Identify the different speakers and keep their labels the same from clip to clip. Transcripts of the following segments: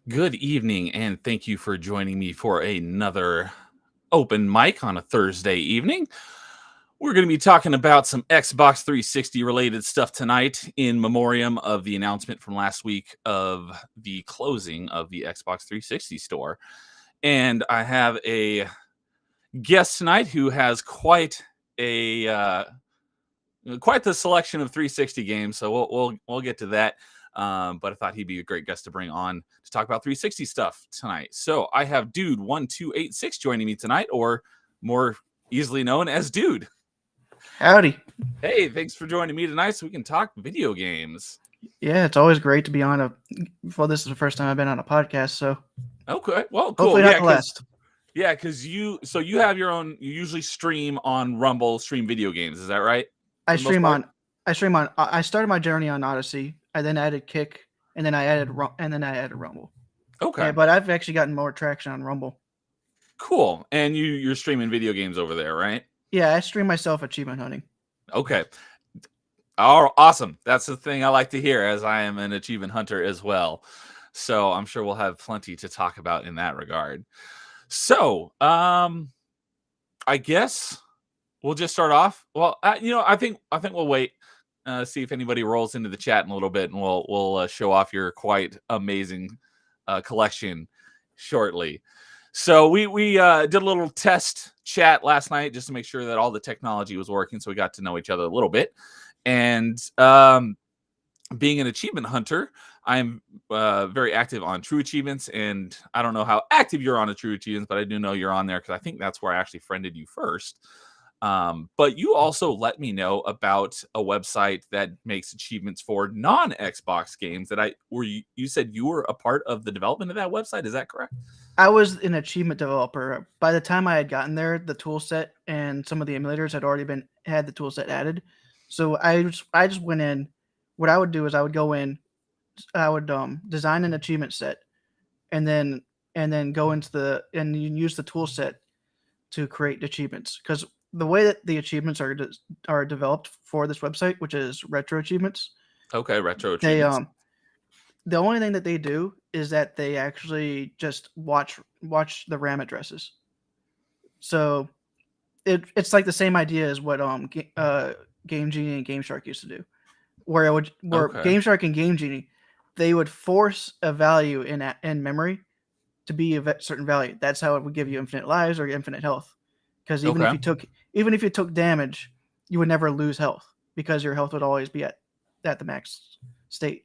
Speaker 1: Good evening, and thank you for joining me for another open mic on a Thursday evening. We're going to be talking about some Xbox 360 related stuff tonight in memoriam of the announcement from last week of the closing of the Xbox 360 store. And I have a guest tonight who has quite the selection of 360 games, so we'll get to that. But I thought he'd be a great guest to bring on to talk about 360 stuff tonight. So I have Dude1286 joining me tonight, or more easily known as Dude.
Speaker 2: Howdy.
Speaker 1: Hey, thanks for joining me tonight so we can talk video games.
Speaker 2: Yeah, it's always great to be on a. Well, this is the first time I've been on a podcast, so
Speaker 1: Okay, well, cool.
Speaker 2: hopefully not the last.
Speaker 1: Yeah, because you have your own. You usually stream on Rumble, stream video games. Is that right?
Speaker 2: I started my journey on Odyssey. I then added Kick, and then I added Rumble.
Speaker 1: Okay,
Speaker 2: Yeah, but I've actually gotten more traction on Rumble.
Speaker 1: Cool. And you're streaming video games over there, right?
Speaker 2: Yeah, I stream myself achievement hunting.
Speaker 1: Okay. Oh, awesome. That's the thing I like to hear, as I am an achievement hunter as well. So I'm sure we'll have plenty to talk about in that regard. So, I guess we'll just start off. Well, I think we'll wait, see if anybody rolls into the chat in a little bit, and we'll show off your quite amazing collection shortly. So we did a little test chat last night just to make sure that all the technology was working, so we got to know each other a little bit. And being an achievement hunter, I'm very active on True Achievements, and I don't know how active you're on a True Achievements, but I do know you're on there because I think that's where I actually friended you first. But you also let me know about a website that makes achievements for non-Xbox games you said you were a part of the development of that website. Is that correct?
Speaker 2: I was an achievement developer. By the time I had gotten there, the tool set and some of the emulators had already had the tool set added. So I just went in. What I would do is I would go in, I would design an achievement set, and then go into and you use the tool set to create achievements. Because the way that the achievements are developed for this website, which is retro achievements.
Speaker 1: Okay, retro achievements.
Speaker 2: The only thing that they do is that they actually just watch the RAM addresses. So it's like the same idea as what Game Genie and Game Shark used to do, where Game Shark and Game Genie, they would force a value in memory to be a certain value. That's how it would give you infinite lives or infinite health. Because even if you took damage, you would never lose health because your health would always be at the max state.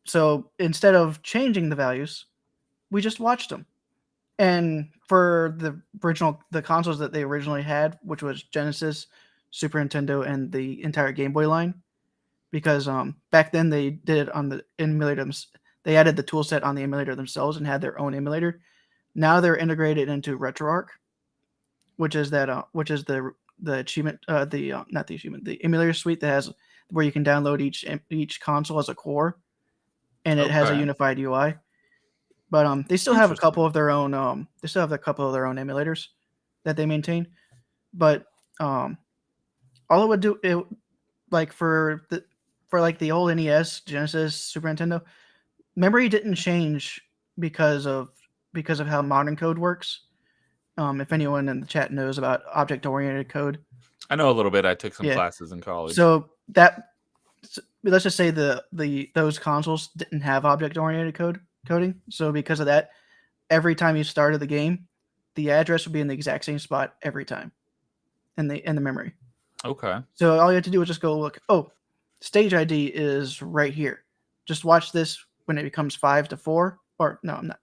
Speaker 2: So instead of changing the values, we just watched them. And for the consoles that they originally had, which was Genesis, Super Nintendo, and the entire Game Boy line, because back then they did it on the emulator. They added the tool set on the emulator themselves and had their own emulator. Now they're integrated into RetroArch, which is the achievement, not the achievement, the emulator suite that has where you can download each console as a core, and it has a unified UI. But they still have a couple of their own. They still have a couple of their own emulators that they maintain. But all it would do, for the old NES, Genesis, Super Nintendo, memory didn't change because of how modern code works. If anyone in the chat knows about object-oriented code,
Speaker 1: I know a little bit. I took some classes in college.
Speaker 2: So let's just say those consoles didn't have object-oriented coding. So because of that, every time you started the game, the address would be in the exact same spot every time in the memory.
Speaker 1: Okay.
Speaker 2: So all you have to do is just go look. Oh, stage ID is right here. Just watch this when it becomes 5 to 4, or no, I'm not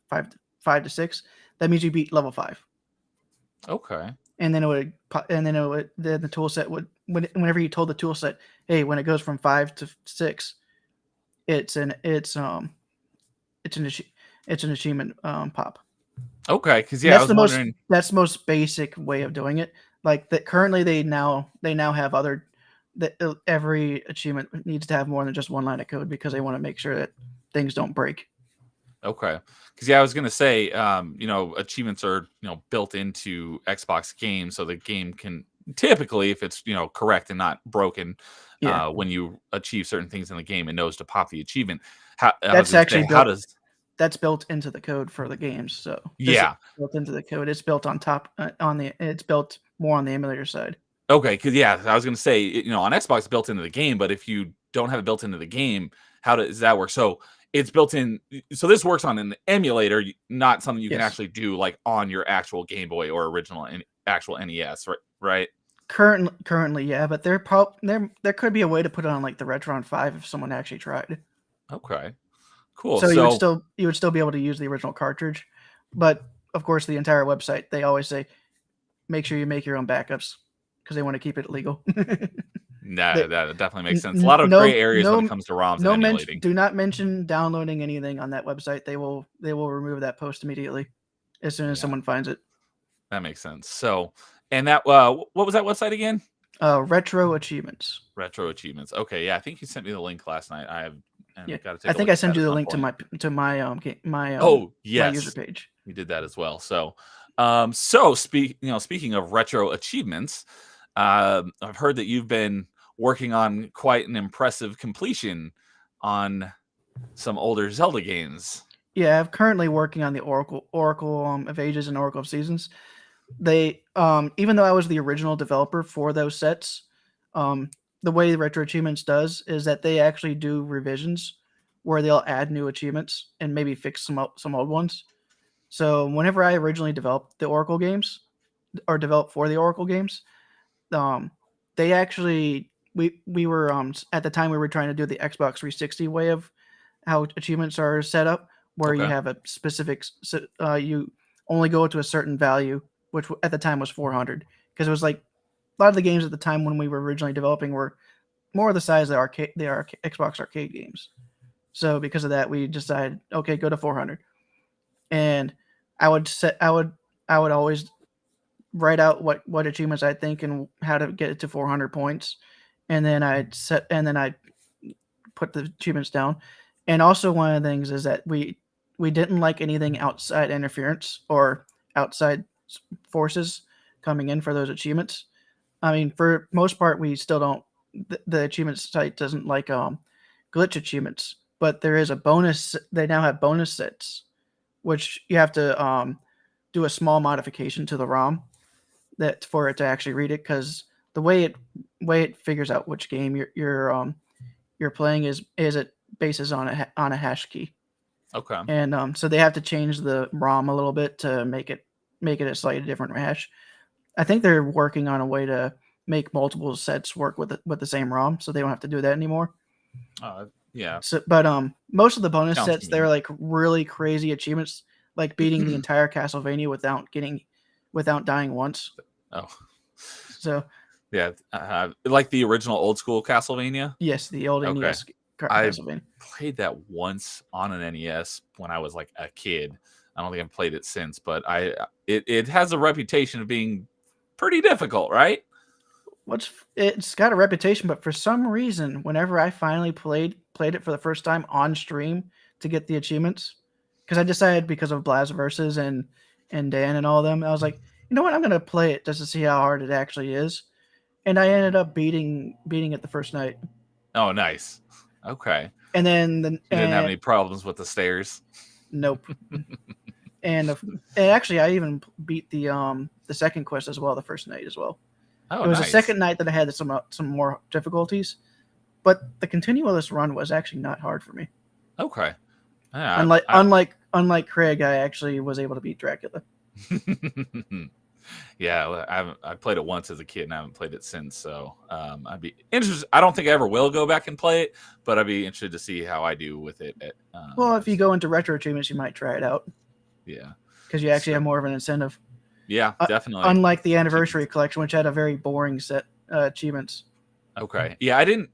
Speaker 2: 5 to 6. That means you beat level 5.
Speaker 1: Okay.
Speaker 2: And then the tool set would, whenever you told the tool set, hey, when it goes from 5 to 6, it's an achievement pop.
Speaker 1: Okay, because
Speaker 2: And
Speaker 1: yeah, I was wondering.
Speaker 2: that's the most basic way of doing it. Like that currently they now have other that every achievement needs to have more than just one line of code because they want to make sure that things don't break.
Speaker 1: Okay, because yeah, I was gonna say, achievements are built into Xbox games, so the game can typically, if it's correct and not broken,
Speaker 2: Yeah.
Speaker 1: when you achieve certain things in the game, it knows to pop the achievement. How, I was
Speaker 2: That's
Speaker 1: gonna
Speaker 2: actually
Speaker 1: say, how
Speaker 2: built
Speaker 1: does?
Speaker 2: that's built into the code for the games. So this is
Speaker 1: Yeah.
Speaker 2: built into the code. It's built on top on the it's built more on the emulator side.
Speaker 1: Okay, because yeah, I was gonna say, on Xbox it's built into the game, but if you don't have it built into the game, how does that work? So it's built in. So this works on an emulator, not something you can
Speaker 2: Yes.
Speaker 1: actually do like on your actual Game Boy or original and actual NES, right? Right.
Speaker 2: Currently, yeah, but there could be a way to put it on like the Retron 5 if someone actually tried.
Speaker 1: Okay. Cool.
Speaker 2: So
Speaker 1: So
Speaker 2: you would still be able to use the original cartridge, but of course the entire website they always say make sure you make your own backups because they want to keep it legal.
Speaker 1: nah,
Speaker 2: They,
Speaker 1: that definitely makes sense. A lot of gray areas when it comes to ROMs and emulating.
Speaker 2: do not mention downloading anything on that website. They will remove that post immediately as soon as
Speaker 1: Yeah,
Speaker 2: someone finds it.
Speaker 1: that makes sense. So, and that what was that website again?
Speaker 2: Retro achievements.
Speaker 1: Retro Achievements. Okay, yeah, I think you sent me the link last night. I have
Speaker 2: Yeah,
Speaker 1: and got to
Speaker 2: I
Speaker 1: take a
Speaker 2: think
Speaker 1: look
Speaker 2: I
Speaker 1: at
Speaker 2: sent
Speaker 1: that
Speaker 2: you
Speaker 1: at
Speaker 2: the
Speaker 1: some
Speaker 2: link
Speaker 1: point.
Speaker 2: to my
Speaker 1: Oh
Speaker 2: my user
Speaker 1: yes,
Speaker 2: page.
Speaker 1: we did that as well. So, speaking of retro achievements, I've heard that you've been working on quite an impressive completion on some older Zelda games.
Speaker 2: Yeah, I'm currently working on the Oracle of Ages and Oracle of Seasons. They even though I was the original developer for those sets, the way Retro Achievements does is that they actually do revisions where they'll add new achievements and maybe fix some old ones. So whenever I originally developed the Oracle games or developed for the Oracle games, um, they actually we were at the time we were trying to do the Xbox 360 way of how achievements are set up, where you
Speaker 1: Okay.
Speaker 2: have a specific you only go to a certain value, which at the time was 400, because it was like a lot of the games at the time when we were originally developing were more the size of Xbox arcade games. So because of that, we decided okay, go to 400, and I would set I would always write out what achievements I think and how to get it to 400 points, and then I'd put the achievements down. And also one of the things is that we didn't like anything outside interference or outside forces coming in for those achievements. I mean, for most part, we still don't. The achievement site doesn't like glitch achievements, but there is a bonus. They now have bonus sets, which you have to do a small modification to the ROM that for it to actually read it, because the way it figures out which game you're playing is it bases on a hash key,
Speaker 1: Okay.
Speaker 2: and so they have to change the ROM a little bit to make it a slightly different hash. I think they're working on a way to make multiple sets work with the same ROM, so they don't have to do that anymore.
Speaker 1: Yeah.
Speaker 2: So, but most of the bonus
Speaker 1: Sounds
Speaker 2: sets they're
Speaker 1: convenient.
Speaker 2: like really crazy achievements, like beating the entire Castlevania without dying once.
Speaker 1: Oh,
Speaker 2: So
Speaker 1: yeah. Like the original old school Castlevania.
Speaker 2: yes, the old
Speaker 1: Okay.
Speaker 2: NES
Speaker 1: I
Speaker 2: Castlevania.
Speaker 1: played that once on an NES when I was like a kid. I don't think I've played it since, but it has a reputation of being pretty difficult, right?
Speaker 2: It's got a reputation, but for some reason, whenever I finally played it for the first time on stream to get the achievements, because I decided because of Blaz versus and Dan and all of them, I was like, you know what, I'm gonna play it just to see how hard it actually is, and I ended up beating it the first night,
Speaker 1: Oh, nice. Okay.
Speaker 2: and then the
Speaker 1: You didn't have
Speaker 2: and
Speaker 1: any problems with the stairs.
Speaker 2: nope, and actually I even beat the second quest as well the first night as well.
Speaker 1: Oh,
Speaker 2: It was the
Speaker 1: nice.
Speaker 2: second night that I had some more difficulties, but the continuous run was actually not hard for me.
Speaker 1: Okay. Yeah,
Speaker 2: Unlike Craig, I actually was able to beat Dracula.
Speaker 1: yeah, I played it once as a kid and I haven't played it since. So I'd be interested. I don't think I ever will go back and play it, but I'd be interested to see how I do with it.
Speaker 2: Well, if you go into retro achievements, you might try it out
Speaker 1: Yeah.
Speaker 2: because you actually
Speaker 1: So
Speaker 2: have more of an incentive.
Speaker 1: yeah, definitely.
Speaker 2: Unlike the
Speaker 1: Achievements.
Speaker 2: anniversary collection, which had a very boring set achievements.
Speaker 1: Okay. Yeah, I didn't.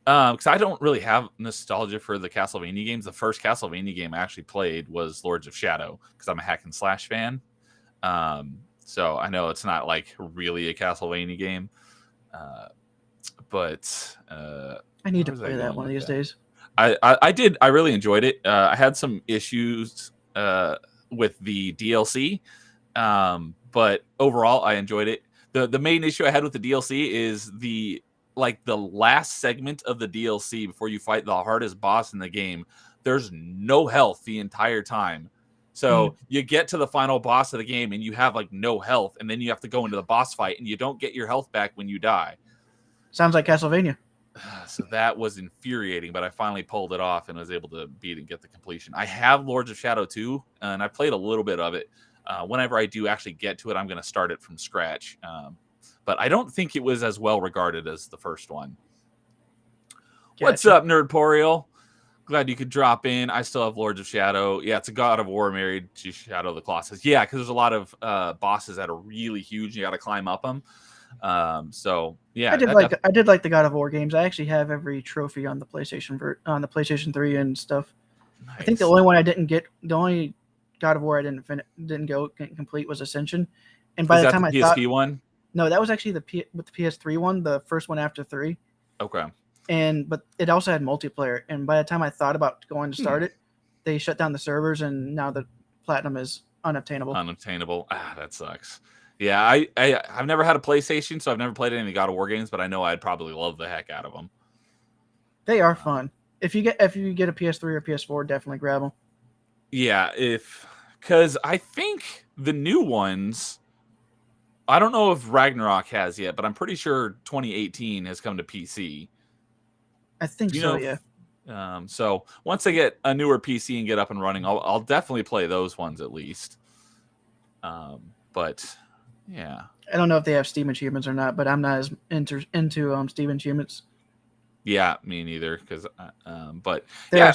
Speaker 1: Because I don't really have nostalgia for the Castlevania games. The first Castlevania game I actually played was Lords of Shadow because I'm a hack and slash fan. So I know it's not like really a Castlevania game, but
Speaker 2: I need
Speaker 1: where
Speaker 2: to
Speaker 1: was I
Speaker 2: play that
Speaker 1: going
Speaker 2: one of
Speaker 1: with
Speaker 2: these
Speaker 1: that?
Speaker 2: days.
Speaker 1: I did. I really enjoyed it. I had some issues with the DLC, but overall I enjoyed it. The main issue I had with the DLC is the last segment of the DLC before you fight the hardest boss in the game. There's no health the entire time.
Speaker 2: Mm.
Speaker 1: So you get to the final boss of the game and you have like no health, and then you have to go into the boss fight and you don't get your health back when you die.
Speaker 2: Sounds like Castlevania.
Speaker 1: So that was infuriating, but I finally pulled it off and was able to beat and get the completion. I have Lords of Shadow 2, and I played a little bit of it. Whenever I do actually get to it, I'm going to start it from scratch. But I don't think it was as well regarded as the first one.
Speaker 2: Gotcha.
Speaker 1: What's up, Nerdporial? Glad you could drop in. I still have Lords of Shadow. Yeah, it's a God of War married to Shadow of the Colossus. Yeah, because there's a lot of bosses that are really huge. You got to climb up them. So yeah,
Speaker 2: I did like the God of War games. I actually have every trophy on the PlayStation 3 and stuff.
Speaker 1: Nice.
Speaker 2: I think the only God of War I didn't go complete was Ascension. And by the time
Speaker 1: the PSP one?
Speaker 2: No, that was actually with the PS3 one, the first one after 3.
Speaker 1: Okay.
Speaker 2: But it also had multiplayer. And by the time I thought about going to start it, they shut down the servers, and now the platinum is unobtainable.
Speaker 1: That sucks. Yeah, I've never had a PlayStation, so I've never played any of the God of War games, but I know I'd probably love the heck out of them.
Speaker 2: They are fun. If you get a PS3 or PS4, definitely grab them.
Speaker 1: Yeah, because I think the new ones, I don't know if Ragnarok has yet, but I'm pretty sure 2018 has come to PC.
Speaker 2: I think so, yeah.
Speaker 1: So once I get a newer PC and get up and running, I'll definitely play those ones at least. But yeah,
Speaker 2: I don't know if they have Steam achievements or not, but I'm not as into Steam achievements.
Speaker 1: Yeah, me neither. Because but
Speaker 2: there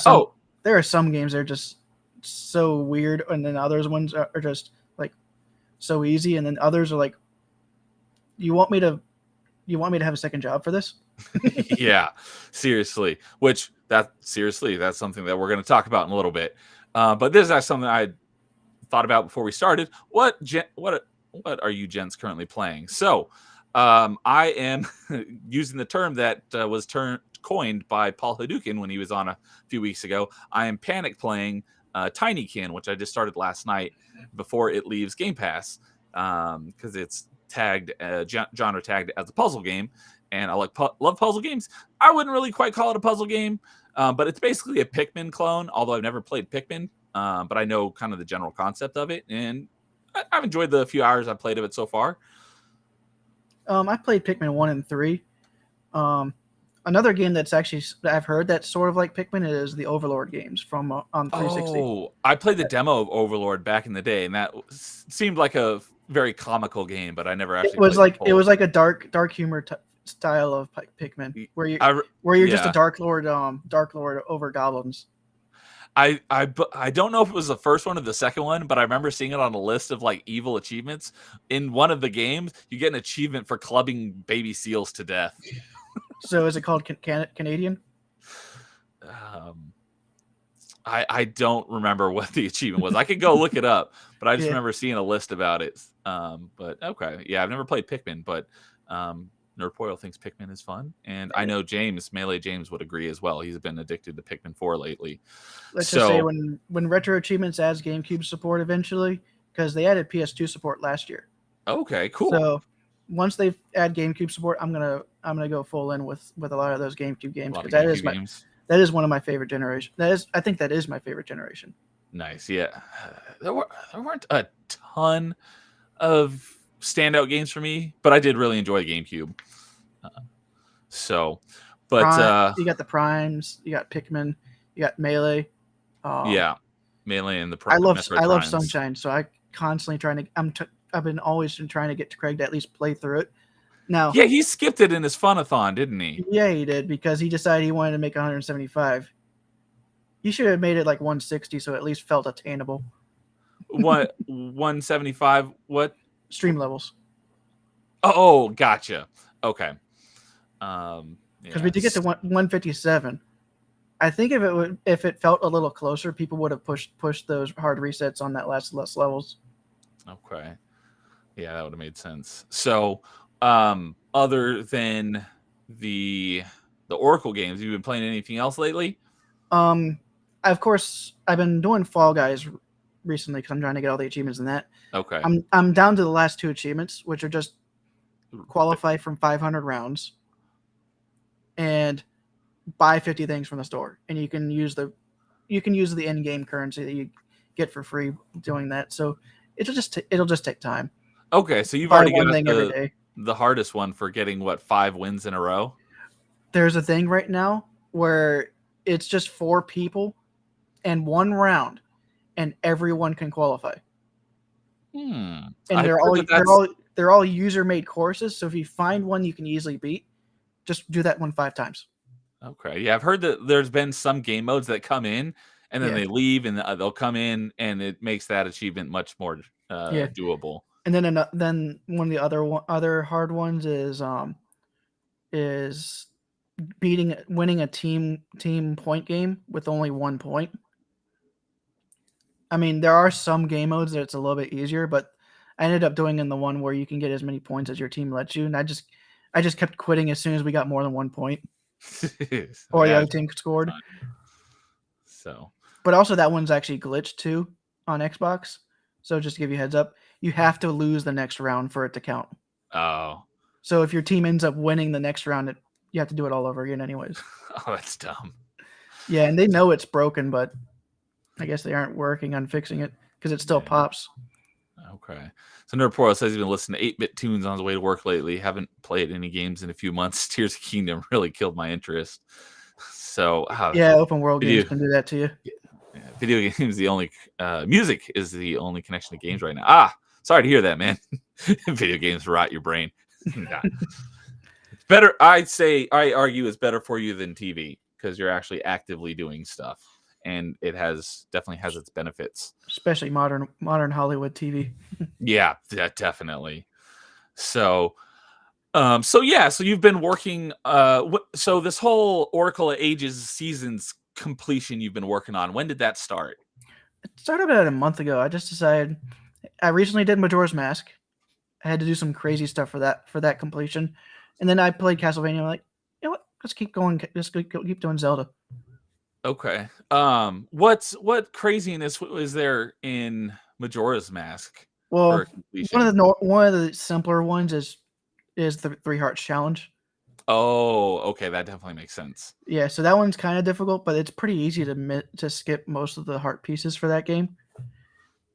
Speaker 2: are some games that are just so weird, and then others ones are just like so easy, and then others are like, you want me to have a second job for this?
Speaker 1: Yeah, seriously. That's something that we're going to talk about in a little bit. But this is something I thought about before we started. What are you gents currently playing? So, I am using the term that was coined by Paul Hadouken when he was on a few weeks ago. I am panic playing Tinykin, which I just started last night before it leaves Game Pass, because it's tagged genre tagged as a puzzle game. And I love puzzle games. I wouldn't really quite call it a puzzle game, but it's basically a Pikmin clone, although I've never played Pikmin, but I know kind of the general concept of it, and I've enjoyed the few hours I've played of it so far.
Speaker 2: I played Pikmin 1 and 3. Another game that I've heard that's sort of like Pikmin is the Overlord games from on 360.
Speaker 1: Oh, I played the demo of Overlord back in the day, and that seemed like a very comical game, but I never actually.
Speaker 2: It was like a dark humor style of Pikmin, where you're just a dark lord over goblins.
Speaker 1: I don't know if it was the first one or the second one, but I remember seeing it on a list of like evil achievements. In one of the games, you get an achievement for clubbing baby seals to death.
Speaker 2: So is it called Canadian?
Speaker 1: I don't remember what the achievement was. I could go look it up, but I just remember seeing a list about it. But okay, yeah, I've never played Pikmin, but Nerdpoil thinks Pikmin is fun, and I know Melee James would agree as well. He's been addicted to Pikmin 4 lately.
Speaker 2: Let's just say when Retro Achievements adds GameCube support eventually, because they added PS2 support last year.
Speaker 1: Okay, cool.
Speaker 2: So once they add GameCube support, I'm gonna go full in with a lot of those GameCube games, because that is one of my favorite generation. I think that is my favorite generation.
Speaker 1: Nice, yeah. There weren't a ton of standout games for me, but I did really enjoy GameCube.
Speaker 2: You got the Primes, you got Pikmin, you got Melee.
Speaker 1: Yeah, Melee and the
Speaker 2: Primes. I love Sunshine, so I constantly I've been always trying to get Craig to at least play through it. Now,
Speaker 1: yeah, he skipped it in his Funathon, didn't he?
Speaker 2: Yeah, he did, because he decided he wanted to make 175. He should have made it like 160, so it at least felt attainable.
Speaker 1: What 175? What
Speaker 2: stream levels?
Speaker 1: Oh, gotcha. Okay.
Speaker 2: because we did get
Speaker 1: Yes.
Speaker 2: to 157. I think if it felt a little closer, people would have pushed those hard resets on that last levels.
Speaker 1: Okay. Yeah, that would have made sense. So, other than the the Oracle games, you been playing anything else lately?
Speaker 2: Of course, I've been doing Fall Guys recently because I'm trying to get all the achievements in that.
Speaker 1: Okay.
Speaker 2: I'm down to the last 2 achievements, which are just qualify from 500 rounds and buy 50 things from the store, and you can use the in-game currency that you get for free doing that. So it'll just take time.
Speaker 1: Okay, so you've
Speaker 2: Buy
Speaker 1: already
Speaker 2: one
Speaker 1: got
Speaker 2: thing every day.
Speaker 1: the hardest one for getting what 5 wins in a row.
Speaker 2: There's a thing right now where it's just 4 people and 1 round, and everyone can qualify. And
Speaker 1: I've heard that that's
Speaker 2: they're all user-made courses. So if you find one you can easily beat, just do that one 5 times.
Speaker 1: okay. Yeah, I've heard that there's been some game modes that come in and then
Speaker 2: Yeah,
Speaker 1: they leave and they'll come in and it makes that achievement much more
Speaker 2: yeah.
Speaker 1: doable.
Speaker 2: And then one of the other hard ones is winning a team point game with only 1 point. I mean, there are some game modes that it's a little bit easier, but I ended up doing in the one where you can get as many points as your team lets you, and I just kept quitting as soon as we got more than 1 point or the
Speaker 1: Yeah,
Speaker 2: other team scored.
Speaker 1: so,
Speaker 2: But also that one's actually glitched too on Xbox. So just to give you a heads up, you have to lose the next round for it to count.
Speaker 1: oh,
Speaker 2: So if your team ends up winning the next round, you have to do it all over again anyways.
Speaker 1: oh, that's dumb.
Speaker 2: Yeah, and they know it's broken, but I guess they aren't working on fixing it because it still pops.
Speaker 1: Okay. So Nerdporo says he's been listening to 8-bit tunes on his way to work lately. Haven't played any games in a few months. Tears of Kingdom really killed my interest. So
Speaker 2: yeah, open world games can do that to you.
Speaker 1: Yeah, video games the only music is the only connection to games right now. Ah, sorry to hear that, man. Video games rot your brain. Nah. It's better. I argue it's better for you than TV because you're actually actively doing stuff, and it definitely has its benefits.
Speaker 2: Especially modern Hollywood TV.
Speaker 1: Yeah, definitely. So, so you've been working. So this whole Oracle of Ages seasons completion you've been working on. When did that start?
Speaker 2: It started about a month ago. I just decided. I recently did Majora's Mask. I had to do some crazy stuff for that completion, and then I played Castlevania. I'm like, you know what? Let's keep going. Let's keep doing Zelda.
Speaker 1: Okay. What craziness is there in Majora's Mask for
Speaker 2: Well,
Speaker 1: completion?
Speaker 2: one of the simpler ones is the 3 Hearts challenge.
Speaker 1: Oh, okay, that definitely makes sense.
Speaker 2: Yeah, so that one's kind of difficult, but it's pretty easy to skip most of the heart pieces for that game.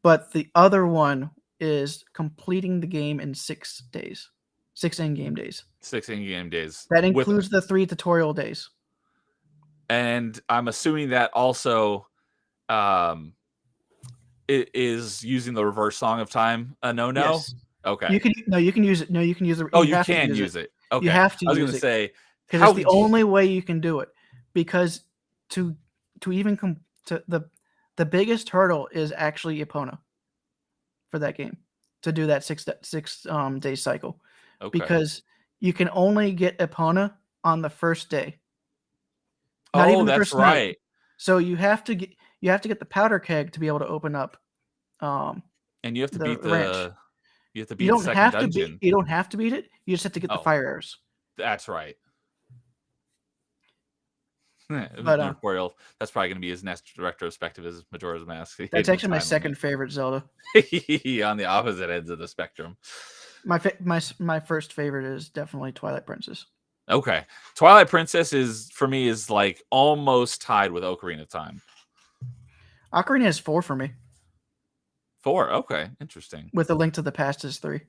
Speaker 2: But the other one is completing the game in 6 days, 6 in-game days.
Speaker 1: 6 in-game days.
Speaker 2: That includes the 3 tutorial days.
Speaker 1: And I'm assuming that also it is using the reverse Song of Time a no-no?
Speaker 2: Yes.
Speaker 1: Okay.
Speaker 2: You can use it. No, you can use it.
Speaker 1: Oh, you can use it. Okay.
Speaker 2: You have to
Speaker 1: I was
Speaker 2: use
Speaker 1: going to
Speaker 2: it
Speaker 1: say
Speaker 2: because it's the only way you can do it. Because to even the biggest hurdle is actually Epona for that game to do that 6 day cycle.
Speaker 1: Okay.
Speaker 2: Because you can only get Epona on the first day.
Speaker 1: Not even the first right. Night.
Speaker 2: So you have to get the powder keg to be able to open up.
Speaker 1: And you have to beat the
Speaker 2: ranch.
Speaker 1: You have to beat the second dungeon.
Speaker 2: You don't have to beat it. You just have to get the fire arrows.
Speaker 1: That's right. But that's probably going to be his next retrospective as Majora's Mask.
Speaker 2: That's actually my second favorite Zelda.
Speaker 1: On the opposite ends of the spectrum.
Speaker 2: My first favorite is definitely Twilight Princess.
Speaker 1: Okay. Twilight Princess is like almost tied with Ocarina of Time.
Speaker 2: Ocarina is 4 for me.
Speaker 1: 4. Okay. Interesting.
Speaker 2: With A Link to the Past is 3.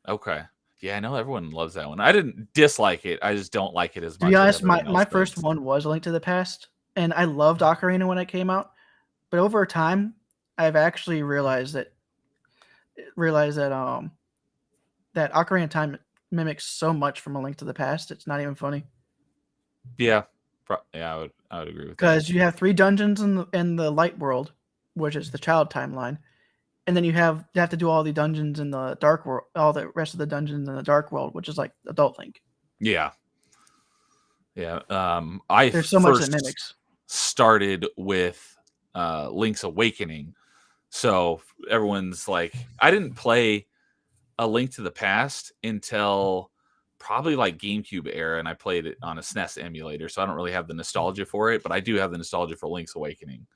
Speaker 1: Okay. Yeah, I know everyone loves that one. I didn't dislike it. I just don't like it as much.
Speaker 2: To be honest, my first one was A Link to the Past, and I loved Ocarina when it came out. But over time, I've actually realized that that Ocarina of Time mimics so much from A Link to the Past. It's not even funny.
Speaker 1: Yeah, I would agree with that.
Speaker 2: Because you have 3 dungeons in the light world, which is the child timeline, and then you have to do all the dungeons in the dark world, all the rest of the dungeons in the dark world, which is like adult Link.
Speaker 1: Yeah. Yeah. I
Speaker 2: There's so much that
Speaker 1: first
Speaker 2: mimics.
Speaker 1: started with Link's Awakening. So everyone's like, I didn't play A Link to the Past until probably like GameCube era, and I played it on a SNES emulator, so I don't really have the nostalgia for it, but I do have the nostalgia for Link's Awakening.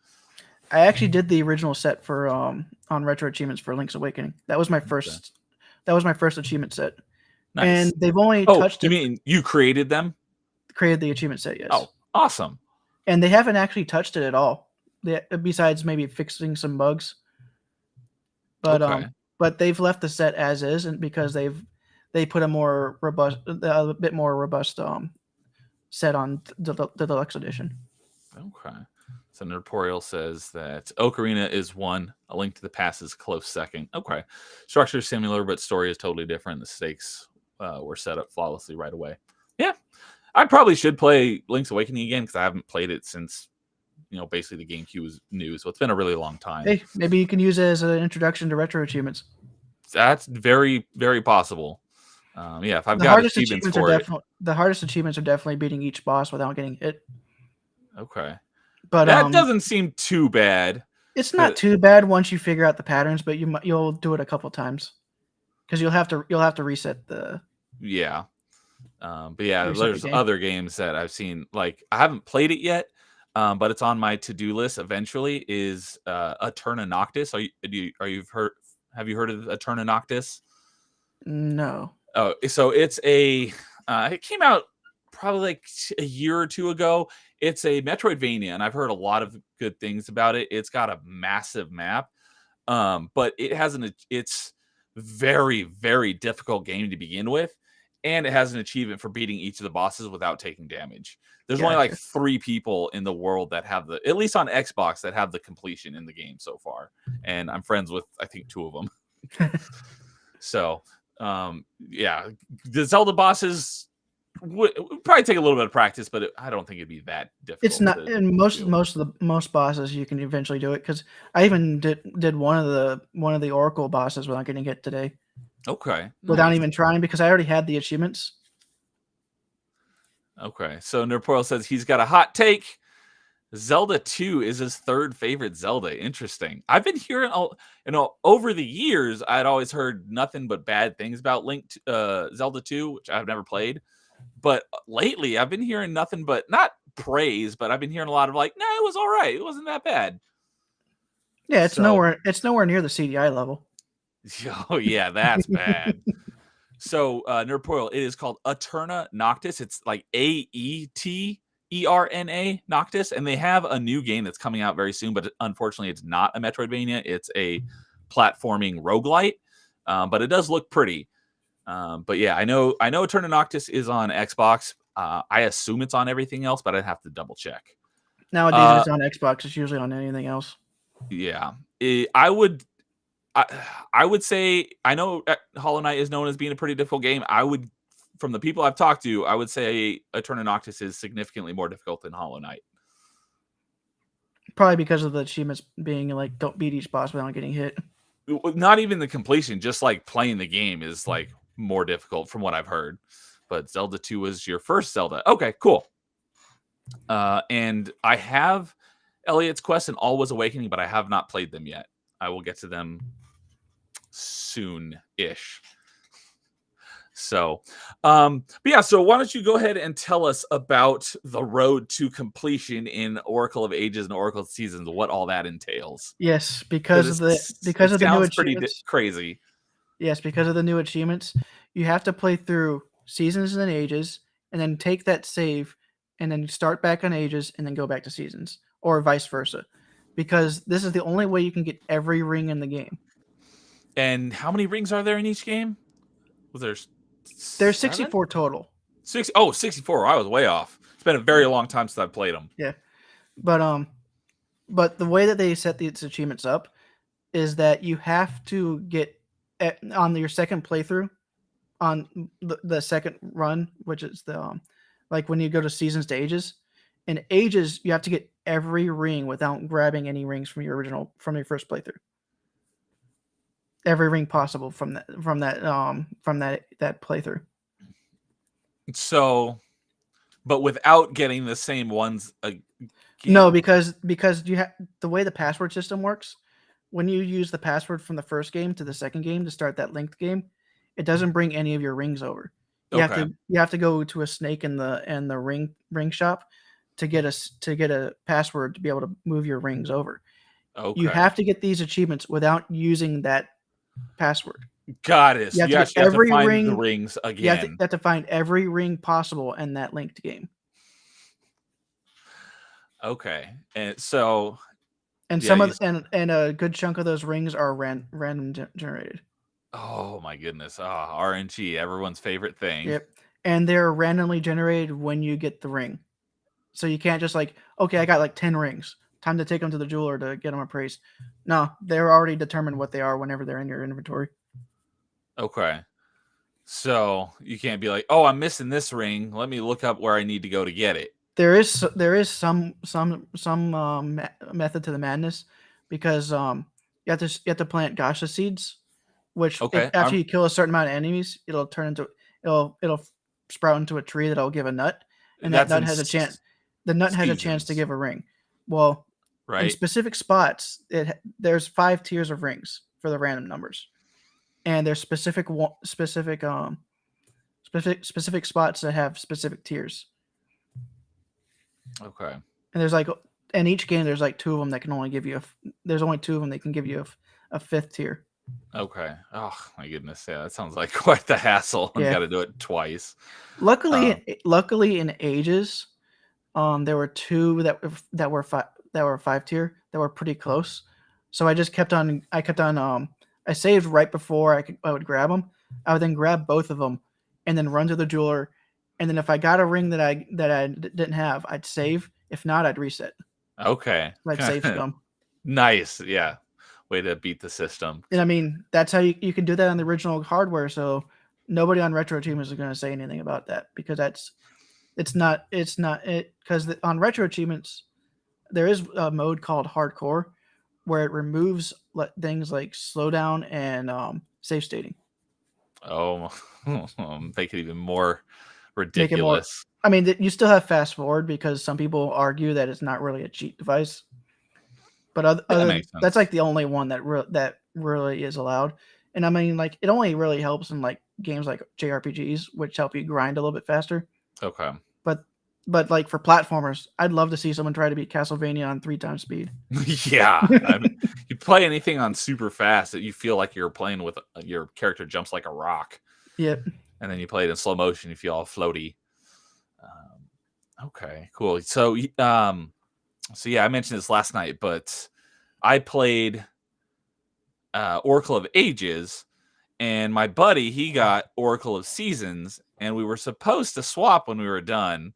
Speaker 2: I actually did the original set for on retro achievements for Link's Awakening. That was my
Speaker 1: Okay.
Speaker 2: first. That was my first achievement set, and
Speaker 1: Nice.
Speaker 2: they've only
Speaker 1: Oh,
Speaker 2: touched
Speaker 1: you
Speaker 2: it.
Speaker 1: mean you created them?
Speaker 2: Created the achievement set, yes,
Speaker 1: Oh, awesome.
Speaker 2: and they haven't actually touched it at all. Besides maybe fixing some bugs, but
Speaker 1: Okay.
Speaker 2: but they've left the set as is, and because they put a more robust, a bit more robust set on the deluxe edition.
Speaker 1: Okay. So Nerporial says that Ocarina is one. A Link to the Past is close second. Okay. Structure is similar, but story is totally different. The stakes were set up flawlessly right away. Yeah. I probably should play Link's Awakening again because I haven't played it since, basically the GameCube was new. So it's been a really long time.
Speaker 2: Hey, maybe you can use it as an introduction to retro achievements.
Speaker 1: That's very, very possible. Yeah, if I've
Speaker 2: The
Speaker 1: got
Speaker 2: hardest
Speaker 1: achievements
Speaker 2: achievements are
Speaker 1: for it.
Speaker 2: the hardest achievements are definitely beating each boss without getting hit.
Speaker 1: Okay.
Speaker 2: But
Speaker 1: That doesn't seem too bad.
Speaker 2: it's not too bad once you figure out the patterns, but you'll do it a couple times because you'll have to reset the.
Speaker 1: Yeah. But yeah,
Speaker 2: Reset the
Speaker 1: there's
Speaker 2: game.
Speaker 1: other games that I've seen. Like I haven't played it yet, but it's on my to-do list. Eventually, is Eterna Noctis. Have you heard of Eterna Noctis?
Speaker 2: No.
Speaker 1: Oh, so it's a. It came out probably like a year or two ago. It's a Metroidvania, and I've heard a lot of good things about it. It's got a massive map, but it's very, very difficult game to begin with, and it has an achievement for beating each of the bosses without taking damage. There's only like
Speaker 2: Gotcha.
Speaker 1: 3 people in the world that have at least on Xbox, that have the completion in the game so far, and I'm friends with I think 2 of them. So, yeah, the Zelda bosses would probably take a little bit of practice, but I don't think it'd be that difficult.
Speaker 2: It's not, and most bosses you can eventually do it because I even did one of the Oracle bosses without getting hit today.
Speaker 1: Okay,
Speaker 2: Without
Speaker 1: nice.
Speaker 2: even trying because I already had the achievements.
Speaker 1: Okay, so Nerpoil says he's got a hot take. Zelda 2 is his third favorite Zelda. Interesting. I've been hearing, over the years, I'd always heard nothing but bad things about Zelda 2, which I've never played. But lately, I've been hearing nothing but, not praise, but I've been hearing a lot of like, nah, it was all right. It wasn't that bad.
Speaker 2: Yeah, it's
Speaker 1: So,
Speaker 2: nowhere near the CDI level.
Speaker 1: oh yeah, that's bad. So, Nerpoil, it is called Eterna Noctis. It's like AETERNA Noctis, and they have a new game that's coming out very soon, but unfortunately, it's not a Metroidvania. It's a platforming roguelite, but it does look pretty. But yeah, I know Eterna Noctis is on Xbox. I assume it's on everything else, but I'd have to double check.
Speaker 2: Nowadays, if it's on Xbox, it's usually on anything else.
Speaker 1: Yeah, I would say, I know Hollow Knight is known as being a pretty difficult game. From the people I've talked to, I would say Eterna Noctis is significantly more difficult than Hollow Knight.
Speaker 2: Probably because of the achievements being like, don't beat each boss without getting hit.
Speaker 1: Not even the completion, just like playing the game is like more difficult from what I've heard. But Zelda 2 was your first Zelda. Okay, cool. And I have Elliot's Quest and Alwa's Awakening, but I have not played them yet. I will get to them soon-ish. So, but yeah, so why don't you go ahead and tell us about the road to completion in Oracle of Ages and Oracle of Seasons, what all that entails.
Speaker 2: Yes, because of the new achievements.
Speaker 1: Crazy.
Speaker 2: Yes, because of the new achievements, you have to play through Seasons and Ages, and then take that save, and then start back on Ages, and then go back to Seasons, or vice versa. Because this is the only way you can get every ring in the game.
Speaker 1: And how many rings are there in each game? Was
Speaker 2: There's
Speaker 1: 64
Speaker 2: total.
Speaker 1: 64. I was way off. It's been a very long time since I've played them.
Speaker 2: Yeah, but the way that they set these achievements up is that you have to get on your second playthrough, on the second run, which is the like when you go to Seasons to Ages. In Ages, you have to get every ring without grabbing any rings from your first playthrough. Every ring possible from that playthrough.
Speaker 1: So but without getting the same ones
Speaker 2: No,
Speaker 1: again.
Speaker 2: because you have the way the password system works. When you use the password from the first game to the second game to start that linked game, it doesn't bring any of your rings over.
Speaker 1: Okay.
Speaker 2: You have to go to a snake in the ring shop to get a password to be able to move your rings over. You
Speaker 1: Okay.
Speaker 2: have to get these achievements without using that password.
Speaker 1: Got it.
Speaker 2: You
Speaker 1: So
Speaker 2: have
Speaker 1: you
Speaker 2: to get
Speaker 1: actually have to
Speaker 2: every
Speaker 1: find the
Speaker 2: ring.
Speaker 1: rings
Speaker 2: You
Speaker 1: again.
Speaker 2: have to find every ring possible in that linked game.
Speaker 1: Okay. And so
Speaker 2: And
Speaker 1: yeah,
Speaker 2: some of and a good chunk of those rings are generated.
Speaker 1: oh my goodness. RNG, everyone's favorite thing.
Speaker 2: Yep. And they're randomly generated when you get the ring. So you can't just like, okay, I got like 10 rings. Time to take them to the jeweler to get them appraised. No, they're already determined what they are whenever they're in your inventory.
Speaker 1: Okay. So you can't be like, "Oh, I'm missing this ring. Let me look up where I need to go to get it."
Speaker 2: There is some method to the madness because you have to plant gasha seeds, which if
Speaker 1: Okay.
Speaker 2: after you kill a certain amount of enemies, it'll sprout into a tree that'll give a nut, and that
Speaker 1: That's
Speaker 2: nut
Speaker 1: in
Speaker 2: has a chance. The nut has a chance to
Speaker 1: seasons,
Speaker 2: give a ring. Well, in
Speaker 1: right?
Speaker 2: specific spots, there's 5 tiers of rings for the random numbers, and there's specific spots that have specific tiers.
Speaker 1: Okay.
Speaker 2: And there's like in each game, there's like two of them that can only give you there's only two of them that can give you a fifth tier.
Speaker 1: Okay. Oh my goodness. Yeah, that sounds like quite the hassle and
Speaker 2: Yeah.
Speaker 1: got to do it twice.
Speaker 2: Luckily,
Speaker 1: Um,
Speaker 2: luckily in ages, there were two that were 5 tier that were pretty close. So I kept on I saved right before I would grab them. I would then grab both of them and then run to the jeweler. And then if I got a ring that didn't have, I'd save. If not, I'd reset.
Speaker 1: okay.
Speaker 2: I'd save scum.
Speaker 1: Nice. Yeah. Way to beat the system.
Speaker 2: And I mean, that's how you can do that on the original hardware. So nobody on Retro Team is going to say anything about that because it's not it because on Retro Achievements there is a mode called Hardcore where it removes things like slowdown and safe stating.
Speaker 1: Oh, make it even more
Speaker 2: Make it more.
Speaker 1: ridiculous.
Speaker 2: I mean, you still have fast forward because some people argue that it's not really a cheat device. But
Speaker 1: That
Speaker 2: other
Speaker 1: makes
Speaker 2: that's
Speaker 1: sense.
Speaker 2: like the only one that really is allowed. And I mean, like it only really helps in like games like JRPGs, which help you grind a little bit faster.
Speaker 1: Okay.
Speaker 2: But like for platformers, I'd love to see someone try to beat Castlevania on 3 times speed.
Speaker 1: Yeah. I mean, you play anything on super fast that you feel like you're playing with your character jumps like a rock.
Speaker 2: Yep.
Speaker 1: And then you play it in slow motion, you feel all floaty. Okay, cool. So yeah, I mentioned this last night, but I played Oracle of Ages, and my buddy he got Oracle of Seasons, and we were supposed to swap when we were done,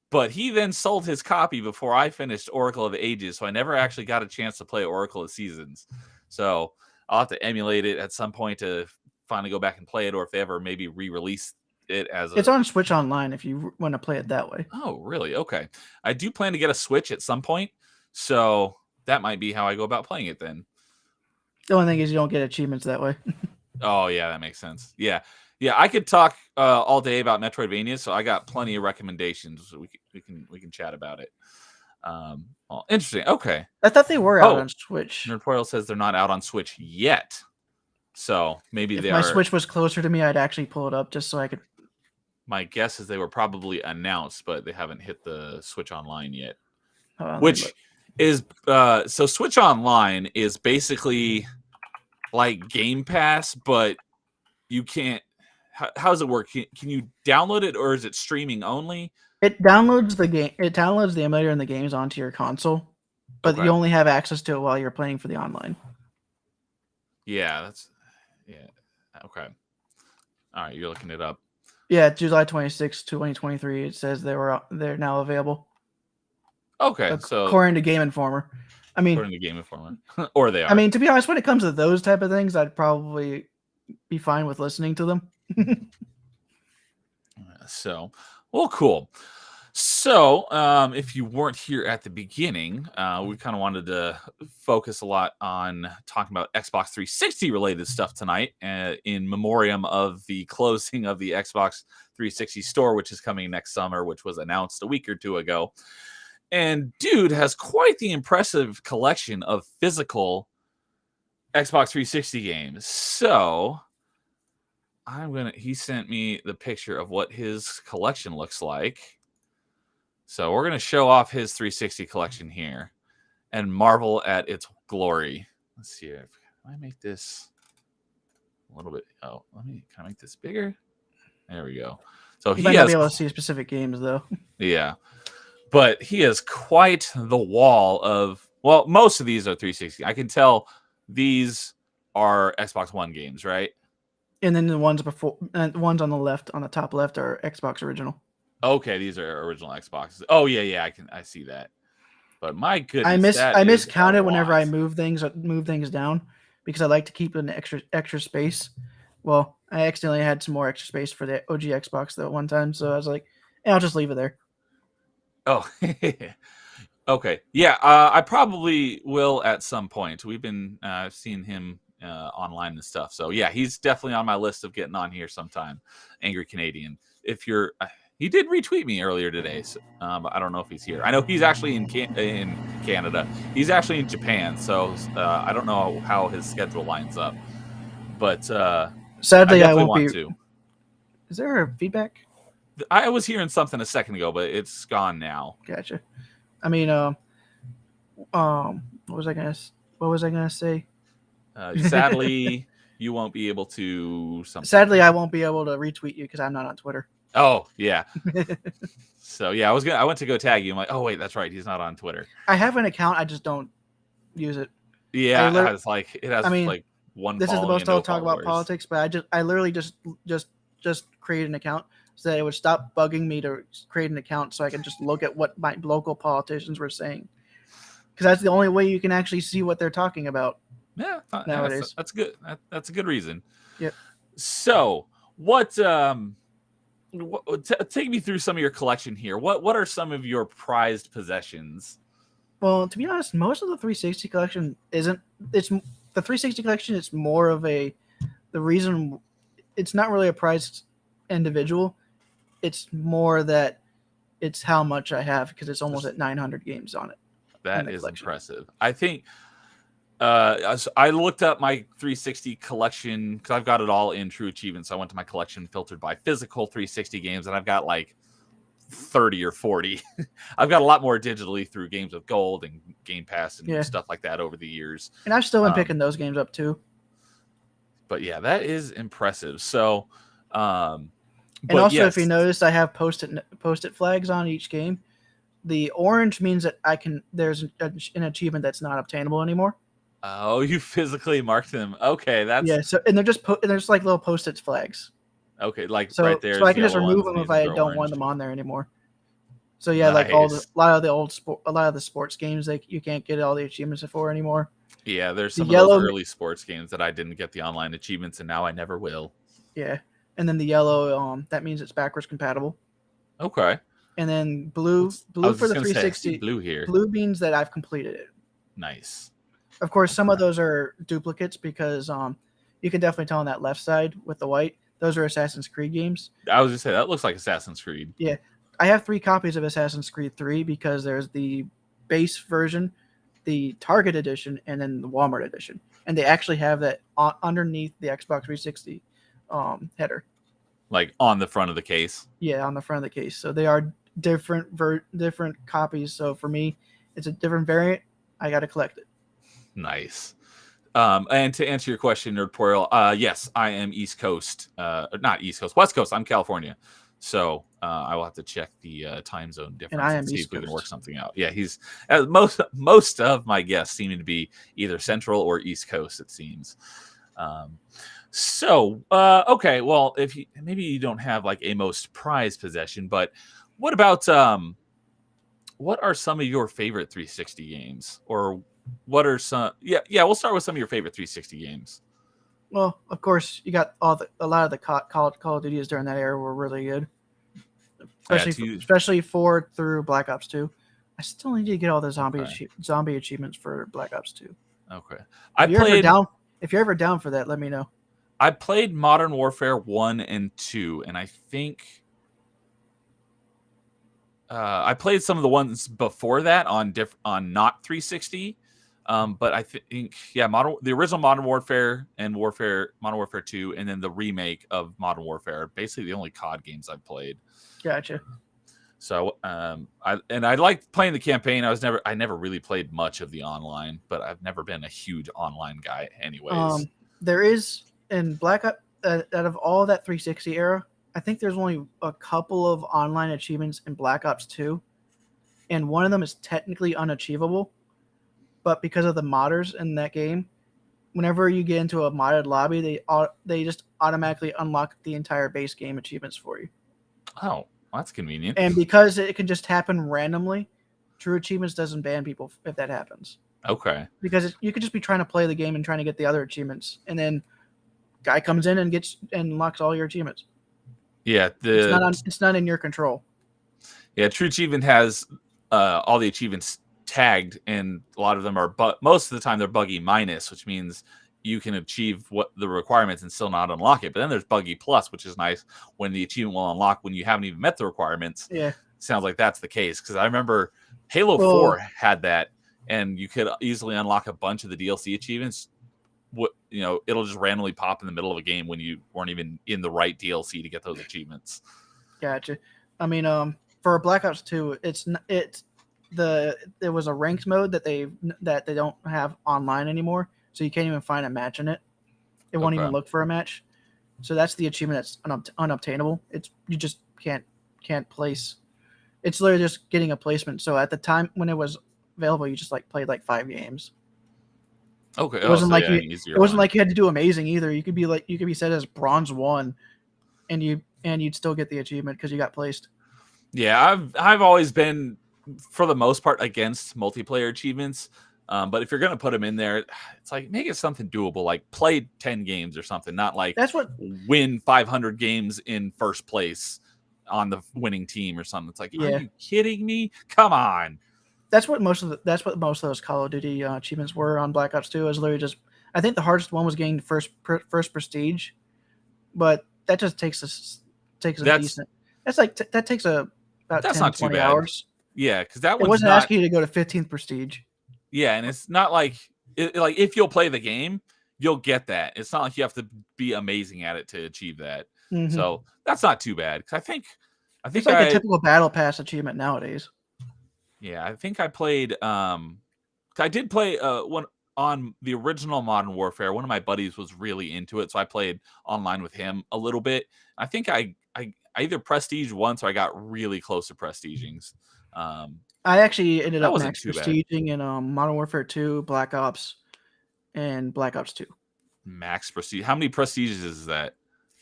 Speaker 1: but he then sold his copy before I finished Oracle of Ages, so I never actually got a chance to play Oracle of Seasons. So I'll have to emulate it at some point to finally go back and play it, or if they ever maybe re-release it as
Speaker 2: It's
Speaker 1: a.
Speaker 2: on Switch Online if you want to play it that way.
Speaker 1: Oh, really? Okay. I do plan to get a Switch at some point, so that might be how I go about playing it then.
Speaker 2: The only thing is you don't get achievements that way.
Speaker 1: Oh, yeah, that makes sense. Yeah. Yeah, I could talk all day about Metroidvania, so I got plenty of recommendations. So we can chat about it. Well, interesting. Okay.
Speaker 2: I thought they were out
Speaker 1: Oh,
Speaker 2: on Switch.
Speaker 1: Nerdpoil says they're not out on Switch yet, so maybe
Speaker 2: If
Speaker 1: they
Speaker 2: my
Speaker 1: are.
Speaker 2: Switch was closer to me, I'd actually pull it up just so I could.
Speaker 1: My guess is they were probably announced, but they haven't hit the Switch Online yet.
Speaker 2: Let me
Speaker 1: Which
Speaker 2: look.
Speaker 1: is so Switch Online is basically like Game Pass, but you can't. How does it work? Can you download it, or is it streaming only?
Speaker 2: It downloads the game. It downloads the emulator and the games onto your console, but
Speaker 1: Okay.
Speaker 2: you only have access to it while you're playing for the online.
Speaker 1: Yeah, okay. All right, you're looking it up.
Speaker 2: Yeah, July 26, 2023. It says they're now available.
Speaker 1: Okay, so
Speaker 2: According to Game Informer. I mean,
Speaker 1: according to Game Informer, or they are.
Speaker 2: to be honest, when it comes to those type of things, I'd probably be fine with listening to them.
Speaker 1: So, well, cool. So, if you weren't here at the beginning, we kind of wanted to focus a lot on talking about Xbox 360 related stuff tonight, in memoriam of the closing of the Xbox 360 store, which is coming next summer, which was announced a week or two ago. And Dude has quite the impressive collection of physical Xbox 360 games. So, he sent me the picture of what his collection looks like. So we're going to show off his 360 collection here and marvel at its glory. Let's see if I make this a little bit. Oh, can I make this bigger? There we go. So
Speaker 2: You might
Speaker 1: he
Speaker 2: not be
Speaker 1: has,
Speaker 2: able to see specific games though.
Speaker 1: yeah, but he has quite the wall of, well, most of these are 360. I can tell these are Xbox One games, right?
Speaker 2: And then the ones before, the ones on the left, on the top left, are Xbox original.
Speaker 1: Okay, these are original Xboxes. Oh yeah, I see that. But my
Speaker 2: I
Speaker 1: goodness, that
Speaker 2: I
Speaker 1: is a
Speaker 2: miscounted whenever I
Speaker 1: lot.
Speaker 2: move things down because I like to keep an extra space. Well, I accidentally had some more extra space for the OG Xbox though at one time, so I was like, I'll just leave it there.
Speaker 1: Oh, okay. Yeah, I probably will at some point. We've been seeing him online and stuff. So yeah, he's definitely on my list of getting on here sometime. Angry Canadian. If you're, he did retweet me earlier today. So, I don't know if he's here. I know he's actually in Canada. He's actually in Japan. So I don't know how his schedule lines up. But I
Speaker 2: Sadly, I
Speaker 1: definitely
Speaker 2: won't
Speaker 1: want
Speaker 2: be.
Speaker 1: to.
Speaker 2: Is there feedback?
Speaker 1: I was hearing something a second ago, but it's gone now.
Speaker 2: Gotcha. I mean, what was I gonna say?
Speaker 1: Sadly, you won't be able to something.
Speaker 2: Sadly, I won't be able to retweet you because I'm not on Twitter.
Speaker 1: Oh yeah. So yeah, I went to go tag you. I'm like, oh wait, that's right. He's not on Twitter.
Speaker 2: I have an account, I just don't use it.
Speaker 1: Yeah, it has like one.
Speaker 2: This is the
Speaker 1: following
Speaker 2: most
Speaker 1: and no
Speaker 2: I'll talk about
Speaker 1: followers.
Speaker 2: politics, but I literally just created an account so that it would stop bugging me to create an account so I can just look at what my local politicians were saying. Because that's the only way you can actually see what they're talking about.
Speaker 1: Yeah,
Speaker 2: nowadays.
Speaker 1: that's good. That's a good reason.
Speaker 2: Yep.
Speaker 1: So take me through some of your collection here. What are some of your prized possessions?
Speaker 2: Well, to be honest, most of the 360 collection isn't. It's the 360 collection. It's more of the reason. It's not really a prized individual. It's more that it's how much I have because it's almost at 900 games on it.
Speaker 1: That is impressive. I think I looked up my 360 collection because I've got it all in True Achievements. So I went to my collection filtered by physical 360 games, and I've got like 30 or 40. I've got a lot more digitally through Games of Gold and Game Pass and stuff like that over the years.
Speaker 2: And I've still been picking those games up too.
Speaker 1: But yeah, that is impressive. So,
Speaker 2: and also, yes, if you notice, I have post-it flags on each game. The orange means that there's an achievement that's not obtainable anymore.
Speaker 1: Oh, you physically marked them. Okay, that's
Speaker 2: So and they're just there's like little post-it flags.
Speaker 1: Okay, like
Speaker 2: so,
Speaker 1: right there.
Speaker 2: So I can just remove them if I don't want them on there anymore. So yeah,
Speaker 1: nice.
Speaker 2: like a lot of the sports games you can't get all the achievements for anymore.
Speaker 1: Yeah, there's some of those early sports games that I didn't get the online achievements, and now I never will.
Speaker 2: Yeah, and then the yellow, that means it's backwards compatible.
Speaker 1: Okay.
Speaker 2: And then blue for the 360.
Speaker 1: Blue here.
Speaker 2: Blue means that I've completed it.
Speaker 1: Nice.
Speaker 2: Of course, some of those are duplicates because you can definitely tell on that left side with the white. Those are Assassin's Creed games.
Speaker 1: I was just saying that looks like Assassin's Creed.
Speaker 2: Yeah, I have 3 copies of Assassin's Creed 3 because there's the base version, the Target edition, and then the Walmart edition, and they actually have that underneath the Xbox 360 header.
Speaker 1: Like on the front of the case.
Speaker 2: Yeah, on the front of the case. So they are different copies. So for me, it's a different variant. I got to collect it.
Speaker 1: Nice. And to answer your question, Nerdporeal, yes, I am East Coast. Not East Coast, West Coast. I'm California. So I will have to check the time zone difference and see if we can work something out. Yeah, he's most of my guests seem to be either Central or East Coast, it seems. Okay, well, maybe you don't have like a most prized possession, but what about what are some of your favorite 360 games, or what are some? Yeah, we'll start with some of your favorite 360 games.
Speaker 2: Well, of course, you got a lot of the Call of Duties during that era were really good.
Speaker 1: Yeah,
Speaker 2: especially
Speaker 1: two.
Speaker 2: especially 4 through Black Ops 2. I still need to get all the
Speaker 1: Okay.
Speaker 2: zombie achievements for Black Ops 2.
Speaker 1: Okay. I
Speaker 2: If you're ever
Speaker 1: played
Speaker 2: down, if you're ever down for that, let me know.
Speaker 1: I played Modern Warfare 1 and 2, and I think I played some of the ones before that on not 360. But I think yeah, the original Modern Warfare and Modern Warfare 2, and then the remake of Modern Warfare, basically the only COD games I've played.
Speaker 2: Gotcha.
Speaker 1: So I liked playing the campaign. I never really played much of the online, but I've never been a huge online guy anyways.
Speaker 2: There is in Black Ops out of all that 360 era, I think there's only a couple of online achievements in Black Ops 2, and one of them is technically unachievable, but because of the modders in that game, whenever you get into a modded lobby, they just automatically unlock the entire base game achievements for you.
Speaker 1: Oh, that's convenient.
Speaker 2: And because it can just happen randomly, True Achievements doesn't ban people if that happens.
Speaker 1: Okay.
Speaker 2: Because you could just be trying to play the game and trying to get the other achievements, and then guy comes in and gets and unlocks all your achievements.
Speaker 1: Yeah,
Speaker 2: It's not in your control.
Speaker 1: Yeah, True Achievement has all the achievements tagged, and a lot of them are, but most of the time they're buggy minus, which means you can achieve what the requirements and still not unlock it. But then there's buggy plus, which is nice when the achievement will unlock when you haven't even met the requirements.
Speaker 2: Yeah.
Speaker 1: Sounds like that's the case because I remember Halo 4 had that, and you could easily unlock a bunch of the DLC achievements. It'll just randomly pop in the middle of a game when you weren't even in the right DLC to get those achievements.
Speaker 2: Gotcha. I mean, for Black Ops 2, there was a ranked mode that they don't have online anymore, so you can't even find a match in it. It won't even look for a match. So that's the achievement that's unobtainable. You just can't place. It's literally just getting a placement. So at the time when it was available, you just played 5 games.
Speaker 1: Okay.
Speaker 2: It wasn't like you had to do amazing either. You could be set as bronze 1, and you'd still get the achievement because you got placed.
Speaker 1: Yeah, I've always been, for the most part, against multiplayer achievements. But if you're gonna put them in there, it's like make it something doable, like play 10 games or something, not like win 500 games in first place on the winning team or something. It's like, are you kidding me? Come on.
Speaker 2: That's what most of those Call of Duty achievements were on Black Ops 2. Is literally just, I think the hardest one was getting first prestige, but that just takes a decent. That's that takes about 10-20 hours.
Speaker 1: Yeah, because that
Speaker 2: it wasn't asking you to go to 15th prestige.
Speaker 1: Yeah, and it's not like if you'll play the game, you'll get that. It's not like you have to be amazing at it to achieve that.
Speaker 2: Mm-hmm.
Speaker 1: So that's not too bad. Because I think
Speaker 2: it's like a typical battle pass achievement nowadays.
Speaker 1: Yeah, I think I played. I did play one on the original Modern Warfare. One of my buddies was really into it, so I played online with him a little bit. I think I either prestige once or I got really close to prestiging.
Speaker 2: I actually ended up max prestiging in Modern Warfare 2, Black Ops, and Black Ops 2.
Speaker 1: Max prestige. How many prestiges is that?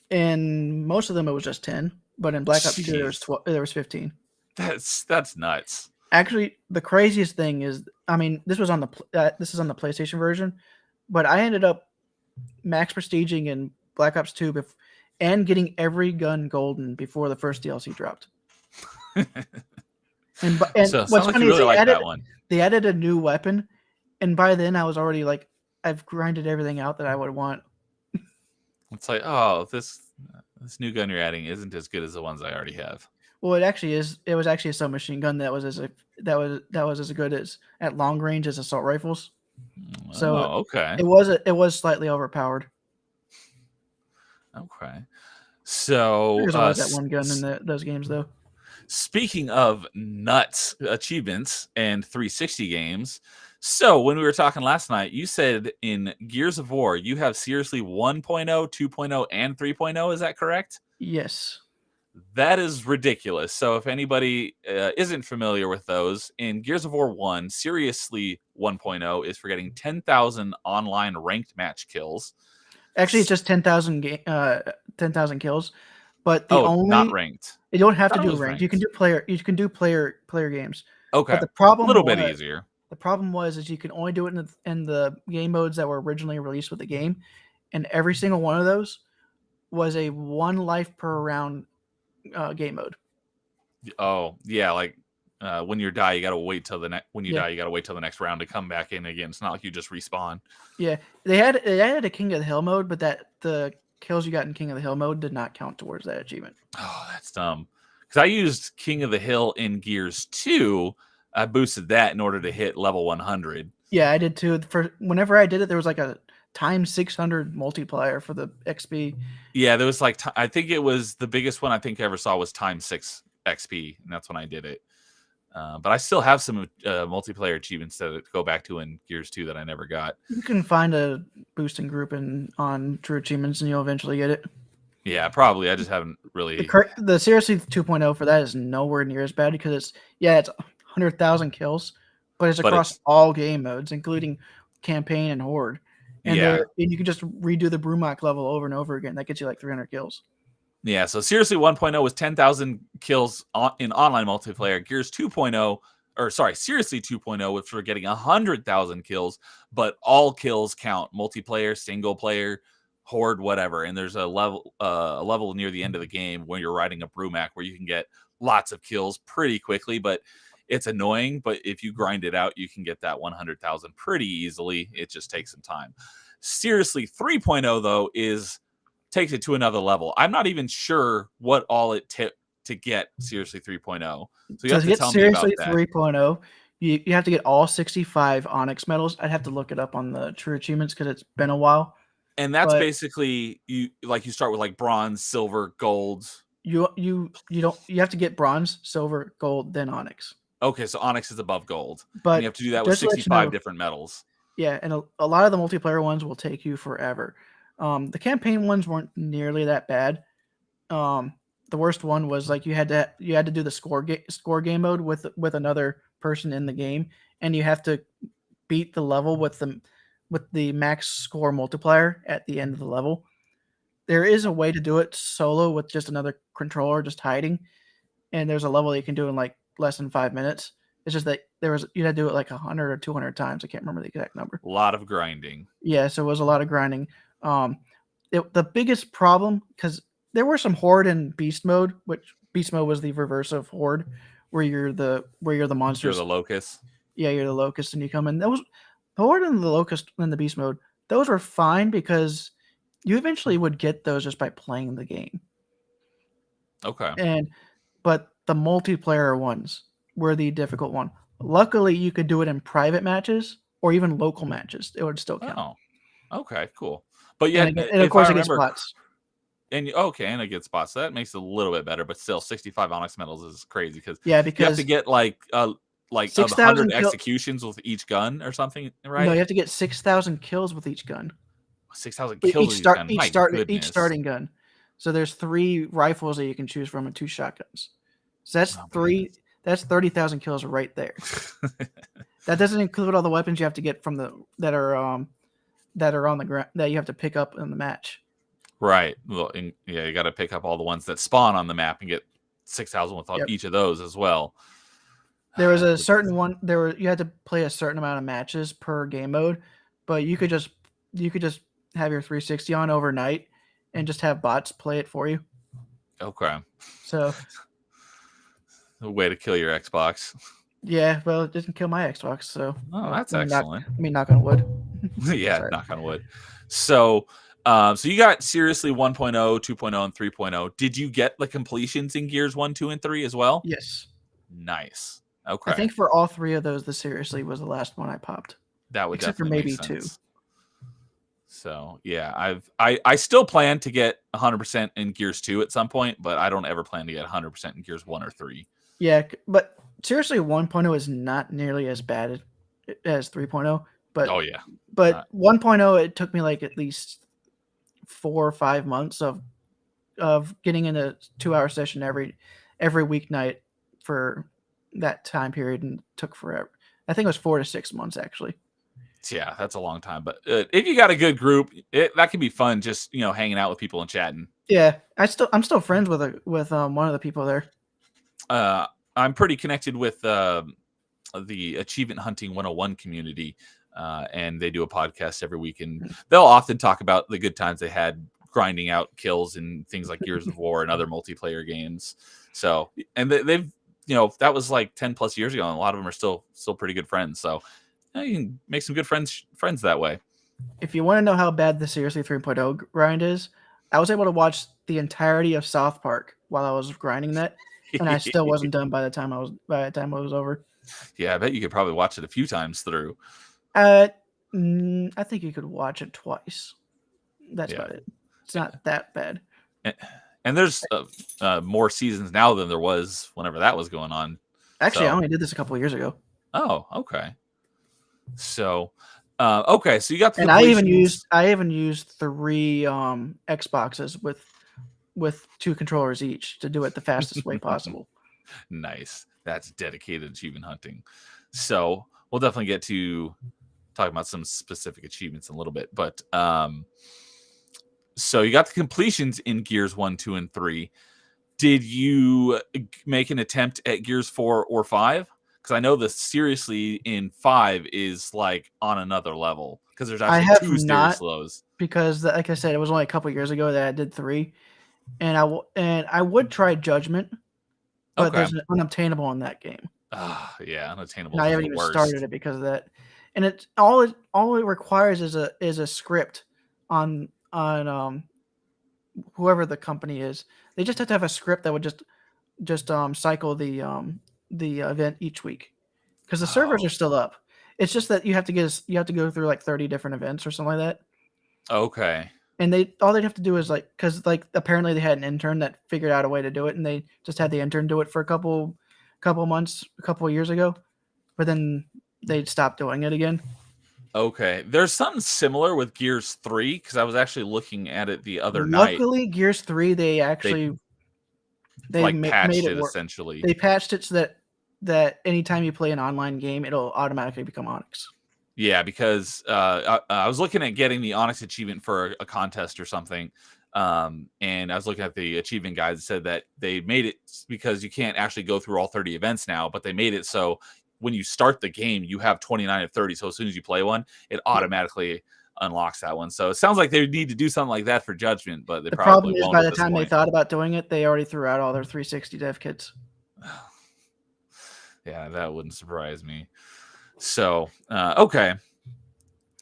Speaker 2: In most of them, it was just 10. But in Black Ops 2, there was 15.
Speaker 1: That's nuts.
Speaker 2: Actually, the craziest thing is, I mean, this is on the PlayStation version, but I ended up max prestiging in Black Ops 2 and getting every gun golden before the first DLC dropped. and
Speaker 1: so,
Speaker 2: what's funny
Speaker 1: really
Speaker 2: is
Speaker 1: that one.
Speaker 2: They added a new weapon, and by then I was already I've grinded everything out that I would want.
Speaker 1: It's like, oh, this new gun you're adding isn't as good as the ones I already have.
Speaker 2: Well, it actually is. It was actually a submachine gun that was as good as at long range as assault rifles. So
Speaker 1: okay,
Speaker 2: it was slightly overpowered.
Speaker 1: Okay, so
Speaker 2: there's always that one gun in those games, though.
Speaker 1: Speaking of nuts achievements and 360 games, so when we were talking last night, you said in Gears of War you have seriously 1.0, 2.0, and 3.0. Is that correct?
Speaker 2: Yes.
Speaker 1: That is ridiculous. So if anybody isn't familiar with those, in Gears of War 1, Seriously 1.0 is for getting 10,000 online ranked match kills.
Speaker 2: Actually, it's just 10,000 kills, but
Speaker 1: not ranked.
Speaker 2: You don't have to do ranked. You can do player games.
Speaker 1: Okay.
Speaker 2: But the problem
Speaker 1: a little bit easier.
Speaker 2: The problem is you can only do it in the game modes that were originally released with the game, and every single one of those was a 1 life per round game mode.
Speaker 1: Oh yeah, like when you die, you gotta wait till the next. When you
Speaker 2: Yeah,
Speaker 1: die, you gotta wait till the next round to come back in again. It's not like you just respawn.
Speaker 2: yeah. They added a King of the Hill mode, but that the kills you got in King of the Hill mode did not count towards that achievement.
Speaker 1: Oh, that's dumb. Because I used King of the Hill in Gears 2. I boosted that in order to hit level 100.
Speaker 2: Yeah, I did too. For whenever I did it, there was like a times 600 multiplier for the XP.
Speaker 1: Yeah, there was like I think it was the biggest one I think I ever saw was times 6 XP, and that's when I did it. But I still have some multiplayer achievements to go back to in Gears 2 that I never got.
Speaker 2: You can find a boosting group on True Achievements, and you'll eventually get it.
Speaker 1: Yeah, probably. I just haven't really.
Speaker 2: The Seriously 2.0 for that is nowhere near as bad because it's 100,000 kills, but it's across all game modes, including campaign and horde. And you can just redo the Brumak level over and over again. That gets you like 300 kills.
Speaker 1: Yeah, so Seriously 1.0 was 10,000 kills in online multiplayer. Gears 2.0, or sorry, Seriously 2.0 was for getting 100,000 kills, but all kills count. Multiplayer, single player, horde, whatever. And there's a level near the end of the game where you're riding a Brumak where you can get lots of kills pretty quickly, but it's annoying. But if you grind it out, you can get that 100,000 pretty easily. It just takes some time. Seriously 3.0 though takes it to another level. I'm not even sure what all it took to get Seriously 3.0. So you have to tell me about that.
Speaker 2: Seriously 3.0, you have to get all 65 Onyx medals. I'd have to look it up on the True Achievements because it's been a while.
Speaker 1: And that's basically you start with like bronze, silver, gold.
Speaker 2: You have to get bronze, silver, gold, then Onyx.
Speaker 1: Okay, so Onyx is above gold.
Speaker 2: But
Speaker 1: and you have to do that with 65 different medals.
Speaker 2: Yeah, and a lot of the multiplayer ones will take you forever. The campaign ones weren't nearly that bad. The worst one was like you had to do the score game mode with another person in the game, and you have to beat the level with the max score multiplier at the end of the level. There is a way to do it solo with just another controller just hiding, and there's a level you can do in like less than 5 minutes. It's just that you had to do it like 100 or 200 times. I can't remember the exact number.
Speaker 1: A lot of grinding.
Speaker 2: Yeah, so it was a lot of grinding. The biggest problem, because there were some horde and beast mode, which beast mode was the reverse of horde, where you're the monsters.
Speaker 1: You're the locust.
Speaker 2: Yeah, you're the locust, and you come in. That was the horde and the locust in the beast mode. Those were fine because you eventually would get those just by playing the game.
Speaker 1: Okay.
Speaker 2: But the multiplayer ones were the difficult one. Luckily, you could do it in private matches or even local matches. It would still count.
Speaker 1: Oh, okay, cool. But yeah,
Speaker 2: and of course it gets spots.
Speaker 1: And it gets spots. So that makes it a little bit better, but still, 65 Onyx medals is crazy because
Speaker 2: you have
Speaker 1: to get like 100 executions with each gun or something, right?
Speaker 2: No, you have to get 6,000 kills with each gun.
Speaker 1: 6,000 kills
Speaker 2: each starting gun. So there's 3 rifles that you can choose from and 2 shotguns. So that's That's 30,000 kills right there. That doesn't include all the weapons you have to get from that are on the ground that you have to pick up in the match.
Speaker 1: Right. Well, you got to pick up all the ones that spawn on the map and get 6,000 with each of those as well.
Speaker 2: There was a certain one. You had to play a certain amount of matches per game mode, but you could just have your 360 on overnight and just have bots play it for you.
Speaker 1: Okay.
Speaker 2: So.
Speaker 1: A way to kill your Xbox.
Speaker 2: Yeah, well, it didn't kill my Xbox, so.
Speaker 1: Oh, that's excellent.
Speaker 2: Knock on wood.
Speaker 1: Yeah, knock on wood. So you got Seriously 1.0, 2.0, and 3.0. Did you get the completions in Gears 1, 2, and 3 as well?
Speaker 2: Yes.
Speaker 1: Nice. Okay.
Speaker 2: I think for all 3 of those, the Seriously was the last one I popped.
Speaker 1: That would
Speaker 2: except
Speaker 1: definitely
Speaker 2: for maybe
Speaker 1: make sense.
Speaker 2: 2.
Speaker 1: So yeah, I still plan to get 100% in Gears 2 at some point, but I don't ever plan to get 100% in Gears 1 or 3.
Speaker 2: Yeah, but Seriously 1.0 is not nearly as bad as 3.0. But 1.0, it took me like at least 4 or 5 months of getting in a 2-hour session every weeknight for that time period, and it took forever. I think it was 4 to 6 months actually.
Speaker 1: Yeah, that's a long time. But if you got a good group, that can be fun. Just hanging out with people and chatting.
Speaker 2: Yeah, I'm still friends with one of the people there.
Speaker 1: I'm pretty connected with the Achievement Hunting 101 community, and they do a podcast every week, and they'll often talk about the good times they had grinding out kills in things like Gears of War and other multiplayer games. So, and they've, that was like 10 plus years ago, and a lot of them are still pretty good friends. So you can make some good friends that way.
Speaker 2: If you want to know how bad the Seriously 3.0 grind is, I was able to watch the entirety of South Park while I was grinding that, and I still wasn't done by the time it was over.
Speaker 1: Yeah, I bet you could probably watch it a few times through.
Speaker 2: I think you could watch it twice. That's about it. It's not that bad.
Speaker 1: And there's more seasons now than there was whenever that was going on.
Speaker 2: Actually, I only did this a couple of years ago.
Speaker 1: Oh, okay. So, okay, so you got the.
Speaker 2: And I even used 3 Xboxes with 2 controllers each to do it the fastest way possible.
Speaker 1: Nice. That's dedicated achievement hunting. So we'll definitely get to talking about some specific achievements in a little bit, but so you got the completions in Gears 1, 2, and 3. Did you make an attempt at Gears 4 or 5? Because I know the Seriously in 5 is like on another level, because there's actually 2 serious lows.
Speaker 2: Because, like I said, it was only a couple years ago that I did 3, and I would try Judgment, but there's an unobtainable in that game.
Speaker 1: Yeah, unobtainable.
Speaker 2: I haven't even started it because of that. And it all it requires is a script on whoever the company is. They just have to have a script that would just cycle the event each week, because the servers are still up. It's just that you have to go through like 30 different events or something like that.
Speaker 1: Okay.
Speaker 2: And all they'd have to do is because apparently they had an intern that figured out a way to do it, and they just had the intern do it for a couple months, a couple of years ago, but then they'd stop doing it again.
Speaker 1: Okay, there's something similar with Gears 3, because I was actually looking at it the other night.
Speaker 2: Luckily, Gears 3 they
Speaker 1: patched it essentially.
Speaker 2: They patched it so that anytime you play an online game, it'll automatically become Onyx.
Speaker 1: Yeah, because I was looking at getting the Onyx achievement for a contest or something, and I was looking at the achievement guide that said that they made it because you can't actually go through all 30 events now, but they made it so when you start the game, you have 29 of 30. So as soon as you play one, it automatically unlocks that one. So it sounds like they need to do something like that for Judgment, but the
Speaker 2: problem is by the time they thought about doing it, they already threw out all their 360 dev kits.
Speaker 1: Yeah, that wouldn't surprise me. So okay,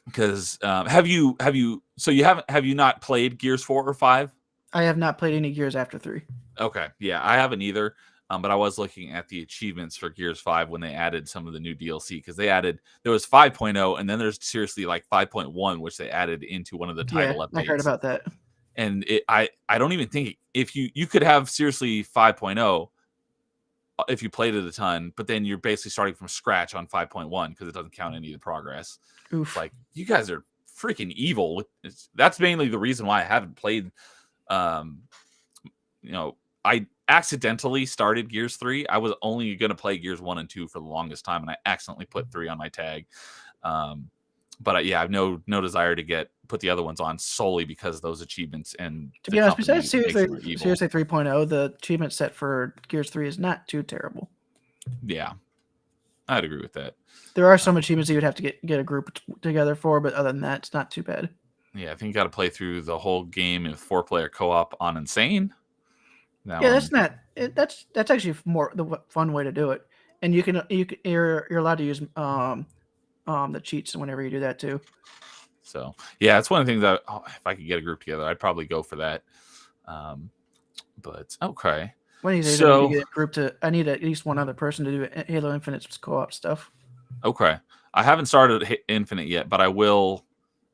Speaker 1: because have you not played Gears 4 or 5?
Speaker 2: I have not played any Gears after 3.
Speaker 1: Okay, yeah, I haven't either. But I was looking at the achievements for Gears 5 when they added some of the new DLC, because there was 5.0, and then there's seriously like 5.1, which they added into one of the title updates.
Speaker 2: I heard about that.
Speaker 1: And I don't even think if you could have seriously 5.0 if you played it a ton, but then you're basically starting from scratch on 5.1 because it doesn't count any of the progress.
Speaker 2: Oof.
Speaker 1: Like, you guys are freaking evil. That's mainly the reason why I haven't played. I accidentally started Gears 3. I was only going to play Gears 1 and 2 for the longest time, and I accidentally put 3 on my tag. But I have no desire to put the other ones on solely because of those achievements. And
Speaker 2: to be honest, besides Seriously 3.0, the achievement set for Gears 3 is not too terrible.
Speaker 1: Yeah, I'd agree with that.
Speaker 2: There are some achievements that you'd have to get a group together for, but other than that, it's not too bad.
Speaker 1: Yeah, I think you got to play through the whole game in 4-player co-op on Insane.
Speaker 2: That's actually more the fun way to do it, and you're allowed to use the cheats whenever you do that too.
Speaker 1: So yeah, it's one of the things that if I could get a group together, I'd probably go for that. But okay.
Speaker 2: One of these days, I need to get a group I need at least one other person to do Halo Infinite's co-op stuff.
Speaker 1: Okay, I haven't started Infinite yet, but I will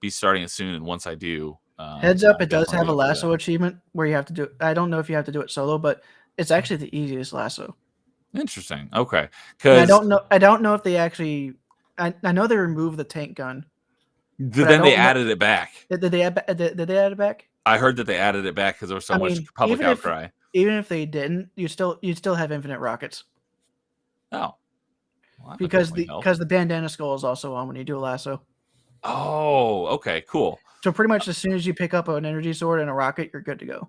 Speaker 1: be starting it soon. And once I do,
Speaker 2: heads up, it does have a lasso achievement where you have to do. I don't know if you have to do it solo, but it's actually the easiest lasso.
Speaker 1: Interesting. Okay, because
Speaker 2: I don't know if they actually. I know they removed the tank gun.
Speaker 1: Then they added it back.
Speaker 2: Did they add it back?
Speaker 1: I heard that they added it back because there was so much public outcry.
Speaker 2: Even if they didn't, you'd still have infinite rockets.
Speaker 1: Oh,
Speaker 2: well, because the bandana skull is also on when you do a lasso.
Speaker 1: Oh, okay, cool.
Speaker 2: So pretty much as soon as you pick up an energy sword and a rocket, you're good to go.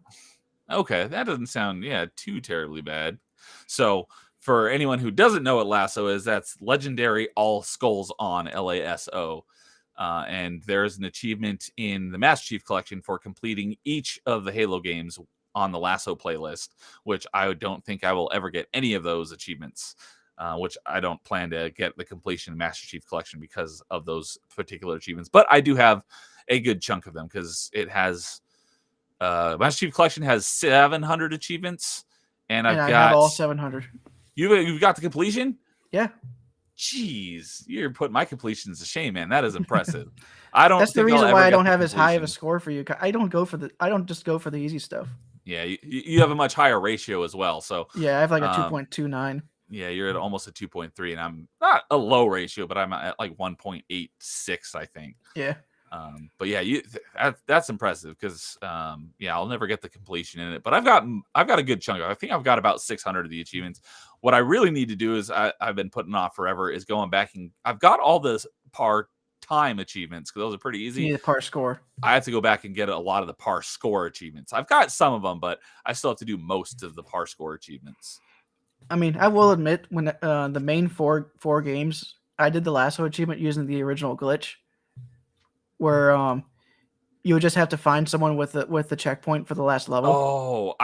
Speaker 1: Okay, that doesn't sound too terribly bad. So for anyone who doesn't know what lasso is, that's legendary all skulls on LASO. And there's an achievement in the Master Chief Collection for completing each of the Halo games on the Lasso playlist, which I don't think I will ever get any of those achievements, which I don't plan to get the completion of Master Chief Collection because of those particular achievements. But I do have a good chunk of them because it has Master Chief Collection has 700 achievements, and
Speaker 2: And I have all 700.
Speaker 1: You've got the completion.
Speaker 2: Yeah.
Speaker 1: Jeez, you're putting my completions to shame, man. That is impressive. I don't.
Speaker 2: That's the
Speaker 1: think I'll
Speaker 2: reason
Speaker 1: ever
Speaker 2: why I
Speaker 1: get
Speaker 2: don't
Speaker 1: the
Speaker 2: have as high of a
Speaker 1: completion.
Speaker 2: score for you. I don't just go for the easy stuff.
Speaker 1: Yeah, you have a much higher ratio as well. So
Speaker 2: Yeah, I have like a 2.29.
Speaker 1: yeah, you're at almost a 2.3, and I'm not a low ratio, but I'm at like 1.86, I think.
Speaker 2: Yeah.
Speaker 1: But yeah, that's impressive because yeah, I'll never get the completion in it, but I've got a good chunk. I think I've got about 600 of the achievements. What I really need to do is I've been putting off forever is going back, and I've got all the part-time achievements because those are pretty easy.
Speaker 2: You need a par score.
Speaker 1: I have to go back and get a lot of the par score achievements. I've got some of them, but I still have to do most of the par score achievements.
Speaker 2: I mean, I will admit when the main four games, I did the lasso achievement using the original glitch, where you would just have to find someone with the checkpoint for the last level.
Speaker 1: Oh,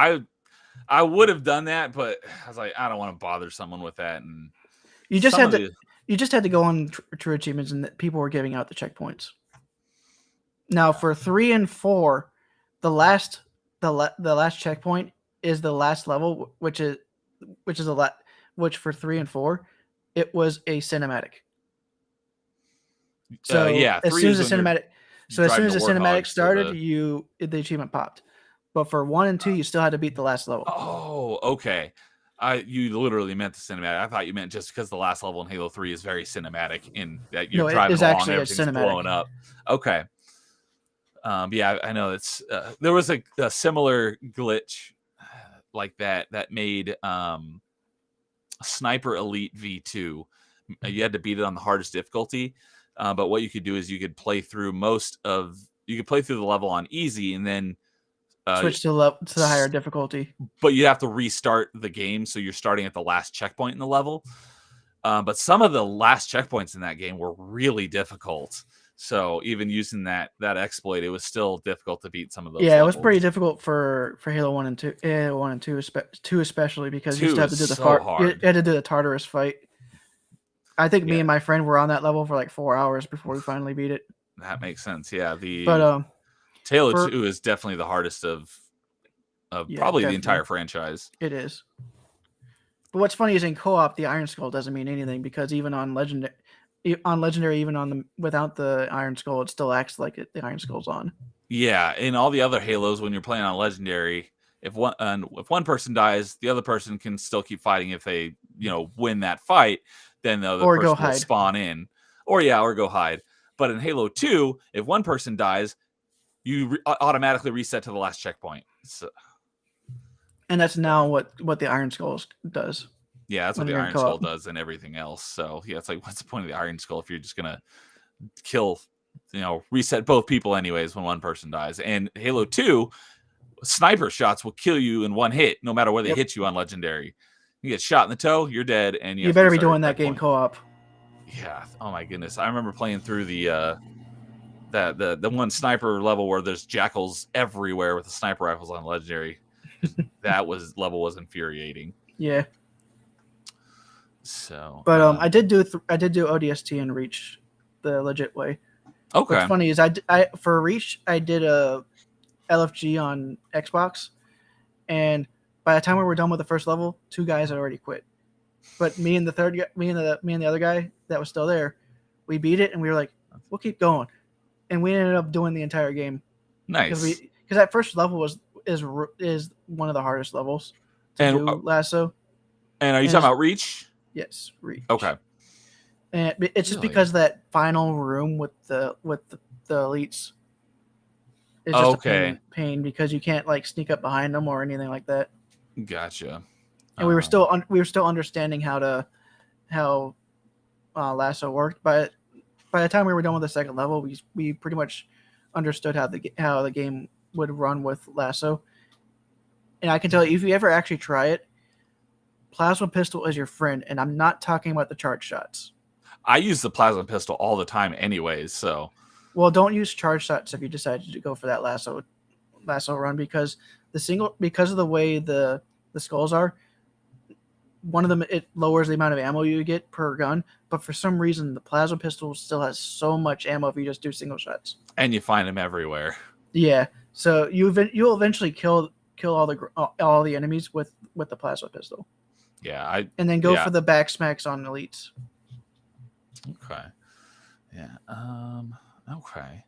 Speaker 1: I would have done that, but I was like, I don't want to bother someone with that. And
Speaker 2: you just had to go on true achievements, and people were giving out the checkpoints. Now for 3 and 4, the last checkpoint is the last level, which for 3 and 4, it was a cinematic. So
Speaker 1: yeah,
Speaker 2: as soon as the cinematic started, the achievement popped. But for 1 and 2, you still had to beat the last level.
Speaker 1: Oh, okay. You literally meant the cinematic. I thought you meant just because the last level in Halo 3 is very cinematic in that you're driving along, everything's blowing up. Okay. Yeah, I know it's there was a similar glitch like that made Sniper Elite V2. You had to beat it on the hardest difficulty, but what you could do is you could play through the level on easy and then
Speaker 2: switch to the higher difficulty.
Speaker 1: But you have to restart the game, so you're starting at the last checkpoint in the level. But some of the last checkpoints in that game were really difficult. So even using that exploit, it was still difficult to beat some of those.
Speaker 2: Yeah, levels. It was pretty difficult for Halo 1 and 2, 1 and 2, 2 especially because you still had to do you had to do the Tartarus fight. I think me and my friend were on that level for like 4 hours before we finally beat it.
Speaker 1: That makes sense. Yeah,
Speaker 2: but
Speaker 1: Halo 2 is definitely the hardest of probably definitely. The entire franchise.
Speaker 2: It is. But what's funny is in co-op, the Iron Skull doesn't mean anything because even on Legendary, even without the Iron Skull, it still acts like the Iron Skull's on.
Speaker 1: Yeah, in all the other Halos, when you're playing on Legendary, if one person dies, the other person can still keep fighting. If they win that fight, then the other person will spawn in, or go hide. But in Halo 2, if one person dies, you automatically reset to the last checkpoint. So,
Speaker 2: and that's now what the Iron Skull does.
Speaker 1: Yeah, that's what the Iron Skull does and everything else. So yeah, it's like, what's the point of the Iron Skull if you're just gonna kill, reset both people anyways when one person dies? And Halo 2, sniper shots will kill you in one hit, no matter where they hit you on Legendary. You get shot in the toe, you're dead, and you
Speaker 2: better be doing that game co-op.
Speaker 1: Yeah. Oh my goodness, I remember playing through the one sniper level where there's jackals everywhere with the sniper rifles on Legendary. That level was infuriating.
Speaker 2: Yeah.
Speaker 1: So,
Speaker 2: but I did do ODST and Reach the legit way.
Speaker 1: Okay.
Speaker 2: What's funny is I for Reach I did a LFG on Xbox, and by the time we were done with the first level, 2 guys had already quit. But me and the other guy that was still there, we beat it, and we were like, we'll keep going, and we ended up doing the entire game.
Speaker 1: Nice.
Speaker 2: Because that first level is one of the hardest levels to do lasso.
Speaker 1: And are you talking about Reach?
Speaker 2: Yes, Reach.
Speaker 1: Okay.
Speaker 2: And it's just because that final room with the elites is just a pain because you can't like sneak up behind them or anything like that.
Speaker 1: Gotcha.
Speaker 2: And we were still understanding how lasso worked, but by the time we were done with the second level, we pretty much understood how the game would run with lasso. And I can tell you, if you ever actually try it, plasma pistol is your friend, and I'm not talking about the charge shots.
Speaker 1: I use the plasma pistol all the time anyways, so
Speaker 2: Well, don't use charge shots if you decide to go for that lasso run because of the way the skulls are. One of them, it lowers the amount of ammo you get per gun, but for some reason the plasma pistol still has so much ammo if you just do single shots.
Speaker 1: And you find them everywhere.
Speaker 2: Yeah, so you'll eventually kill all the enemies with the plasma pistol.
Speaker 1: Yeah,
Speaker 2: and then go for the back smacks on elites.
Speaker 1: Okay. Yeah. Okay.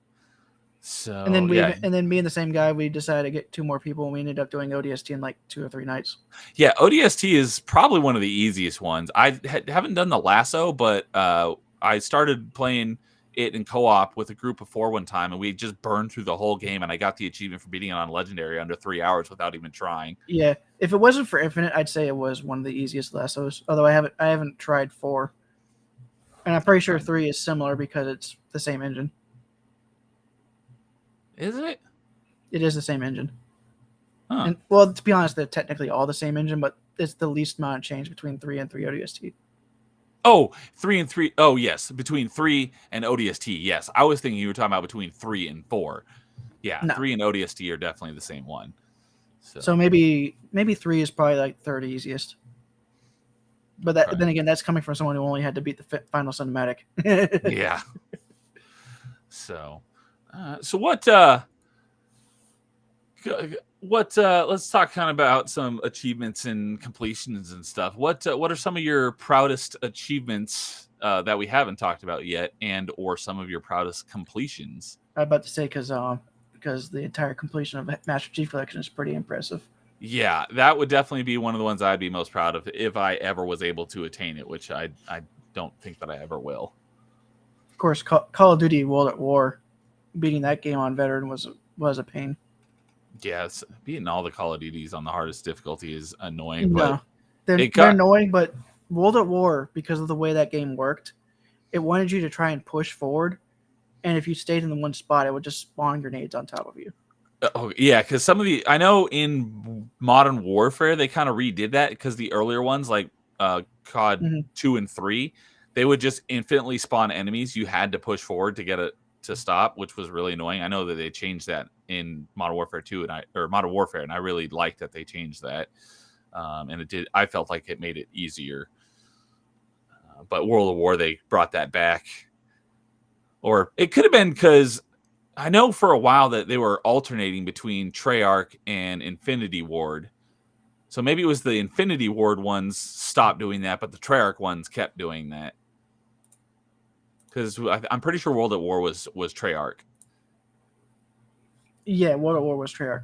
Speaker 1: So
Speaker 2: and then me and the same guy, we decided to get 2 more people, and we ended up doing ODST in like 2 or 3 nights.
Speaker 1: Yeah, ODST is probably one of the easiest ones. I haven't done the lasso, but I started playing it in co-op with a group of 4 one time, and we just burned through the whole game, and I got the achievement for beating it on Legendary under 3 hours without even trying.
Speaker 2: Yeah, if it wasn't for Infinite, I'd say it was one of the easiest lassos. Although I haven't tried 4, and I'm pretty sure 3 is similar because it's the same engine.
Speaker 1: Is it?
Speaker 2: It is the same engine.
Speaker 1: Huh.
Speaker 2: And, well, to be honest, they're technically all the same engine, but it's the least amount of change between 3 and 3 ODST.
Speaker 1: Oh, 3 and 3. Oh, yes. Between 3 and ODST. Yes. I was thinking you were talking about between 3 and 4. Yeah. No. 3 and ODST are definitely the same one.
Speaker 2: So maybe 3 is probably like third easiest. But then again, that's coming from someone who only had to beat the final cinematic.
Speaker 1: Yeah. So let's talk kind of about some achievements and completions and stuff. What are some of your proudest achievements that we haven't talked about yet, and or some of your proudest completions?
Speaker 2: I'm about to say because the entire completion of Master Chief Collection is pretty impressive.
Speaker 1: Yeah, that would definitely be one of the ones I'd be most proud of if I ever was able to attain it, which I don't think that I ever will.
Speaker 2: Of course, Call of Duty World at War, beating that game on Veteran was a pain.
Speaker 1: Yes, beating all the Call of Duties on the hardest difficulty is annoying.
Speaker 2: No, they're annoying, but World at War, because of the way that game worked, it wanted you to try and push forward, and if you stayed in the one spot, it would just spawn grenades on top of you.
Speaker 1: Oh yeah, because I know in Modern Warfare they kind of redid that, because the earlier ones like COD 2 and 3, they would just infinitely spawn enemies. You had to push forward to get it to stop, which was really annoying. I know that they changed that in Modern Warfare 2 or Modern Warfare, and I really liked that they changed that. And it did. I felt like it made it easier. But World of War, they brought that back, or it could have been because I know for a while that they were alternating between Treyarch and Infinity Ward. So maybe it was the Infinity Ward ones stopped doing that, but the Treyarch ones kept doing that. Because I'm pretty sure World at War was Treyarch.
Speaker 2: Yeah, World at War was Treyarch.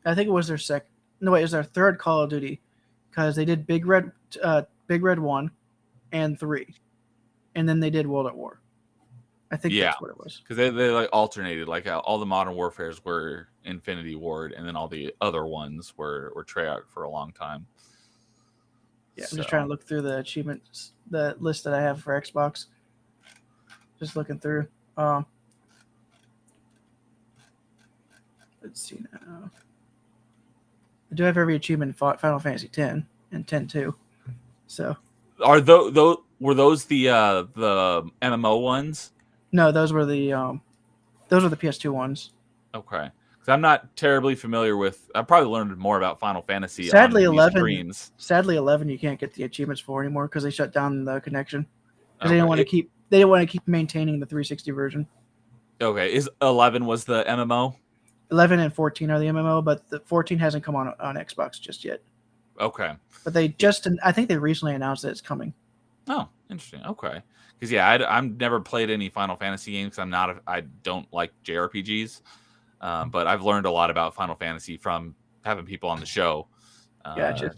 Speaker 2: I think it was their it was their third Call of Duty, because they did Big Red 1 and 3, and then they did World at War. I think that's what it was.
Speaker 1: Because they like alternated, like all the Modern Warfares were Infinity Ward, and then all the other ones were Treyarch for a long time.
Speaker 2: Yeah, I'm just trying to look through the achievements, the list that I have for Xbox. Just looking through. Let's see now. I do have every achievement in Final Fantasy X and 10-2. So
Speaker 1: are were those the MMO ones?
Speaker 2: No, those were the PS2 ones.
Speaker 1: Okay, because I'm not terribly familiar with. I probably learned more about Final Fantasy.
Speaker 2: Sadly,
Speaker 1: on
Speaker 2: 11.
Speaker 1: Streams.
Speaker 2: Sadly, 11 you can't get the achievements for anymore because they shut down the connection. Because they didn't want to keep. They didn't want to keep maintaining the 360 version.
Speaker 1: Okay, 11 was the MMO?
Speaker 2: 11 and 14 are the MMO, but the 14 hasn't come on Xbox just yet.
Speaker 1: Okay.
Speaker 2: But I think they recently announced that it's coming.
Speaker 1: Oh, interesting. Okay. Because yeah, I've never played any Final Fantasy games. I don't like JRPGs, but I've learned a lot about Final Fantasy from having people on the show.
Speaker 2: Gotcha.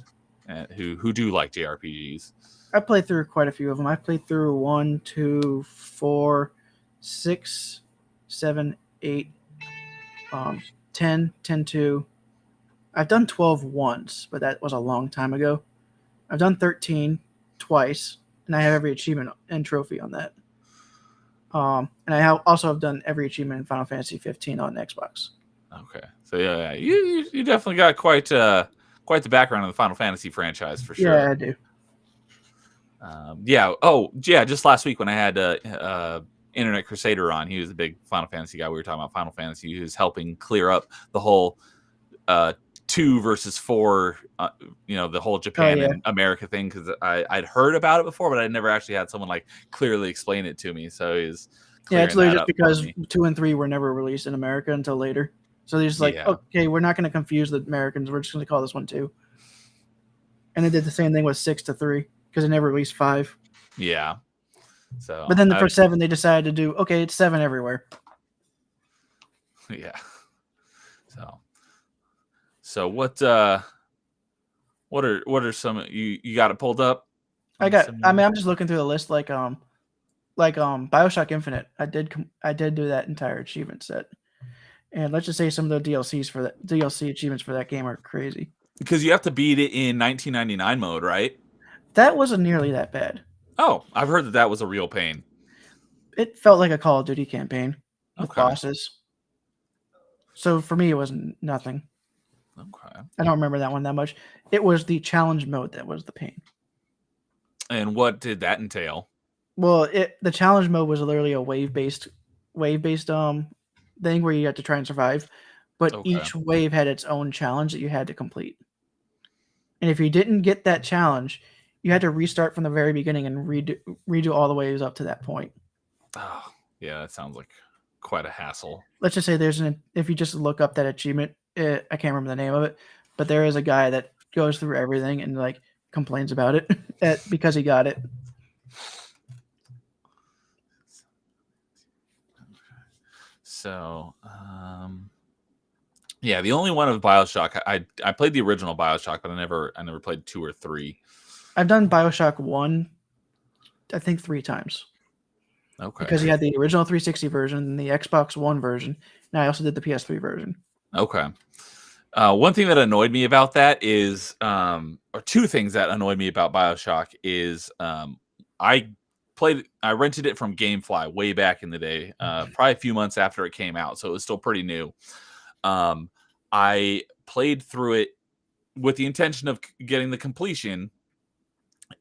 Speaker 1: Who do like JRPGs.
Speaker 2: I played through quite a few of them. I played through 1, 2, 4, 6, 7, 8, 10, 10-2. I've done 12 once, but that was a long time ago. I've done 13 twice, and I have every achievement and trophy on that. And I also have done every achievement in Final Fantasy 15 on Xbox.
Speaker 1: Okay, so yeah, you definitely got quite the background in the Final Fantasy franchise for sure.
Speaker 2: Yeah, I do.
Speaker 1: Yeah. Oh, yeah. Just last week when I had Internet Crusader on. He was a big Final Fantasy guy. We were talking about Final Fantasy. He was helping clear up the whole 2 versus 4, the whole Japan and America thing, because I'd heard about it before, but I never actually had someone like clearly explain it to me. So he's clearing
Speaker 2: it's literally
Speaker 1: that
Speaker 2: just
Speaker 1: up
Speaker 2: because
Speaker 1: for me.
Speaker 2: 2 and 3 were never released in America until later. So they're just like, okay, we're not going to confuse the Americans. We're just going to call this one 2. And they did the same thing with 6 to 3 because they never released 5.
Speaker 1: Yeah. So,
Speaker 2: but then for 7, they decided to do it's 7 everywhere.
Speaker 1: Yeah. So what are some you got it pulled up?
Speaker 2: I'm just looking through the list like BioShock Infinite. I did do that entire achievement set. And let's just say some of the DLC achievements for that game are crazy.
Speaker 1: Because you have to beat it in 1999 mode, right?
Speaker 2: That wasn't nearly that bad.
Speaker 1: Oh, I've heard that was a real pain.
Speaker 2: It felt like a Call of Duty campaign with bosses. So for me, it was nothing.
Speaker 1: Okay.
Speaker 2: I don't remember that one that much. It was the challenge mode that was the pain.
Speaker 1: And what did that entail?
Speaker 2: Well, the challenge mode was literally a wave-based thing where you had to try and survive, but each wave had its own challenge that you had to complete. And if you didn't get that challenge, you had to restart from the very beginning and redo all the waves up to that point.
Speaker 1: Oh, yeah, that sounds like quite a hassle.
Speaker 2: Let's just say if you just look up that achievement, I can't remember the name of it, but there is a guy that goes through everything and like complains about it because he got it.
Speaker 1: So, yeah, the only one of BioShock, I played the original BioShock, but I never played 2 or 3.
Speaker 2: I've done BioShock 1, I think 3 times.
Speaker 1: Okay.
Speaker 2: Because he had the original 360 version, the Xbox One version, and I also did the PS3 version.
Speaker 1: Okay. One thing that annoyed me about that is, or two things that annoyed me about BioShock is, I rented it from GameFly way back in the day, probably a few months after it came out, so it was still pretty new. I played through it with the intention of getting the completion,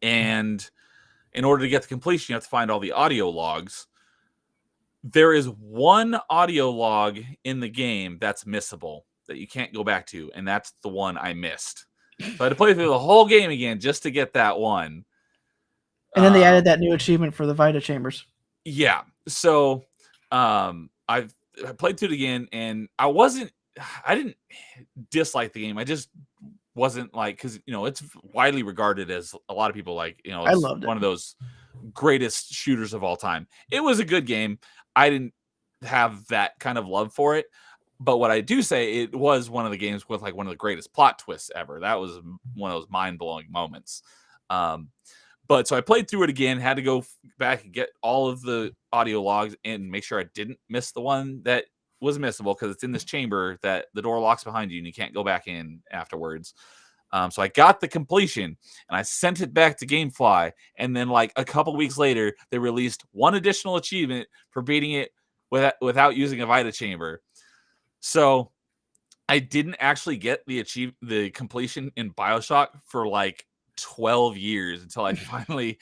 Speaker 1: and in order to get the completion, you have to find all the audio logs. There is one audio log in the game that's missable that you can't go back to, and that's the one I missed. So I had to play through the whole game again just to get that one.
Speaker 2: And then they added that new achievement for the Vita Chambers.
Speaker 1: Yeah. So I played through it again, and I didn't dislike the game. I just wasn't like, because it's widely regarded as, a lot of people like, it's
Speaker 2: I loved it.
Speaker 1: One of those greatest shooters of all time. It was a good game. I didn't have that kind of love for it, but what I do say, it was one of the games with like one of the greatest plot twists ever. That was one of those mind-blowing moments. But so I played through it again, had to go back and get all of the audio logs and make sure I didn't miss the one that was missable, because it's in this chamber that the door locks behind you and you can't go back in afterwards. So I got the completion and I sent it back to GameFly. And then like a couple weeks later, they released one additional achievement for beating it without using a Vita chamber. So I didn't actually get the completion in BioShock for like 12 years until I finally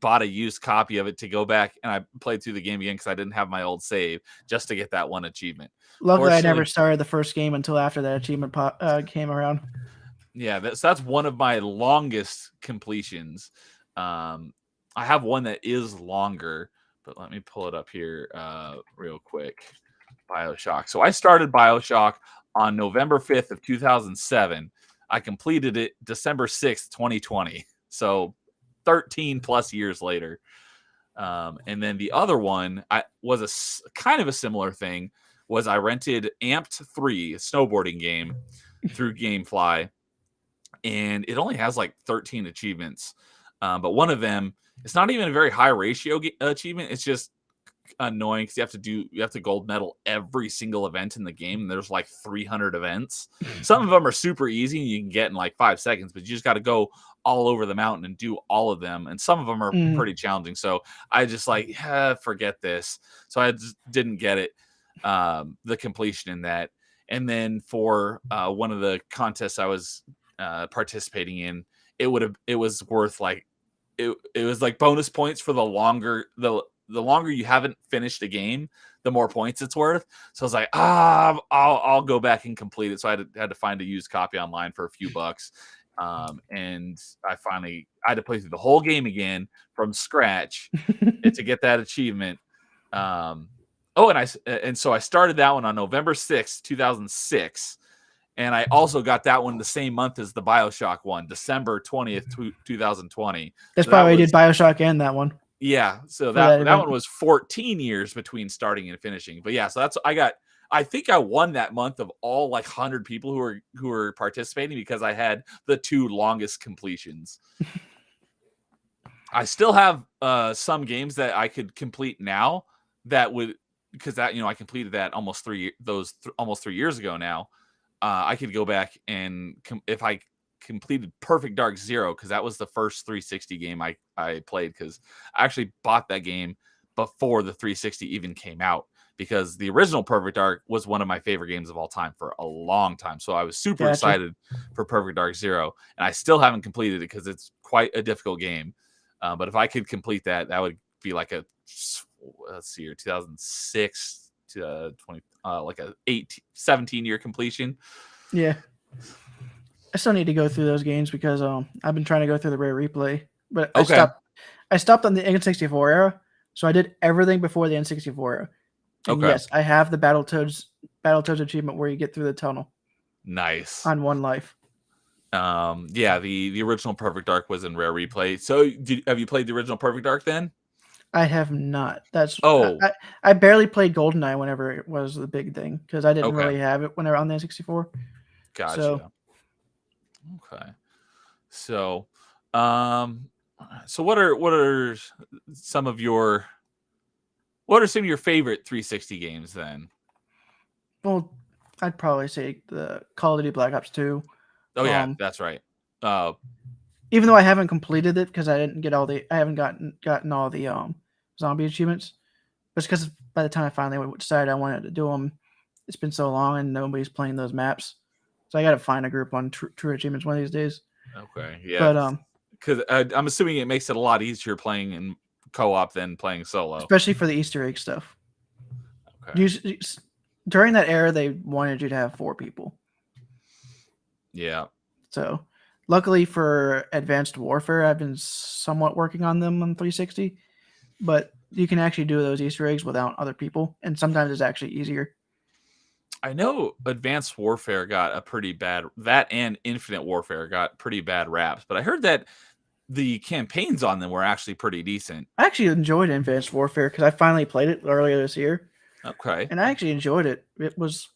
Speaker 1: bought a used copy of it to go back, and I played through the game again because I didn't have my old save, just to get that one achievement.
Speaker 2: Luckily, I never started the first game until after that achievement came around.
Speaker 1: Yeah, that's one of my longest completions. I have one that is longer, but let me pull it up here real quick. BioShock. So I started BioShock on November 5th of 2007. I completed it December 6th, 2020. So 13 plus years later. And then the other one was a kind of a similar thing. Was I rented Amped 3, a snowboarding game, through GameFly, and it only has like 13 achievements. But one of them, it's not even a very high ratio achievement. It's just annoying because you have to gold medal every single event in the game, and there's like 300 events. Some of them are super easy and you can get in like 5 seconds, but you just got to go all over the mountain and do all of them, and some of them are pretty challenging. So I just like, forget this. So I just didn't get it, the completion in that. And then for one of the contests I was participating in, it was worth like, it was like bonus points for the the longer you haven't finished a game, the more points it's worth. So I was like, I'll go back and complete it. So I had to find a used copy online for a few bucks. And I had to play through the whole game again from scratch to get that achievement. And so I started that one on November 6th, 2006. And I also got that one the same month as the BioShock one, December 20th, 2020.
Speaker 2: That's
Speaker 1: So
Speaker 2: probably
Speaker 1: that
Speaker 2: why I
Speaker 1: was,
Speaker 2: did BioShock and that one.
Speaker 1: yeah. So
Speaker 2: that
Speaker 1: that one was 14 years between starting and finishing. But yeah, so I think I won that month of all like 100 people who were participating because I had the 2 longest completions. I still have some games that I could complete now that would, because that, I completed that almost 3 years ago now. I could go back and if I completed Perfect Dark Zero, because that was the first 360 game I played, because I actually bought that game before the 360 even came out, because the original Perfect Dark was one of my favorite games of all time for a long time. So I was super excited for Perfect Dark Zero, and I still haven't completed it because it's quite a difficult game. But if I could complete that, that would be like a, let's see here, 2006 to 20, like a 17-year completion.
Speaker 2: Yeah. I still need to go through those games because I've been trying to go through the Rare Replay, but I stopped on the N64 era, so I did everything before the N64 era. And yes, I have the Battletoads achievement where you get through the tunnel.
Speaker 1: Nice.
Speaker 2: On one life.
Speaker 1: Yeah, the original Perfect Dark was in Rare Replay. So have you played the original Perfect Dark then?
Speaker 2: I have not. I barely played GoldenEye whenever it was the big thing, because I didn't really have it whenever on the N64.
Speaker 1: Gotcha.
Speaker 2: So.
Speaker 1: Okay. So, what are some of your favorite 360 games then?
Speaker 2: Well, I'd probably say the Call of Duty Black Ops 2.
Speaker 1: Oh yeah, that's right.
Speaker 2: Even though I haven't completed it because I haven't gotten all the zombie achievements, just because by the time I finally decided I wanted to do them, it's been so long and nobody's playing those maps, so I got to find a group on True Achievements one of these days.
Speaker 1: Okay, yeah,
Speaker 2: but
Speaker 1: because I'm assuming it makes it a lot easier playing in co-op than playing solo,
Speaker 2: especially for the Easter egg stuff. Okay. During that era, they wanted you to have 4 people.
Speaker 1: Yeah.
Speaker 2: So, luckily for Advanced Warfare, I've been somewhat working on them on 360, but you can actually do those Easter eggs without other people, and sometimes it's actually easier.
Speaker 1: I know Advanced Warfare got a pretty bad, that and Infinite Warfare got pretty bad raps, but I heard that the campaigns on them were actually pretty decent.
Speaker 2: I actually enjoyed Advanced Warfare because I finally played it earlier this year.
Speaker 1: Okay.
Speaker 2: And I actually enjoyed it. It was,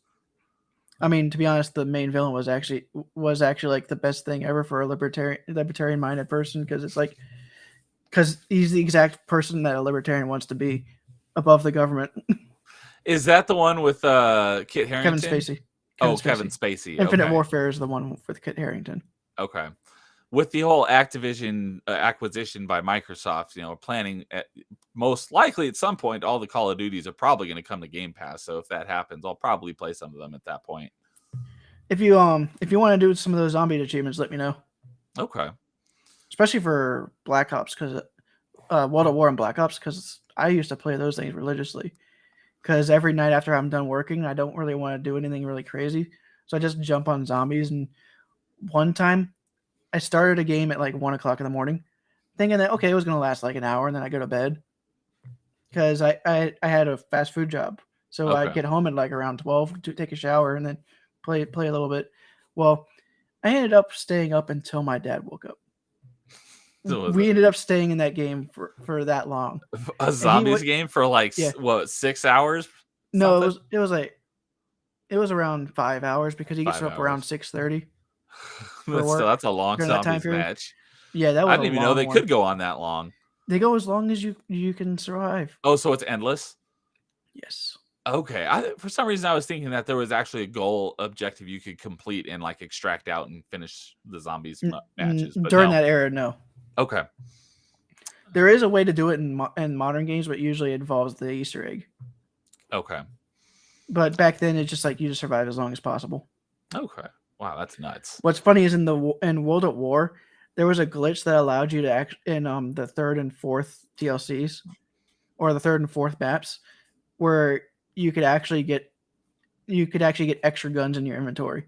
Speaker 2: I mean, to be honest, the main villain was actually like the best thing ever for a libertarian minded person, because it's like, because he's the exact person that a libertarian wants to be, above the government.
Speaker 1: Is that the one with Kit Harington?
Speaker 2: Kevin Spacey.
Speaker 1: Kevin Spacey.
Speaker 2: Infinite Warfare is the one with Kit Harington.
Speaker 1: Okay. With the whole Activision acquisition by Microsoft, planning most likely at some point, all the Call of Duties are probably going to come to Game Pass. So if that happens, I'll probably play some of them at that point.
Speaker 2: If you want to do some of those zombie achievements, let me know.
Speaker 1: Okay.
Speaker 2: Especially for Black Ops, because World at War and Black Ops, because I used to play those things religiously. Because every night after I'm done working, I don't really want to do anything really crazy, so I just jump on zombies. And one time, I started a game at like 1 o'clock in the morning, thinking that, okay, it was going to last like an hour, and then I go to bed. Because I had a fast food job. So I'd get home at like around 12 to take a shower and then play a little bit. Well, I ended up staying up until my dad woke up. So we ended up staying in that game for that long.
Speaker 1: A zombies game for like, 6 hours?
Speaker 2: No, it was around 5 hours, because he gets up around 6:30.
Speaker 1: That's a long zombies match.
Speaker 2: Yeah, that was.
Speaker 1: I didn't even know they could go on that long.
Speaker 2: They go as long as you can survive.
Speaker 1: Oh, so it's endless?
Speaker 2: Yes.
Speaker 1: Okay. For some reason, I was thinking that there was actually a goal objective you could complete and like extract out and finish the zombies matches. But
Speaker 2: during that era, no.
Speaker 1: Okay.
Speaker 2: There is a way to do it in modern games, but usually it involves the Easter egg.
Speaker 1: Okay.
Speaker 2: But back then, it's just like you just survive as long as possible.
Speaker 1: Okay. Wow, that's nuts.
Speaker 2: What's funny is in World at War, there was a glitch that allowed you to act in the 3rd and 4th DLCs, or the third and fourth maps where you could actually get extra guns in your inventory.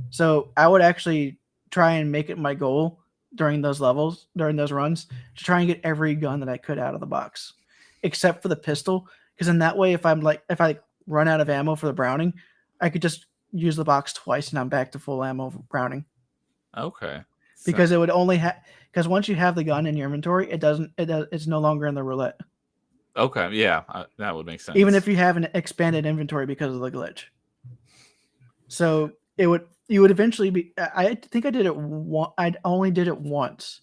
Speaker 2: So I would actually try and make it my goal during those runs, to try and get every gun that I could out of the box, except for the pistol. Because in that way, if I run out of ammo for the Browning, I could just use the box twice and I'm back to full ammo for Browning.
Speaker 1: Okay.
Speaker 2: Because it would only because once you have the gun in your inventory, it's no longer in the roulette.
Speaker 1: Okay, yeah, that would make sense.
Speaker 2: Even if you have an expanded inventory because of the glitch. So you would eventually be. I think I did it. I only did it once,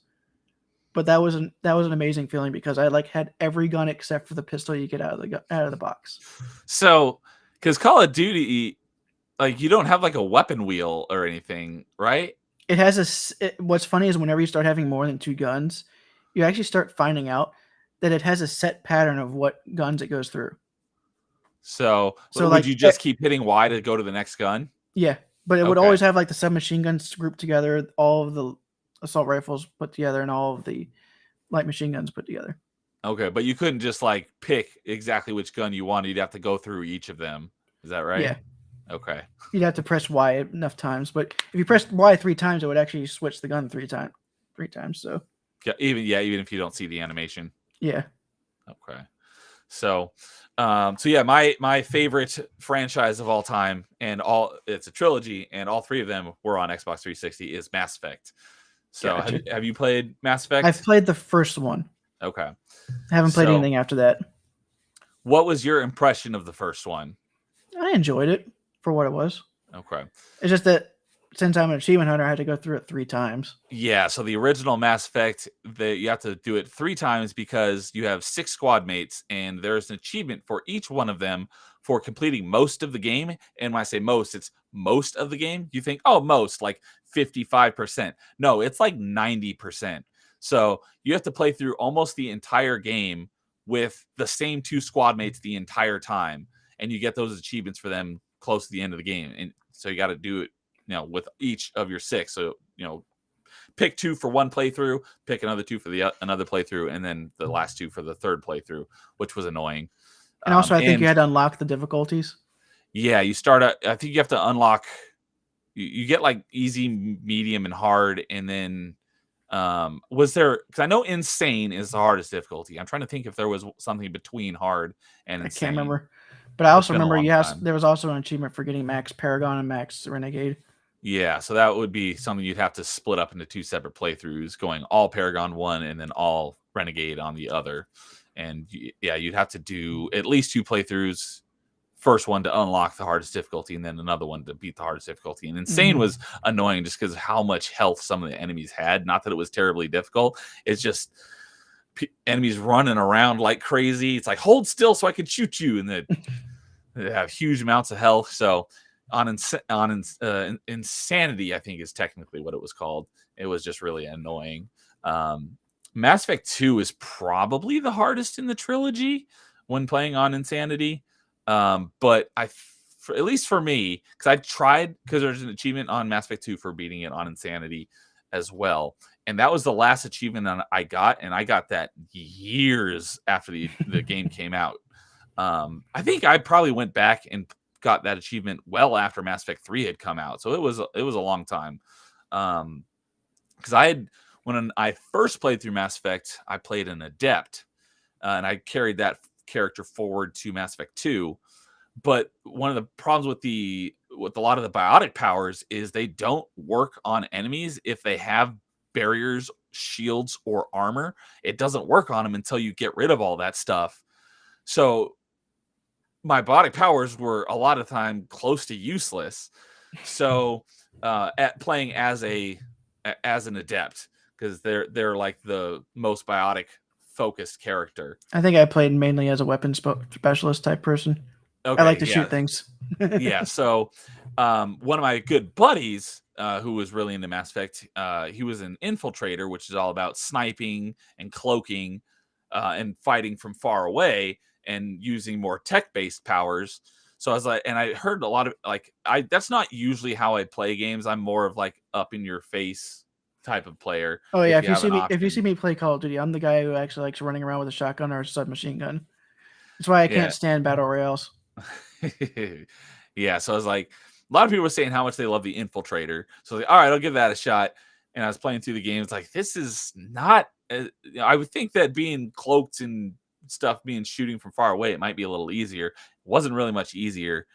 Speaker 2: but that was an amazing feeling because I had every gun except for the pistol you get out of the box.
Speaker 1: So, because Call of Duty, you don't have a weapon wheel or anything, right?
Speaker 2: It has what's funny is whenever you start having more than 2 guns, you actually start finding out that it has a set pattern of what guns it goes through.
Speaker 1: So would you just keep hitting Y to go to the next gun?
Speaker 2: Yeah, but it would always have the submachine guns grouped together, all of the assault rifles put together, and all of the light machine guns put together.
Speaker 1: Okay, but you couldn't just pick exactly which gun you wanted. You'd have to go through each of them. Is that right?
Speaker 2: Yeah.
Speaker 1: Okay.
Speaker 2: You'd have to press Y enough times, but if you pressed Y 3 times, it would actually switch the gun 3 times. So
Speaker 1: even if you don't see the animation.
Speaker 2: Yeah.
Speaker 1: Okay. So yeah, my favorite franchise of all time, and it's a trilogy, and all 3 of them were on Xbox 360, is Mass Effect. So
Speaker 2: Gotcha.
Speaker 1: have you played Mass Effect?
Speaker 2: I've played the first one.
Speaker 1: Okay.
Speaker 2: I haven't played anything after that.
Speaker 1: What was your impression of the first one?
Speaker 2: I enjoyed it for what it was.
Speaker 1: Okay.
Speaker 2: It's just that since I'm an achievement hunter, I had to go through it 3 times.
Speaker 1: Yeah, so the original Mass Effect, you have to do it 3 times because you have 6 squad mates, and there's an achievement for each one of them for completing most of the game. And when I say most, it's most of the game. You think, oh, most, 55%. No, it's 90%. So you have to play through almost the entire game with the same 2 squad mates the entire time, and you get those achievements for them close to the end of the game. And so you got to do it with each of your 6. So, pick 2 for one playthrough, pick another 2 for another playthrough, and then the last 2 for the third playthrough, which was annoying.
Speaker 2: And also, I think you had to unlock the difficulties.
Speaker 1: Yeah, you start out, I think you have to unlock, you get easy, medium, and hard, and then was there, because I know insane is the hardest difficulty. I'm trying to think if there was something between hard and insane.
Speaker 2: I can't remember. But I also remember there was also an achievement for getting Max Paragon and Max Renegade.
Speaker 1: Yeah, so that would be something you'd have to split up into 2 separate playthroughs, going all Paragon 1 and then all Renegade on the other. And yeah, you'd have to do at least 2 playthroughs. First one to unlock the hardest difficulty, and then another one to beat the hardest difficulty. And insane was annoying just because of how much health some of the enemies had. Not that it was terribly difficult. It's just enemies running around like crazy. It's hold still so I can shoot you, and they have huge amounts of health. So on Insanity, I think is technically what it was called. It was just really annoying. Mass Effect 2 is probably the hardest in the trilogy when playing on Insanity. But at least for me, because I tried, because there's an achievement on Mass Effect 2 for beating it on Insanity as well. And that was the last achievement I got, and I got that years after the game came out. I think I probably went back and got that achievement well after Mass Effect 3 had come out. So it was a long time. Because when I first played through Mass Effect, I played an Adept, and I carried that character forward to Mass Effect 2. But one of the problems with a lot of the biotic powers is they don't work on enemies if they have barriers, shields, or armor. It doesn't work on them until you get rid of all that stuff. So my biotic powers were a lot of time close to useless. So at playing as an Adept, because they're the most biotic focused character.
Speaker 2: I think I played mainly as a weapon specialist type person. Okay, I like to shoot things.
Speaker 1: Yeah, so one of my good buddies who was really into Mass Effect, he was an infiltrator, which is all about sniping and cloaking and fighting from far away and using more tech-based powers. So I was and I heard a lot of that's not usually how I play games. I'm more of up in your face type of player.
Speaker 2: Oh yeah, if you see me play Call of Duty, I'm the guy who actually likes running around with a shotgun or a submachine gun. That's why I
Speaker 1: Yeah.
Speaker 2: can't stand battle royales.
Speaker 1: Yeah, so I was like, a lot of people were saying how much they love the Infiltrator. So I was like, all right, I'll give that a shot. And I was playing through the game. It's like, this is not. I would think that being cloaked and stuff, being shooting from far away, it might be a little easier. It wasn't really much easier.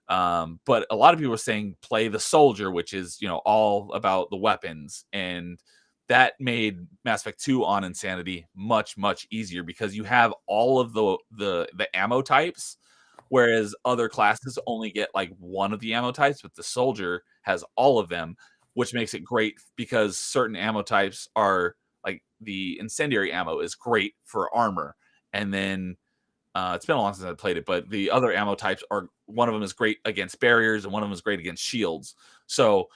Speaker 1: But a lot of people were saying play the soldier, which is all about the weapons, and that made Mass Effect 2 on Insanity much easier because you have all of the ammo types, whereas other classes only get like one of the ammo types, but the soldier has all of them, which makes it great because certain ammo types are like the incendiary ammo is great for armor, and then it's been a long since I played it, but the other ammo types are one of them is great against barriers and one of them is great against shields. So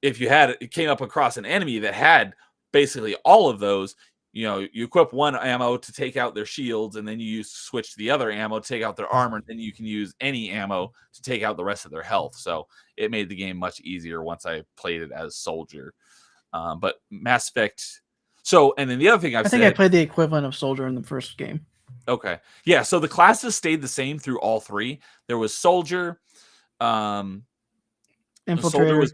Speaker 1: if it came up across an enemy that had basically all of those, you equip one ammo to take out their shields, and then you switch to the other ammo to take out their armor, and then you can use any ammo to take out the rest of their health. So it made the game much easier once I played it as soldier. But Mass Effect. So, and then the other thing I've
Speaker 2: I think I
Speaker 1: said.
Speaker 2: played the equivalent of soldier in the first game.
Speaker 1: Okay. Yeah, so the classes stayed the same through all three. There was soldier, soldier
Speaker 2: Infiltrator.
Speaker 1: was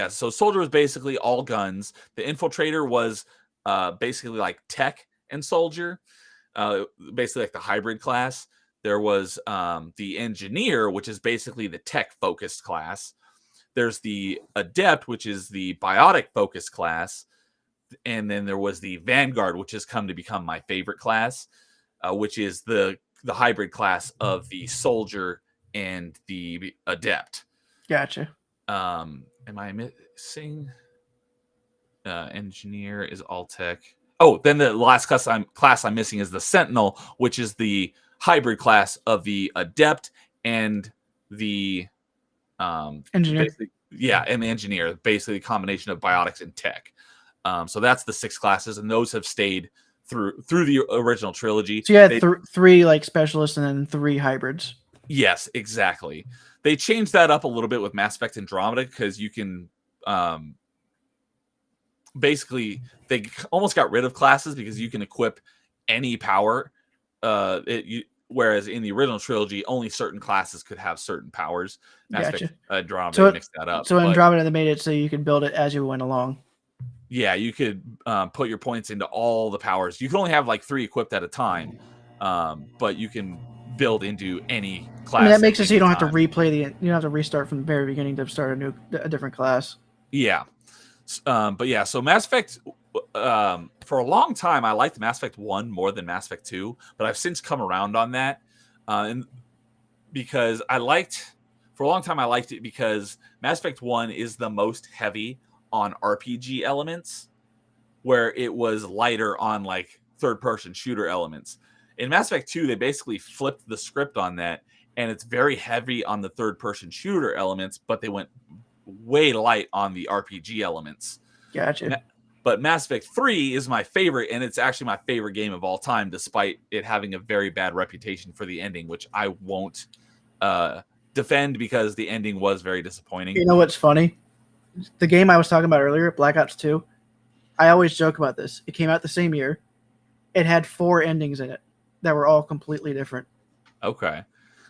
Speaker 1: so soldier was basically all guns. The infiltrator was basically like tech and soldier, basically like the hybrid class. There was the engineer, which is basically the tech focused class. There's the adept, which is the biotic focused class, and then there was the vanguard, which has come to become my favorite class, which is the hybrid class of the soldier and the adept.
Speaker 2: Gotcha.
Speaker 1: Am I missing? Engineer is all tech. Oh, then the last class I'm missing is the sentinel, which is the hybrid class of the adept and the
Speaker 2: Engineer.
Speaker 1: basically and the engineer, basically a combination of biotics and tech. So that's the 6 classes, and those have stayed through the original trilogy.
Speaker 2: So you had three like specialists and then 3 hybrids.
Speaker 1: Yes, exactly. They changed that up a little bit with Mass Effect Andromeda because you can basically they almost got rid of classes because you can equip any power. Whereas in the original trilogy, only certain classes could have certain powers. Mass Effect Andromeda mixed that up.
Speaker 2: So Andromeda made it so you could build it as you went along.
Speaker 1: Yeah, you could put your points into all the powers. You can only have like 3 equipped at a time, but you can build into any class.
Speaker 2: I mean, that makes it so you don't have to replay you don't have to restart from the very beginning to start a different class.
Speaker 1: Yeah, but yeah, so Mass Effect. For a long time, I liked Mass Effect 1 more than Mass Effect 2, but I've since come around on that, and because for a long time I liked it because Mass Effect 1 is the most heavy on RPG elements, where it was lighter on like third-person shooter elements. In Mass Effect 2, they basically flipped the script on that, and it's very heavy on the third-person shooter elements, but they went way light on the RPG elements.
Speaker 2: Gotcha.
Speaker 1: But Mass Effect 3 is my favorite, and it's actually my favorite game of all time, despite it having a very bad reputation for the ending, which I won't defend because the ending was very disappointing.
Speaker 2: You know what's funny? The game I was talking about earlier, Black Ops 2, I always joke about this. It came out the same year. It had 4 endings in it that were all completely different.
Speaker 1: Okay.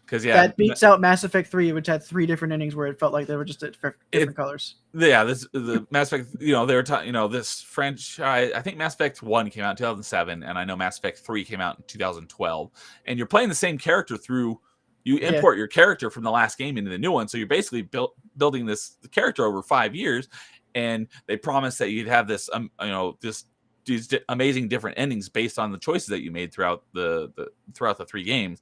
Speaker 1: Because
Speaker 2: that beats out Mass Effect 3, which had 3 different endings where it felt like they were just different colors.
Speaker 1: Yeah, the Mass Effect, they were talking, this franchise. I think Mass Effect 1 came out in 2007, and I know Mass Effect 3 came out in 2012. And you're playing the same character through. You import your character from the last game into the new one, so you're basically building this character over 5 years. And they promised that you'd have this, these amazing different endings based on the choices that you made throughout the 3 games.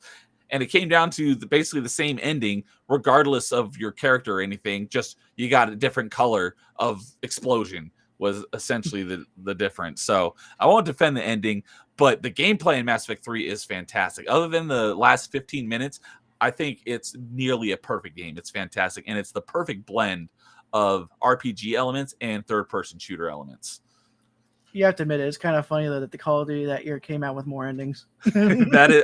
Speaker 1: And it came down to basically the same ending, regardless of your character or anything. Just you got a different color of explosion was essentially the difference. So I won't defend the ending, but the gameplay in Mass Effect 3 is fantastic. Other than the last 15 minutes, I think it's nearly a perfect game. It's fantastic, and it's the perfect blend of RPG elements and third-person shooter elements.
Speaker 2: You have to admit it's kind of funny that the Call of Duty that year came out with more endings.
Speaker 1: That is,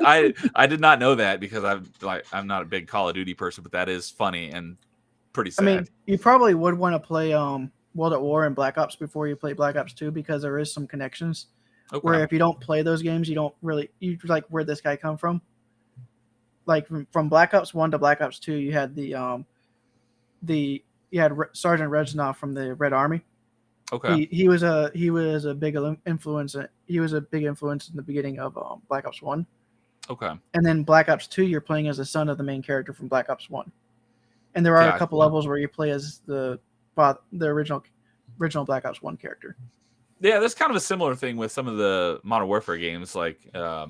Speaker 1: I did not know that because I'm not a big Call of Duty person, but that is funny and pretty sad.
Speaker 2: I mean, you probably would want to play World at War and Black Ops before you play Black Ops 2 because there is some connections. Okay. Where if you don't play those games, you like where'd this guy come from? like from Black Ops 1 to Black Ops 2, you had you had Sergeant Reznov from the Red Army.
Speaker 1: Okay.
Speaker 2: He was a big influence. He was a big influence in the beginning of Black Ops 1.
Speaker 1: Okay.
Speaker 2: And then Black Ops 2, you're playing as the son of the main character from Black Ops 1. And there are a couple levels where you play as the original Black Ops 1 character.
Speaker 1: Yeah, there's kind of a similar thing with some of the Modern Warfare games. Like, I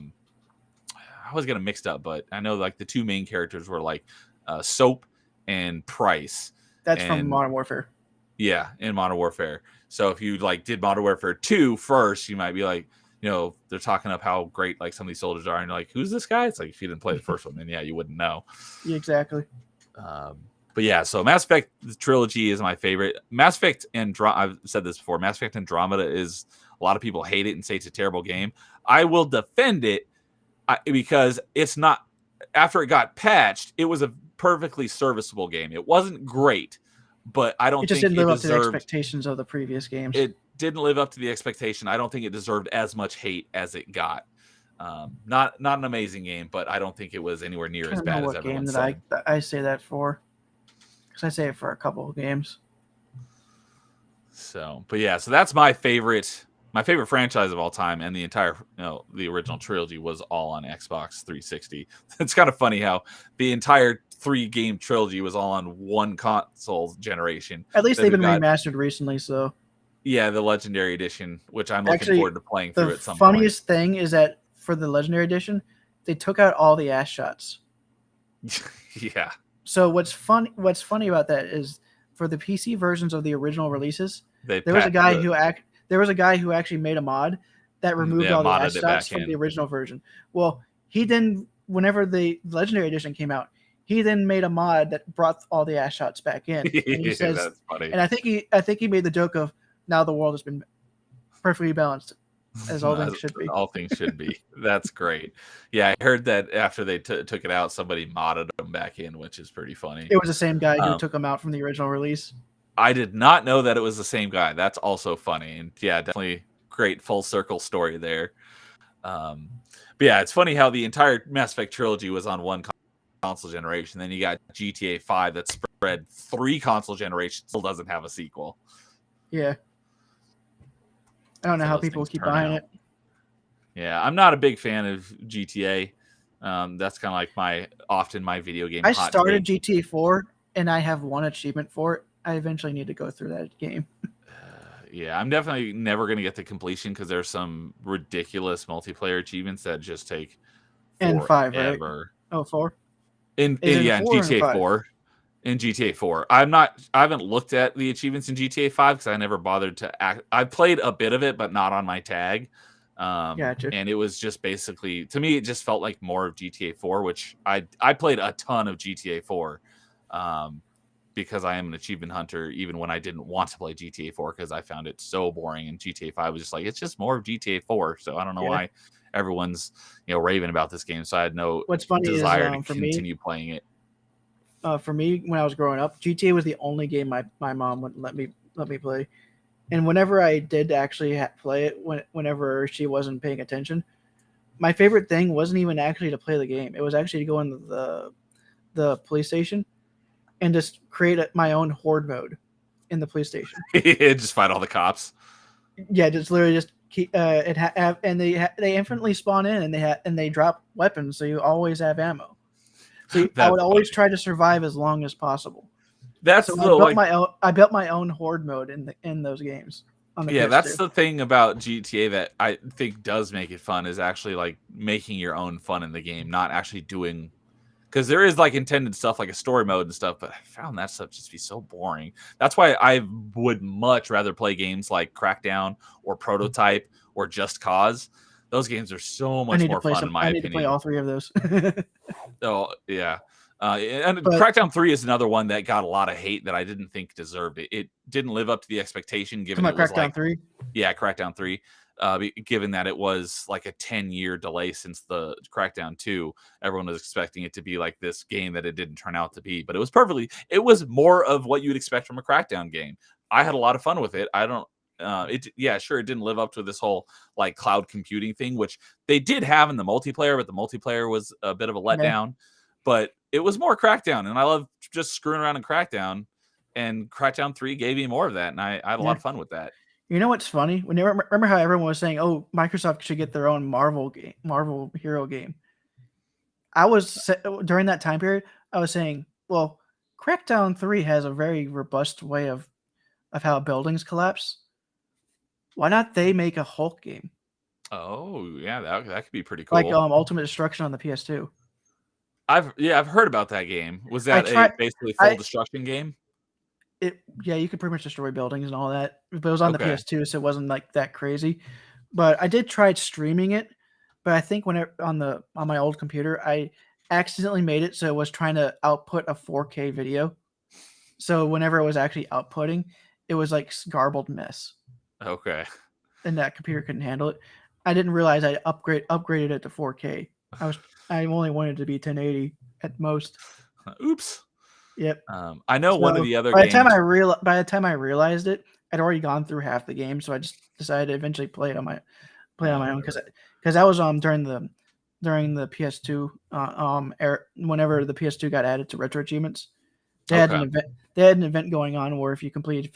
Speaker 1: was getting mixed up, but I know like the two main characters were like Soap and Price.
Speaker 2: That's from Modern Warfare.
Speaker 1: Yeah, in Modern Warfare. So if you like did Modern Warfare 2 first, you might be like, you know, they're talking up how great like some of these soldiers are, and you're like, who's this guy? It's like if you didn't play the first one, then yeah, you wouldn't know.
Speaker 2: Yeah, exactly.
Speaker 1: But yeah, so Mass Effect trilogy is my favorite. Mass Effect I've said this before. Mass Effect Andromeda is, a lot of people hate it and say it's a terrible game. I will defend it because it's not. After it got patched, it was a perfectly serviceable game. It wasn't great, but I don't think it
Speaker 2: didn't live up to the expectations of the previous games.
Speaker 1: It didn't live up to the expectation. I don't think it deserved as much hate as it got. Not an amazing game, but I don't think it was anywhere near as bad as everyone said.
Speaker 2: I say that for. Because I say it for a couple of games.
Speaker 1: So, but yeah, so that's my favorite franchise of all time, and the entire, the original trilogy was all on Xbox 360. It's kind of funny how the entire 3-game trilogy was all on one console generation.
Speaker 2: At least they've been remastered recently, so.
Speaker 1: Yeah, the Legendary Edition, which I'm looking forward to playing through at some point.
Speaker 2: The funniest thing is that for the Legendary Edition, they took out all the ass shots.
Speaker 1: Yeah.
Speaker 2: So what's funny about that is for the PC versions of the original releases, there was a guy who actually made a mod that removed all the ass shots from the original version. Well, he then, whenever the Legendary Edition came out, he then made a mod that brought all the ass shots back in. And he says,
Speaker 1: that's funny.
Speaker 2: And I think he made the joke of, now the world has been perfectly balanced, as all things should be.
Speaker 1: All things should be. That's great. Yeah, I heard that after they took it out, somebody modded them back in, which is pretty funny.
Speaker 2: It was the same guy who took them out from the original release.
Speaker 1: I did not know that it was the same guy. That's also funny. And yeah, definitely great full circle story there. But yeah, it's funny how the entire Mass Effect trilogy was on one console generation. Then you got GTA 5 that spread 3 console generations, still doesn't have a sequel.
Speaker 2: Yeah. I don't know how people keep buying it.
Speaker 1: Yeah, I'm not a big fan of GTA. That's kind of like my video game.
Speaker 2: I started GTA 4 and I have one achievement for it. I eventually need to go through that game.
Speaker 1: Yeah, I'm definitely never going to get to completion because there's some ridiculous multiplayer achievements that just take
Speaker 2: and 5, right? Oh, 4?
Speaker 1: In GTA 4. In GTA 4. I haven't looked at the achievements in GTA 5 because I never bothered to act. I played a bit of it, but not on my tag.
Speaker 2: Gotcha.
Speaker 1: And it was just basically, to me, it just felt like more of GTA 4, which I played a ton of GTA 4 because I am an achievement hunter, even when I didn't want to play GTA 4 because I found it so boring. And GTA 5 was just like, it's just more of GTA 4. So I don't know why everyone's raving about this game. So I had no desire to continue playing it.
Speaker 2: For me, when I was growing up, GTA was the only game my mom wouldn't let me play. And whenever I did actually play it, whenever she wasn't paying attention, my favorite thing wasn't even actually to play the game. It was actually to go in the police station and just create my own horde mode in the police station.
Speaker 1: Just fight all the cops.
Speaker 2: Yeah, just literally just keep and they infinitely spawn in and they drop weapons, so you always have ammo. So I would always try to survive as long as possible. I built my own horde mode in those games.
Speaker 1: That's the thing about GTA that I think does make it fun is actually like making your own fun in the game, not actually doing, because there is like intended stuff like a story mode and stuff, but I found that stuff just be so boring. That's why I would much rather play games like Crackdown or Prototype or Just Cause. Those games are so much more fun in my opinion. I need to
Speaker 2: play all 3 of those.
Speaker 1: Oh, yeah. Crackdown 3 is another one that got a lot of hate that I didn't think deserved it. It didn't live up to the expectation given it was
Speaker 2: Crackdown 3?
Speaker 1: Yeah, Crackdown 3. Given that it was like a 10-year delay since the Crackdown 2, everyone was expecting it to be like this game that it didn't turn out to be. But it was more of what you'd expect from a Crackdown game. I had a lot of fun with it. It didn't live up to this whole like cloud computing thing, which they did have in the multiplayer, but the multiplayer was a bit of a letdown. but it was more Crackdown, and I love just screwing around in Crackdown. And Crackdown 3 gave me more of that, and I had a lot of fun with that.
Speaker 2: You know what's funny? When remember how everyone was saying, "Oh, Microsoft should get their own Marvel hero game." I was during that time period, I was saying, "Well, Crackdown 3 has a very robust way of how buildings collapse. Why not they make a Hulk game?"
Speaker 1: Oh yeah, that could be pretty
Speaker 2: Like
Speaker 1: cool.
Speaker 2: Ultimate Destruction on the PS2.
Speaker 1: I've heard about that game. Was
Speaker 2: I
Speaker 1: that a
Speaker 2: tried.
Speaker 1: basically full
Speaker 2: I
Speaker 1: destruction game?
Speaker 2: you could pretty much destroy buildings and all that. But it was on the
Speaker 1: Okay.
Speaker 2: PS2, so it wasn't like that crazy. But I did try streaming it. But I think when on my old computer, I accidentally made it so it was trying to output a 4K video. So whenever it was actually outputting, it was like garbled mess,
Speaker 1: Okay.
Speaker 2: and that computer couldn't handle it. I didn't realize I upgraded it to 4K. I only wanted it to be 1080 at most.
Speaker 1: Oops.
Speaker 2: Yep.
Speaker 1: I know one of
Speaker 2: So
Speaker 1: the other
Speaker 2: by the time
Speaker 1: games.
Speaker 2: I realized it, I'd already gone through half the game. So I just decided to eventually play it on my own because that was during the PS2 whenever the PS2 got added to retro achievements. They had
Speaker 1: Okay.
Speaker 2: an event. They had an event going on where if you completed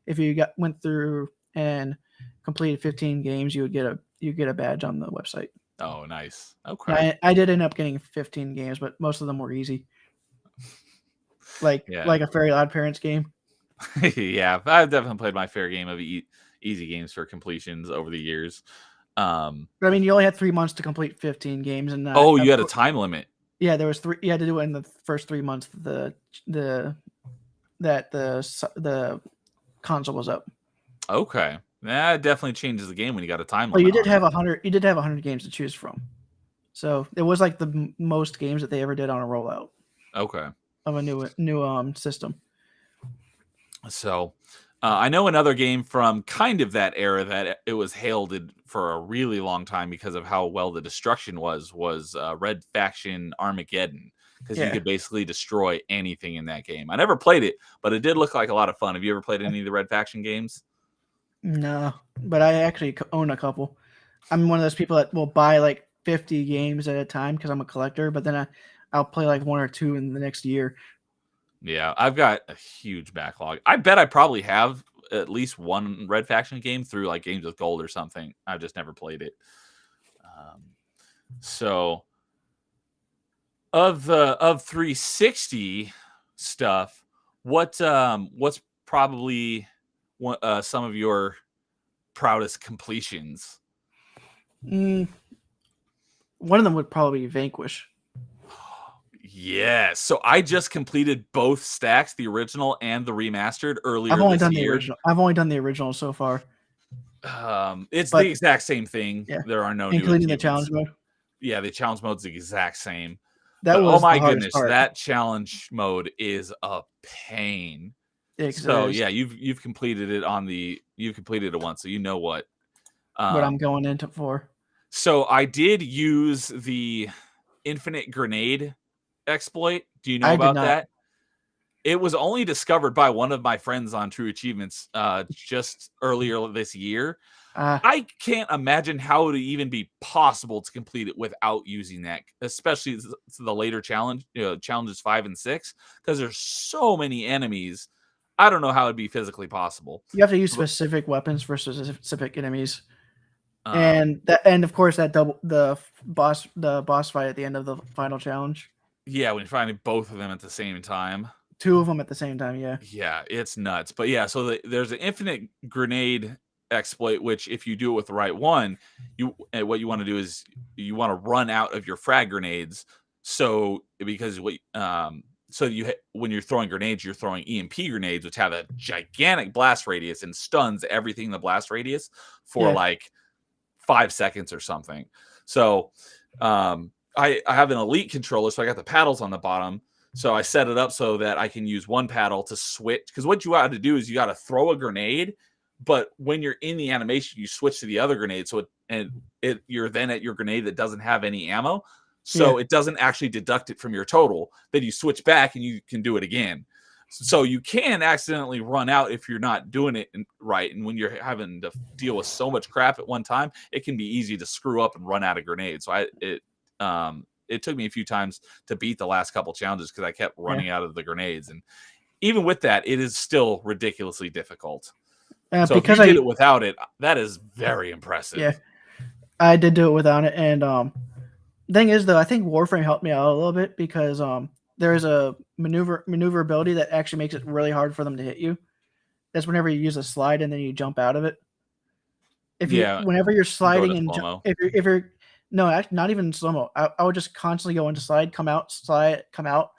Speaker 2: if you went through and completed 15 games, you get a badge on the website.
Speaker 1: Oh, nice. Okay.
Speaker 2: I did end up getting 15 games, but most of them were easy, like
Speaker 1: Yeah.
Speaker 2: a Fairy Odd Parents game.
Speaker 1: Yeah, I've definitely played my fair game of easy games for completions over the years.
Speaker 2: But I mean, you only had 3 months to complete 15 games, and
Speaker 1: Oh, you had a time limit.
Speaker 2: yeah, there was 3. You had to do it in the first 3 months. The console was up.
Speaker 1: Okay, that definitely changes the game when you got a time
Speaker 2: But
Speaker 1: limit
Speaker 2: you did
Speaker 1: on it.
Speaker 2: have 100. You did have 100 games to choose from, so it was like the most games that they ever did on a rollout
Speaker 1: Okay,
Speaker 2: of a new system.
Speaker 1: so I know another game from kind of that era that it was hailed for a really long time because of how well the destruction was Red Faction Armageddon, because you
Speaker 2: Yeah.
Speaker 1: could basically destroy anything in that game. I never played it, but it did look like a lot of fun. Have you ever played any of the Red Faction games?
Speaker 2: No, but I actually own a couple. I'm one of those people that will buy like 50 games at a time because I'm a collector, but then I'll play like 1 or 2 in the next year.
Speaker 1: Yeah, I've got a huge backlog. I bet I probably have at least one Red Faction game through like Games with Gold or something. I've just never played it. So of 360 stuff, what's probably some of your proudest completions?
Speaker 2: One of them would probably be Vanquish.
Speaker 1: Yes. So I just completed both stacks, the original and the remastered, earlier
Speaker 2: I've only
Speaker 1: this
Speaker 2: done the
Speaker 1: year.
Speaker 2: original. I've only done the original so far.
Speaker 1: It's
Speaker 2: But
Speaker 1: the exact same thing.
Speaker 2: yeah,
Speaker 1: There are no new
Speaker 2: including the
Speaker 1: achievements.
Speaker 2: challenge mode.
Speaker 1: Yeah, the challenge mode's the exact same.
Speaker 2: That
Speaker 1: But oh
Speaker 2: was
Speaker 1: my
Speaker 2: the hardest
Speaker 1: goodness,
Speaker 2: part.
Speaker 1: that challenge mode is a pain.
Speaker 2: Yeah,
Speaker 1: So yeah, you've completed it once, so you know what
Speaker 2: I'm going into for.
Speaker 1: So I did use the infinite grenade exploit. Do you know
Speaker 2: I did
Speaker 1: about
Speaker 2: not.
Speaker 1: that? It was only discovered by one of my friends on True Achievements just earlier this year. I can't imagine how it would even be possible to complete it without using that, especially the later challenges 5 and 6, because there's so many enemies. I don't know how it'd be physically possible.
Speaker 2: You have to use specific weapons for specific enemies,
Speaker 1: Um,
Speaker 2: and of course the boss fight at the end of the final challenge.
Speaker 1: yeah, when you're finding both of them at the same time.
Speaker 2: 2 of them at the same time. Yeah.
Speaker 1: Yeah, it's nuts. But yeah, so there's an infinite grenade exploit, which if you do it with the right one, what you want to do is you want to run out of your frag grenades. So because when you're throwing grenades, you're throwing EMP grenades, which have a gigantic blast radius and stuns everything in the blast radius for like 5 seconds or something. So I have an elite controller, so I got the paddles on the bottom. So I set it up so that I can use one paddle to switch. Because what you got to do is you got to throw a grenade, but when you're in the animation, you switch to the other grenade. So you're then at your grenade that doesn't have any ammo. So it doesn't actually deduct it from your total. Then you switch back and you can do it again. So you can accidentally run out if you're not doing it right. And when you're having to deal with so much crap at one time, it can be easy to screw up and run out of grenades. So it took me a few times to beat the last couple challenges because I kept
Speaker 2: Yeah.
Speaker 1: running out of the grenades. And even with that, it is still ridiculously difficult. So if you
Speaker 2: Because
Speaker 1: did
Speaker 2: I
Speaker 1: it without it, that is very impressive.
Speaker 2: yeah, I did do it without it, and thing is though, I think Warframe helped me out a little bit because there's a maneuverability that actually makes it really hard for them to hit you. That's whenever you use a slide and then you jump out of it.
Speaker 1: Yeah,
Speaker 2: Whenever you're
Speaker 1: go
Speaker 2: sliding
Speaker 1: to
Speaker 2: and
Speaker 1: slow-mo.
Speaker 2: if you're no, not even slow mo. I would just constantly go into slide, come out, slide, come out.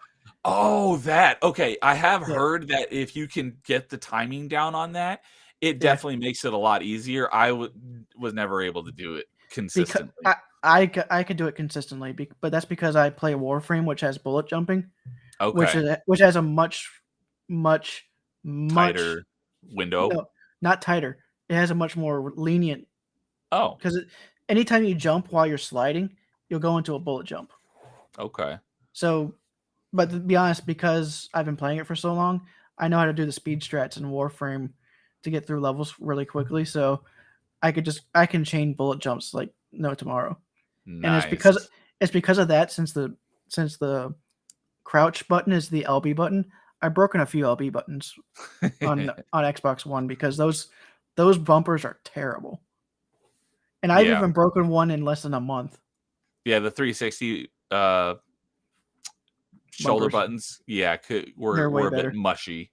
Speaker 1: Oh, that. Okay, I have
Speaker 2: Yeah,
Speaker 1: heard that if you can get the timing down on that, it
Speaker 2: yeah.
Speaker 1: definitely makes it a lot easier. I was never able to do it
Speaker 2: Because
Speaker 1: consistently.
Speaker 2: I could do it consistently, but that's because I play Warframe, which has bullet jumping,
Speaker 1: Okay,
Speaker 2: which has a much much
Speaker 1: tighter window.
Speaker 2: no, not tighter. It has a much more lenient
Speaker 1: Oh,
Speaker 2: because anytime you jump while you're sliding, you'll go into a bullet jump.
Speaker 1: okay.
Speaker 2: So, but to be honest, because I've been playing it for so long, I know how to do the speed strats in Warframe to get through levels really quickly. So I can chain bullet jumps like no tomorrow, and
Speaker 1: Nice.
Speaker 2: it's because of that. Since the crouch button is the LB button, I've broken a few LB buttons on Xbox One because those bumpers are terrible, and I've
Speaker 1: Yeah.
Speaker 2: even broken one in less than a month.
Speaker 1: Yeah, the 360 shoulder
Speaker 2: Bumpers,
Speaker 1: buttons, yeah,
Speaker 2: they're way
Speaker 1: were a bit
Speaker 2: better.
Speaker 1: mushy.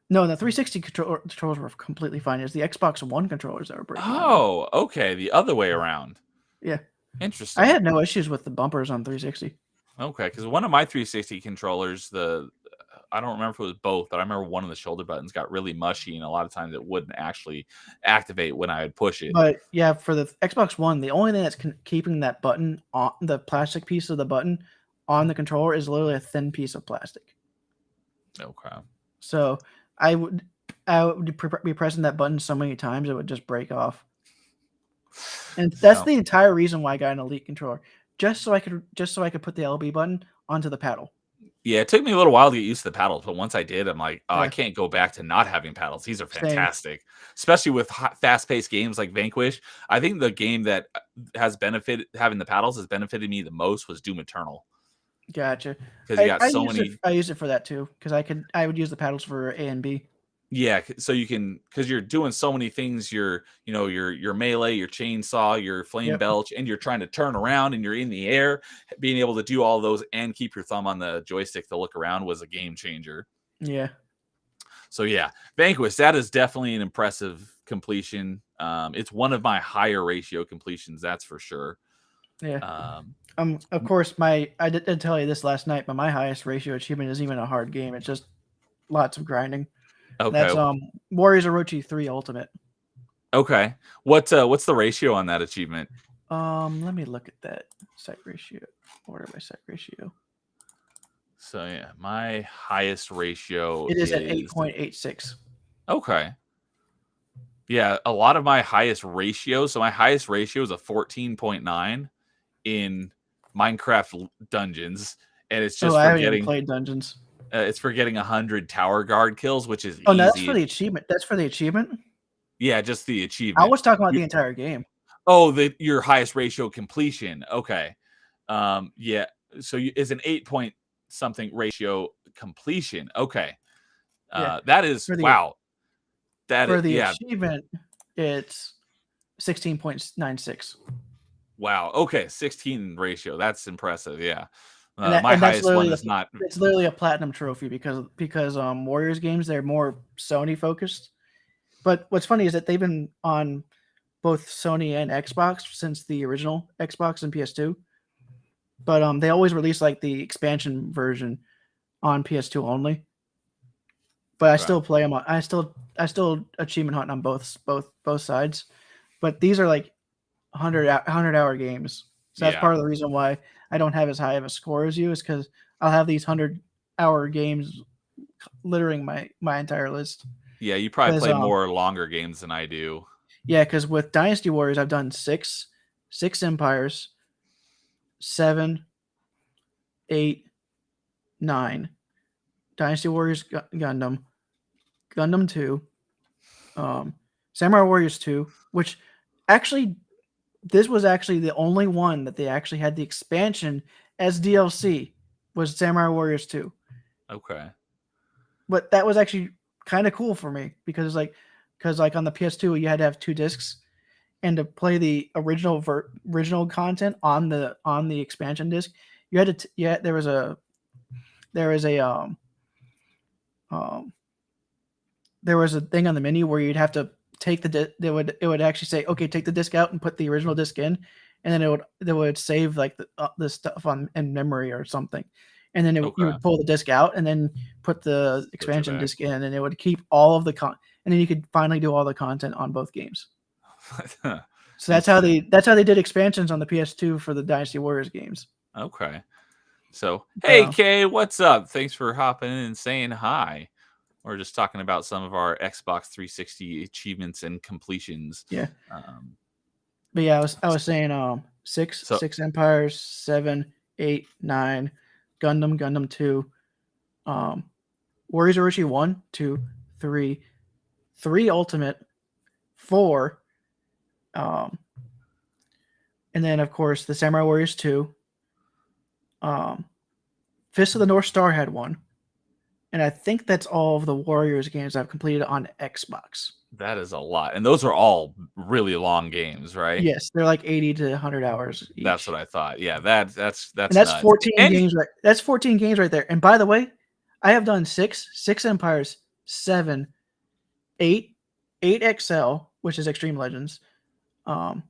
Speaker 2: No, the 360 controllers were completely fine. It's the Xbox One controllers that were breaking on me.
Speaker 1: Oh, okay, the other way around.
Speaker 2: Yeah, I
Speaker 1: Interesting.
Speaker 2: had no issues with the bumpers on 360.
Speaker 1: Okay, because one of my 360 controllers, I don't remember if it was both, but I remember one of the shoulder buttons got really mushy, and a lot of times it wouldn't actually activate when I would push it.
Speaker 2: But yeah, for the Xbox One, the only thing that's keeping that button on the plastic piece of the button on the controller is literally a thin piece of plastic.
Speaker 1: Okay.
Speaker 2: So I would I would be pressing that button so many times it would just break off. And that's
Speaker 1: So
Speaker 2: the entire reason why I got an Elite controller, just so I could put the LB button onto the paddle.
Speaker 1: yeah, it took me a little while to get used to the paddles, but once I did, I'm like, oh, I
Speaker 2: Yeah,
Speaker 1: can't go back to not having paddles. These are
Speaker 2: same.
Speaker 1: fantastic, especially with fast-paced games like Vanquish. I think the game that has benefited having the paddles has benefited me the most was Doom Eternal
Speaker 2: Gotcha.
Speaker 1: because you got so many.
Speaker 2: I used it for that too because I would use the paddles for A and B.
Speaker 1: Yeah, so you can because you're doing so many things. Your melee, your chainsaw, your flame
Speaker 2: Yep.
Speaker 1: belch, and you're trying to turn around and you're in the air. Being able to do all those and keep your thumb on the joystick to look around was a game changer.
Speaker 2: Yeah.
Speaker 1: So yeah, Vanquish, that is definitely an impressive completion. It's one of my higher ratio completions, that's for sure.
Speaker 2: Yeah.
Speaker 1: Um,
Speaker 2: Of course, I did tell you this last night, but my highest ratio achievement isn't even a hard game. It's just lots of grinding.
Speaker 1: okay,
Speaker 2: That's Warriors Orochi 3 Ultimate.
Speaker 1: okay. What's the ratio on that achievement?
Speaker 2: Let me look at that site ratio. Order by site ratio.
Speaker 1: So yeah, my highest ratio
Speaker 2: It is at
Speaker 1: is
Speaker 2: 8.86.
Speaker 1: okay. Yeah, a lot of my highest ratios. So my highest ratio is a 14.9 in Minecraft dungeons, and it's
Speaker 2: Oh,
Speaker 1: just
Speaker 2: I
Speaker 1: for
Speaker 2: haven't even
Speaker 1: getting
Speaker 2: played Dungeons.
Speaker 1: it's for getting 100 tower guard kills, which is
Speaker 2: Oh, no, that's for
Speaker 1: easy.
Speaker 2: the achievement. That's for the achievement.
Speaker 1: Yeah, just the
Speaker 2: I
Speaker 1: achievement.
Speaker 2: was talking about the entire game.
Speaker 1: Oh, your highest ratio completion. Okay. Yeah. So is an 8 point something ratio completion. Okay.
Speaker 2: Yeah,
Speaker 1: That is
Speaker 2: for the
Speaker 1: wow.
Speaker 2: for the
Speaker 1: Yeah.
Speaker 2: achievement, it's 16.96.
Speaker 1: Wow. Okay. 16 ratio. That's impressive. Yeah. My
Speaker 2: And
Speaker 1: highest one is not.
Speaker 2: it's literally a platinum trophy because Warriors games they're more Sony focused. But what's funny is that they've been on both Sony and Xbox since the original Xbox and PS2. But they always release like the expansion version on PS2 only. But I
Speaker 1: Okay.
Speaker 2: still play them. I still achievement hunt on both sides. But these are like 100 hour games. So that's
Speaker 1: Yeah.
Speaker 2: part of the reason why I don't have as high of a score as you is because I'll have these 100 hour games littering my entire list.
Speaker 1: Yeah. You probably
Speaker 2: Because
Speaker 1: play more longer games than I do.
Speaker 2: yeah, because with Dynasty Warriors I've done six empires, 7, 8, 9. Dynasty Warriors Gundam, Gundam 2, Samurai Warriors 2, which actually this was actually the only one that they actually had the expansion as DLC was Samurai Warriors 2.
Speaker 1: Okay.
Speaker 2: But that was actually kind of cool for me because like on the PS2 you had to have 2 discs, and to play the original content on the expansion disc, you had to yeah there was a um there was a thing on the menu where you'd have to take it would actually say, okay, take the disc out and put the original disc in, and then it would save like the stuff on in memory or something, and then you
Speaker 1: Okay.
Speaker 2: would pull the disc out and then put the
Speaker 1: Switch it
Speaker 2: expansion
Speaker 1: back.
Speaker 2: disc in, and it would keep all of and then you could finally do all the content on both games. So
Speaker 1: Interesting.
Speaker 2: that's how they did expansions on the PS2 for the Dynasty Warriors games.
Speaker 1: Okay. So,
Speaker 2: But
Speaker 1: hey Kay, what's up? Thanks for hopping in and saying hi. We're just talking about some of our Xbox 360 achievements and completions.
Speaker 2: yeah,
Speaker 1: Um,
Speaker 2: but yeah, I was saying
Speaker 1: so
Speaker 2: six Empires, 7, 8, 9, Gundam 2, um, Warriors Orochi 1, 2, 3, 3 Ultimate, 4, um, and then of course the Samurai Warriors 2. Fist of the North Star had one, and I think that's all of the Warriors games I've completed on Xbox.
Speaker 1: that is a lot, and those are all really long games, right?
Speaker 2: Yes, they're like 80 to 100 hours
Speaker 1: That's
Speaker 2: each.
Speaker 1: what I thought. Yeah, that's
Speaker 2: And that's
Speaker 1: nuts.
Speaker 2: 14
Speaker 1: And
Speaker 2: games right. That's 14 games right there. And by the way, I have done six Empires, 7, 8, 8 XL, which is Extreme Legends, um,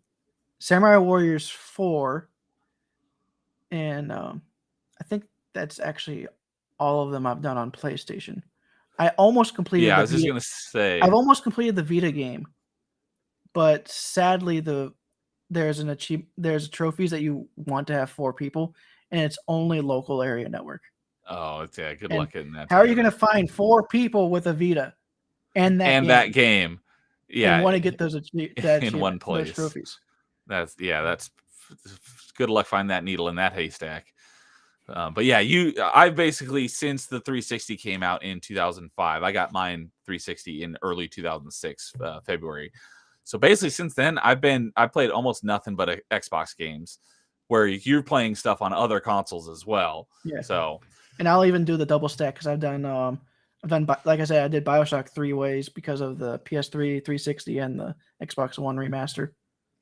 Speaker 2: Samurai Warriors 4, and I think that's actually all of them I've done on PlayStation. I almost completed
Speaker 1: yeah, I
Speaker 2: the
Speaker 1: was just
Speaker 2: Vita.
Speaker 1: gonna
Speaker 2: I've
Speaker 1: say,
Speaker 2: almost completed the Vita game, but sadly there's trophies that you want to have 4 people, and it's only local area network.
Speaker 1: oh, it's, yeah, good
Speaker 2: And
Speaker 1: luck getting that
Speaker 2: how are you
Speaker 1: together.
Speaker 2: going to find 4 people with a Vita and that
Speaker 1: And that
Speaker 2: game
Speaker 1: game,
Speaker 2: and
Speaker 1: yeah,
Speaker 2: want to get that
Speaker 1: in one
Speaker 2: achievement, those
Speaker 1: place.
Speaker 2: trophies?
Speaker 1: That's good luck finding that needle in that haystack. But yeah, I basically, since the 360 came out in 2005, I got mine 360 in early 2006 February. So basically, since then, I played almost nothing but Xbox games, where you're playing stuff on other consoles as well.
Speaker 2: Yeah,
Speaker 1: So
Speaker 2: and I'll even do the double stack because like I said, I did Bioshock 3 ways because of the PS3, 360, and the Xbox One remaster.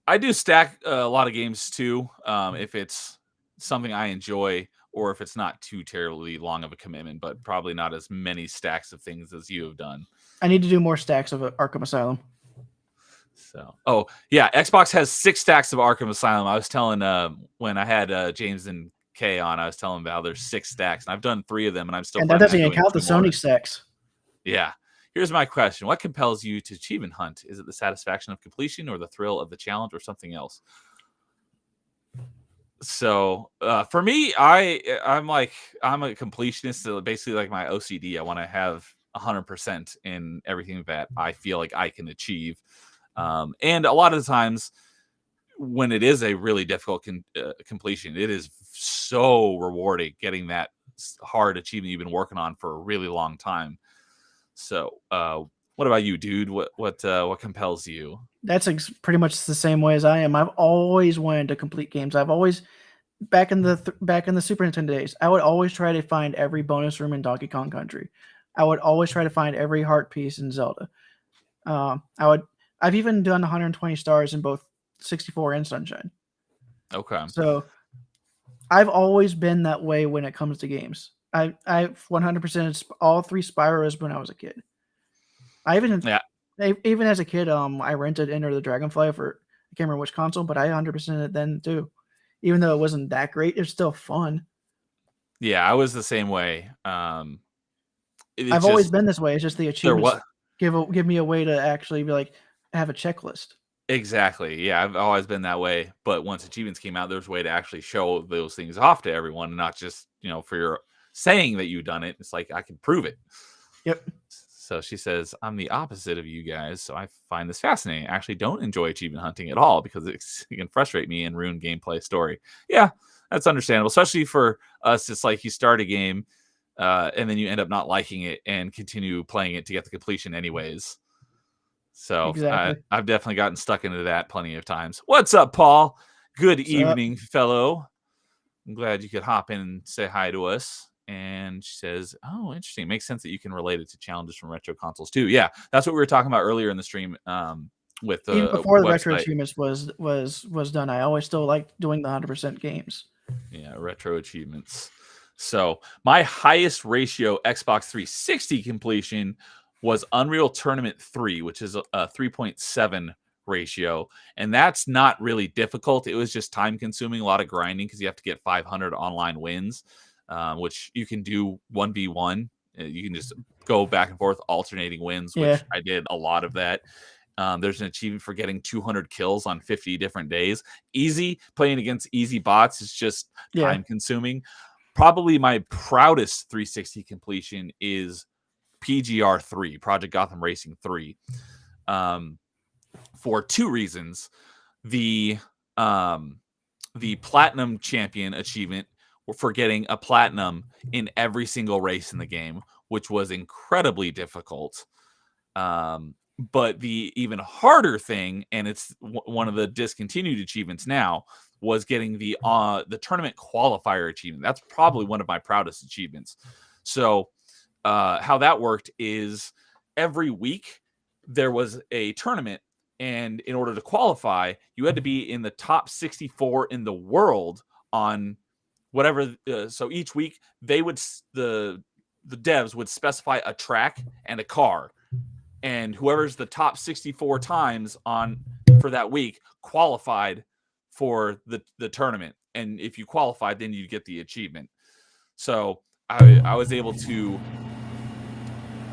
Speaker 1: I do stack a lot of games too, if it's something I enjoy or if it's not too terribly long of a commitment, but probably not as many stacks of things as you have done.
Speaker 2: I need to do more stacks of Arkham Asylum.
Speaker 1: So, oh yeah, Xbox has 6 stacks of Arkham Asylum. I was telling when I had James and Kay on, I was telling them how there's 6 stacks, and I've done 3 of them, and I'm still
Speaker 2: And that
Speaker 1: planning
Speaker 2: doesn't
Speaker 1: on
Speaker 2: even
Speaker 1: doing
Speaker 2: count the
Speaker 1: 2 more.
Speaker 2: Sony stacks.
Speaker 1: Yeah. Here's my question: what compels you to achievement hunt? Is it the satisfaction of completion, or the thrill of the challenge, or something else? So for me, I'm a completionist. So basically, like my OCD, I want to have 100% in everything that I feel like I can achieve. And a lot of the times, when it is a really difficult completion, it is so rewarding getting that hard achievement you've been working on for a really long time. So, what about you, dude? What compels you?
Speaker 2: That's pretty much the same way as I am. I've always wanted to complete games. I've always back in the Super Nintendo days, I would always try to find every bonus room in Donkey Kong Country. I would always try to find every heart piece in Zelda. I've even done 120 stars in both 64 and Sunshine.
Speaker 1: Okay.
Speaker 2: So I've always been that way when it comes to games. I 100% all 3 Spyros when I was a kid. I even as a kid, I rented Enter the Dragonfly for, I can't remember which console, but I 100% it then too. Even though it wasn't that great, it's still fun.
Speaker 1: Yeah, I was the same way. It's
Speaker 2: I've always
Speaker 1: just
Speaker 2: been this way. It's just the
Speaker 1: there
Speaker 2: achievements
Speaker 1: what
Speaker 2: give me a way to actually be like have a checklist.
Speaker 1: exactly. Yeah, I've always been that way. But once achievements came out, there's a way to actually show those things off to everyone, and not just for your saying that you've done it. It's like I can prove it.
Speaker 2: Yep.
Speaker 1: So she says, I'm the opposite of you guys, so I find this fascinating. I actually don't enjoy achievement hunting at all because it can frustrate me and ruin gameplay story. Yeah, that's understandable, especially for us. It's like you start a game and then you end up not liking it and continue playing it to get the completion anyways. So
Speaker 2: Exactly.
Speaker 1: I've definitely gotten stuck into that plenty of times. What's up, Paul? Good
Speaker 2: So
Speaker 1: evening, fellow. I'm glad you could hop in and say hi to us." And she says, "Oh, interesting. It makes sense that you can relate it to challenges from retro consoles too." Yeah, that's what we were talking about earlier in the stream with
Speaker 2: Even
Speaker 1: the
Speaker 2: before the retro
Speaker 1: website.
Speaker 2: achievements was done, I always still liked doing the 100% games.
Speaker 1: Yeah, retro achievements. So my highest ratio Xbox 360 completion was Unreal Tournament 3, which is a 3.7 ratio. And that's not really difficult. It was just time consuming, a lot of grinding because you have to get 500 online wins, which you can do 1v1. You can just go back and forth alternating wins,
Speaker 2: Yeah,
Speaker 1: which I did a lot of that. There's an achievement for getting 200 kills on 50 different days. Easy. Playing against easy bots is just
Speaker 2: yeah.
Speaker 1: time consuming. Probably my proudest 360 completion is PGR 3, Project Gotham Racing 3, for two reasons. The the platinum champion achievement for getting a platinum in every single race in the game, which was incredibly difficult. But the even harder thing, and it's one of the discontinued achievements now, was getting the tournament qualifier achievement. That's probably one of my proudest achievements. So how that worked is every week there was a tournament, and in order to qualify, you had to be in the top 64 in the world on whatever. So each week they would the devs would specify a track and a car, and whoever's the top 64 times on for that week qualified for the tournament. And if you qualified, then you get the achievement. So I was able to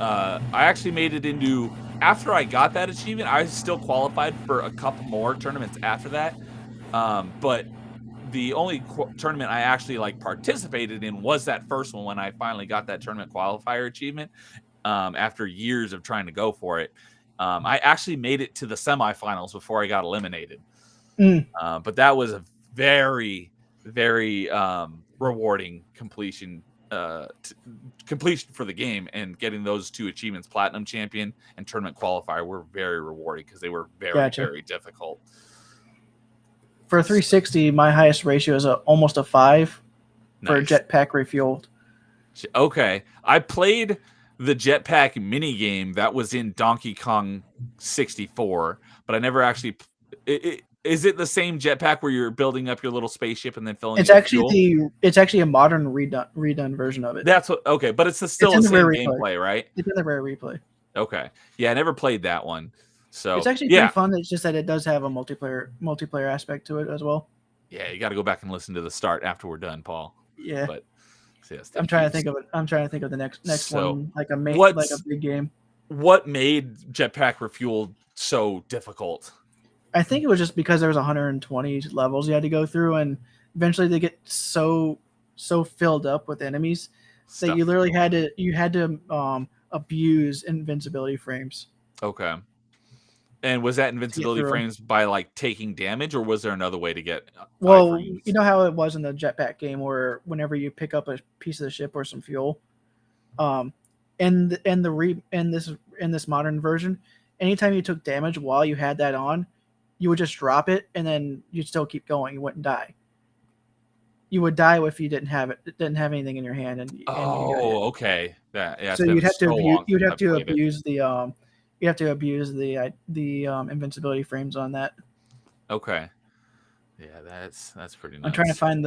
Speaker 1: I actually made it into, after I got that achievement, I still qualified for a couple more tournaments after that. But the only tournament I actually like participated in was that first one when I finally got that tournament qualifier achievement. After years of trying to go for it, I actually made it to the semifinals before I got eliminated.
Speaker 2: Mm,
Speaker 1: But that was a very, very rewarding completion completion for the game, and getting those two achievements, platinum champion and tournament qualifier, were very rewarding because they were very,
Speaker 2: gotcha.
Speaker 1: very difficult.
Speaker 2: For 360, my highest ratio is almost a 5 for
Speaker 1: Nice.
Speaker 2: jetpack refueled.
Speaker 1: Okay, I played the jetpack mini game that was in Donkey Kong 64, but I never actually. Is it the same jetpack where you're building up your little spaceship and then filling
Speaker 2: It's
Speaker 1: it with
Speaker 2: actually
Speaker 1: fuel?
Speaker 2: it's actually a modern redone version of it.
Speaker 1: That's what. Okay, but it's still
Speaker 2: It's
Speaker 1: the
Speaker 2: in the rare
Speaker 1: same
Speaker 2: replay.
Speaker 1: gameplay, right?
Speaker 2: It's in the rare replay.
Speaker 1: Okay, yeah, I never played that one.
Speaker 2: It's
Speaker 1: So
Speaker 2: actually pretty
Speaker 1: yeah,
Speaker 2: fun. It's just that it does have a multiplayer aspect to it as well.
Speaker 1: yeah, you got to go back and listen to the start after we're done, Paul.
Speaker 2: Yeah,
Speaker 1: But so yes,
Speaker 2: I'm
Speaker 1: thank
Speaker 2: trying
Speaker 1: you.
Speaker 2: to think of it. I'm trying to think of the next
Speaker 1: So
Speaker 2: one, like a
Speaker 1: what's
Speaker 2: big game.
Speaker 1: what made Jetpack Refueled so difficult?
Speaker 2: I think it was just because there was 120 levels you had to go through, and eventually they get so filled up with enemies that
Speaker 1: Stuff.
Speaker 2: you literally had to abuse invincibility frames.
Speaker 1: Okay. And was that
Speaker 2: To get
Speaker 1: invincibility
Speaker 2: through them.
Speaker 1: frames by like taking damage, or was there another way to get
Speaker 2: Well, you
Speaker 1: iframes?
Speaker 2: know how it was in the jetpack game, where whenever you pick up a piece of the ship or some fuel, um, in this modern version, anytime you took damage while you had that on, you would just drop it, and then you'd still keep going. You wouldn't die. You would die if you didn't have anything in your hand, and you got hit.
Speaker 1: Oh, okay. Yeah, it's
Speaker 2: So
Speaker 1: been so long since I've played it.
Speaker 2: you'd have to abuse the invincibility frames on that.
Speaker 1: Okay. Yeah, that's pretty
Speaker 2: I'm trying to
Speaker 1: nuts.
Speaker 2: find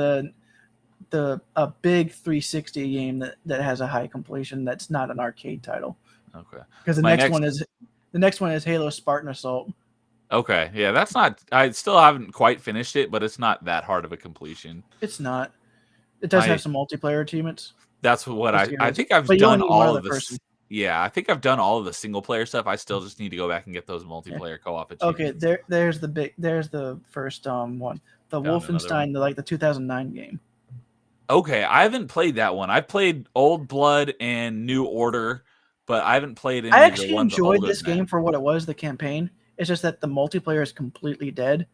Speaker 2: a big 360 game that has a high completion that's not an arcade title,
Speaker 1: Okay.
Speaker 2: because
Speaker 1: My next
Speaker 2: the next one is Halo Spartan Assault.
Speaker 1: Okay. Yeah, that's not, I still haven't quite finished it, but it's not that hard of a completion.
Speaker 2: It's not. It does have
Speaker 1: I
Speaker 2: some multiplayer achievements.
Speaker 1: That's what
Speaker 2: Just to
Speaker 1: I
Speaker 2: get
Speaker 1: think I've
Speaker 2: but you only
Speaker 1: done
Speaker 2: need one
Speaker 1: all
Speaker 2: other
Speaker 1: of this.
Speaker 2: person.
Speaker 1: Yeah, I think I've done all of the single player stuff. I still just need to go back and get those
Speaker 2: Yeah.
Speaker 1: multiplayer co-op
Speaker 2: Okay,
Speaker 1: achievements.
Speaker 2: there's the first one, the
Speaker 1: Found another one.
Speaker 2: Wolfenstein, the 2009 game.
Speaker 1: Okay, I haven't played that one. I've played Old Blood and New Order, but I haven't played
Speaker 2: I
Speaker 1: any of the
Speaker 2: actually
Speaker 1: ones
Speaker 2: enjoyed
Speaker 1: older
Speaker 2: this
Speaker 1: than that.
Speaker 2: game for what it was, the campaign. It's just that the multiplayer is completely dead.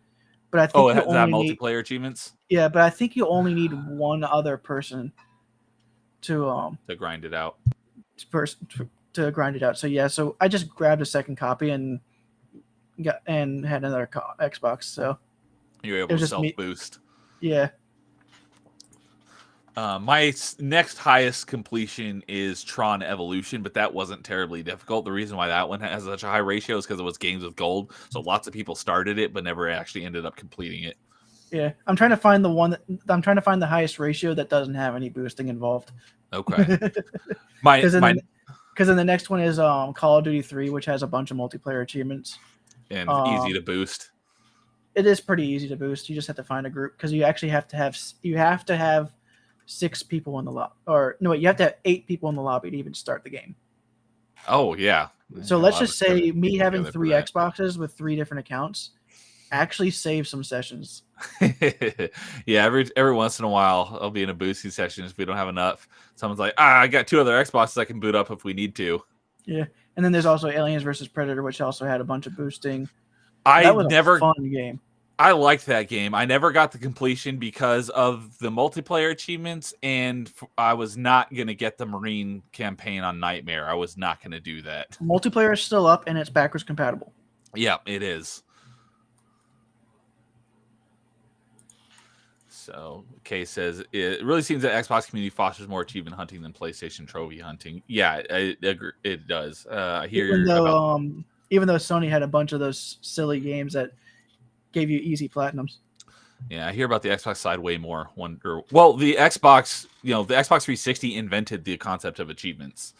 Speaker 2: But I
Speaker 1: Oh,
Speaker 2: think you
Speaker 1: does that have
Speaker 2: only need
Speaker 1: multiplayer achievements
Speaker 2: yeah, but I think you only need one other person to
Speaker 1: to grind it out?
Speaker 2: to grind it out. So yeah, so I just grabbed a second copy and had another Xbox. So
Speaker 1: You're
Speaker 2: it
Speaker 1: able
Speaker 2: was
Speaker 1: to
Speaker 2: just
Speaker 1: self
Speaker 2: me.
Speaker 1: boost.
Speaker 2: Yeah,
Speaker 1: My next highest completion is Tron Evolution, but that wasn't terribly difficult. The reason why that one has such a high ratio is because it was games with gold. So lots of people started it, but never actually ended up completing it.
Speaker 2: Yeah, I'm trying to find I'm trying to find the highest ratio that doesn't have any boosting involved.
Speaker 1: Okay. My
Speaker 2: Because then the next one is Call of Duty 3, which has a bunch of multiplayer achievements.
Speaker 1: and easy to boost.
Speaker 2: It is pretty easy to boost. You just have to find a group because you actually have to have 6 people in the lobby, or no, you have to have 8 people in the lobby to even start the game.
Speaker 1: Oh yeah.
Speaker 2: So let's just say me having 3
Speaker 1: that.
Speaker 2: Xboxes with 3 different accounts actually saves some sessions.
Speaker 1: Yeah, every once in a while I'll be in a boosting session if we don't have enough. Someone's like, I got 2 other Xboxes I can boot up if we need to.
Speaker 2: Yeah, and then there's also Aliens versus Predator, which also had a bunch of boosting.
Speaker 1: That
Speaker 2: was a fun game.
Speaker 1: I liked that game. I never got the completion because of the multiplayer achievements, and I was not going to get the Marine campaign on Nightmare. I was not going to do that.
Speaker 2: Multiplayer is still up, and it's backwards compatible.
Speaker 1: Yeah, it is. So, Kay says, it really seems that Xbox community fosters more achievement hunting than PlayStation trophy hunting. Yeah, it does. I hear
Speaker 2: even though Sony had a bunch of those silly games that gave you easy platinums.
Speaker 1: Yeah, I hear about the Xbox side way more. Well, the Xbox, the Xbox 360 invented the concept of achievements,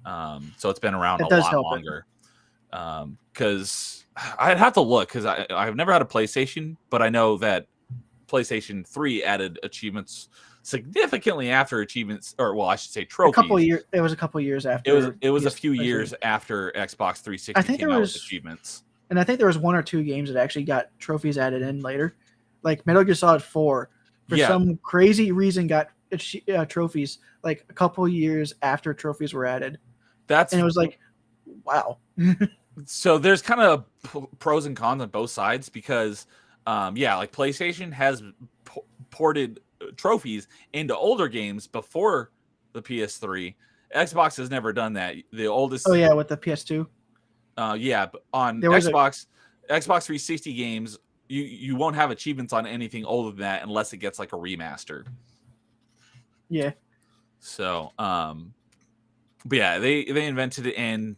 Speaker 1: so it's been around a lot longer. Because I'd have to look because I've never had a PlayStation, but I know that PlayStation 3 added achievements significantly after achievements, or well, I should say trophies.
Speaker 2: It was a couple years after.
Speaker 1: It was a few years after Xbox 360 came out with achievements.
Speaker 2: And I think there was 1 or 2 games that actually got trophies added in later. Like Metal Gear Solid 4, for some crazy reason, got trophies like a couple years after trophies were added. And it was like, wow.
Speaker 1: So there's kind of pros and cons on both sides because, like PlayStation has ported trophies into older games before the PS3. Xbox has never done that. The oldest.
Speaker 2: Oh yeah, with the PS2.
Speaker 1: But on Xbox 360 games, you won't have achievements on anything older than that unless it gets like a remaster.
Speaker 2: Yeah.
Speaker 1: So, but yeah, they invented it, and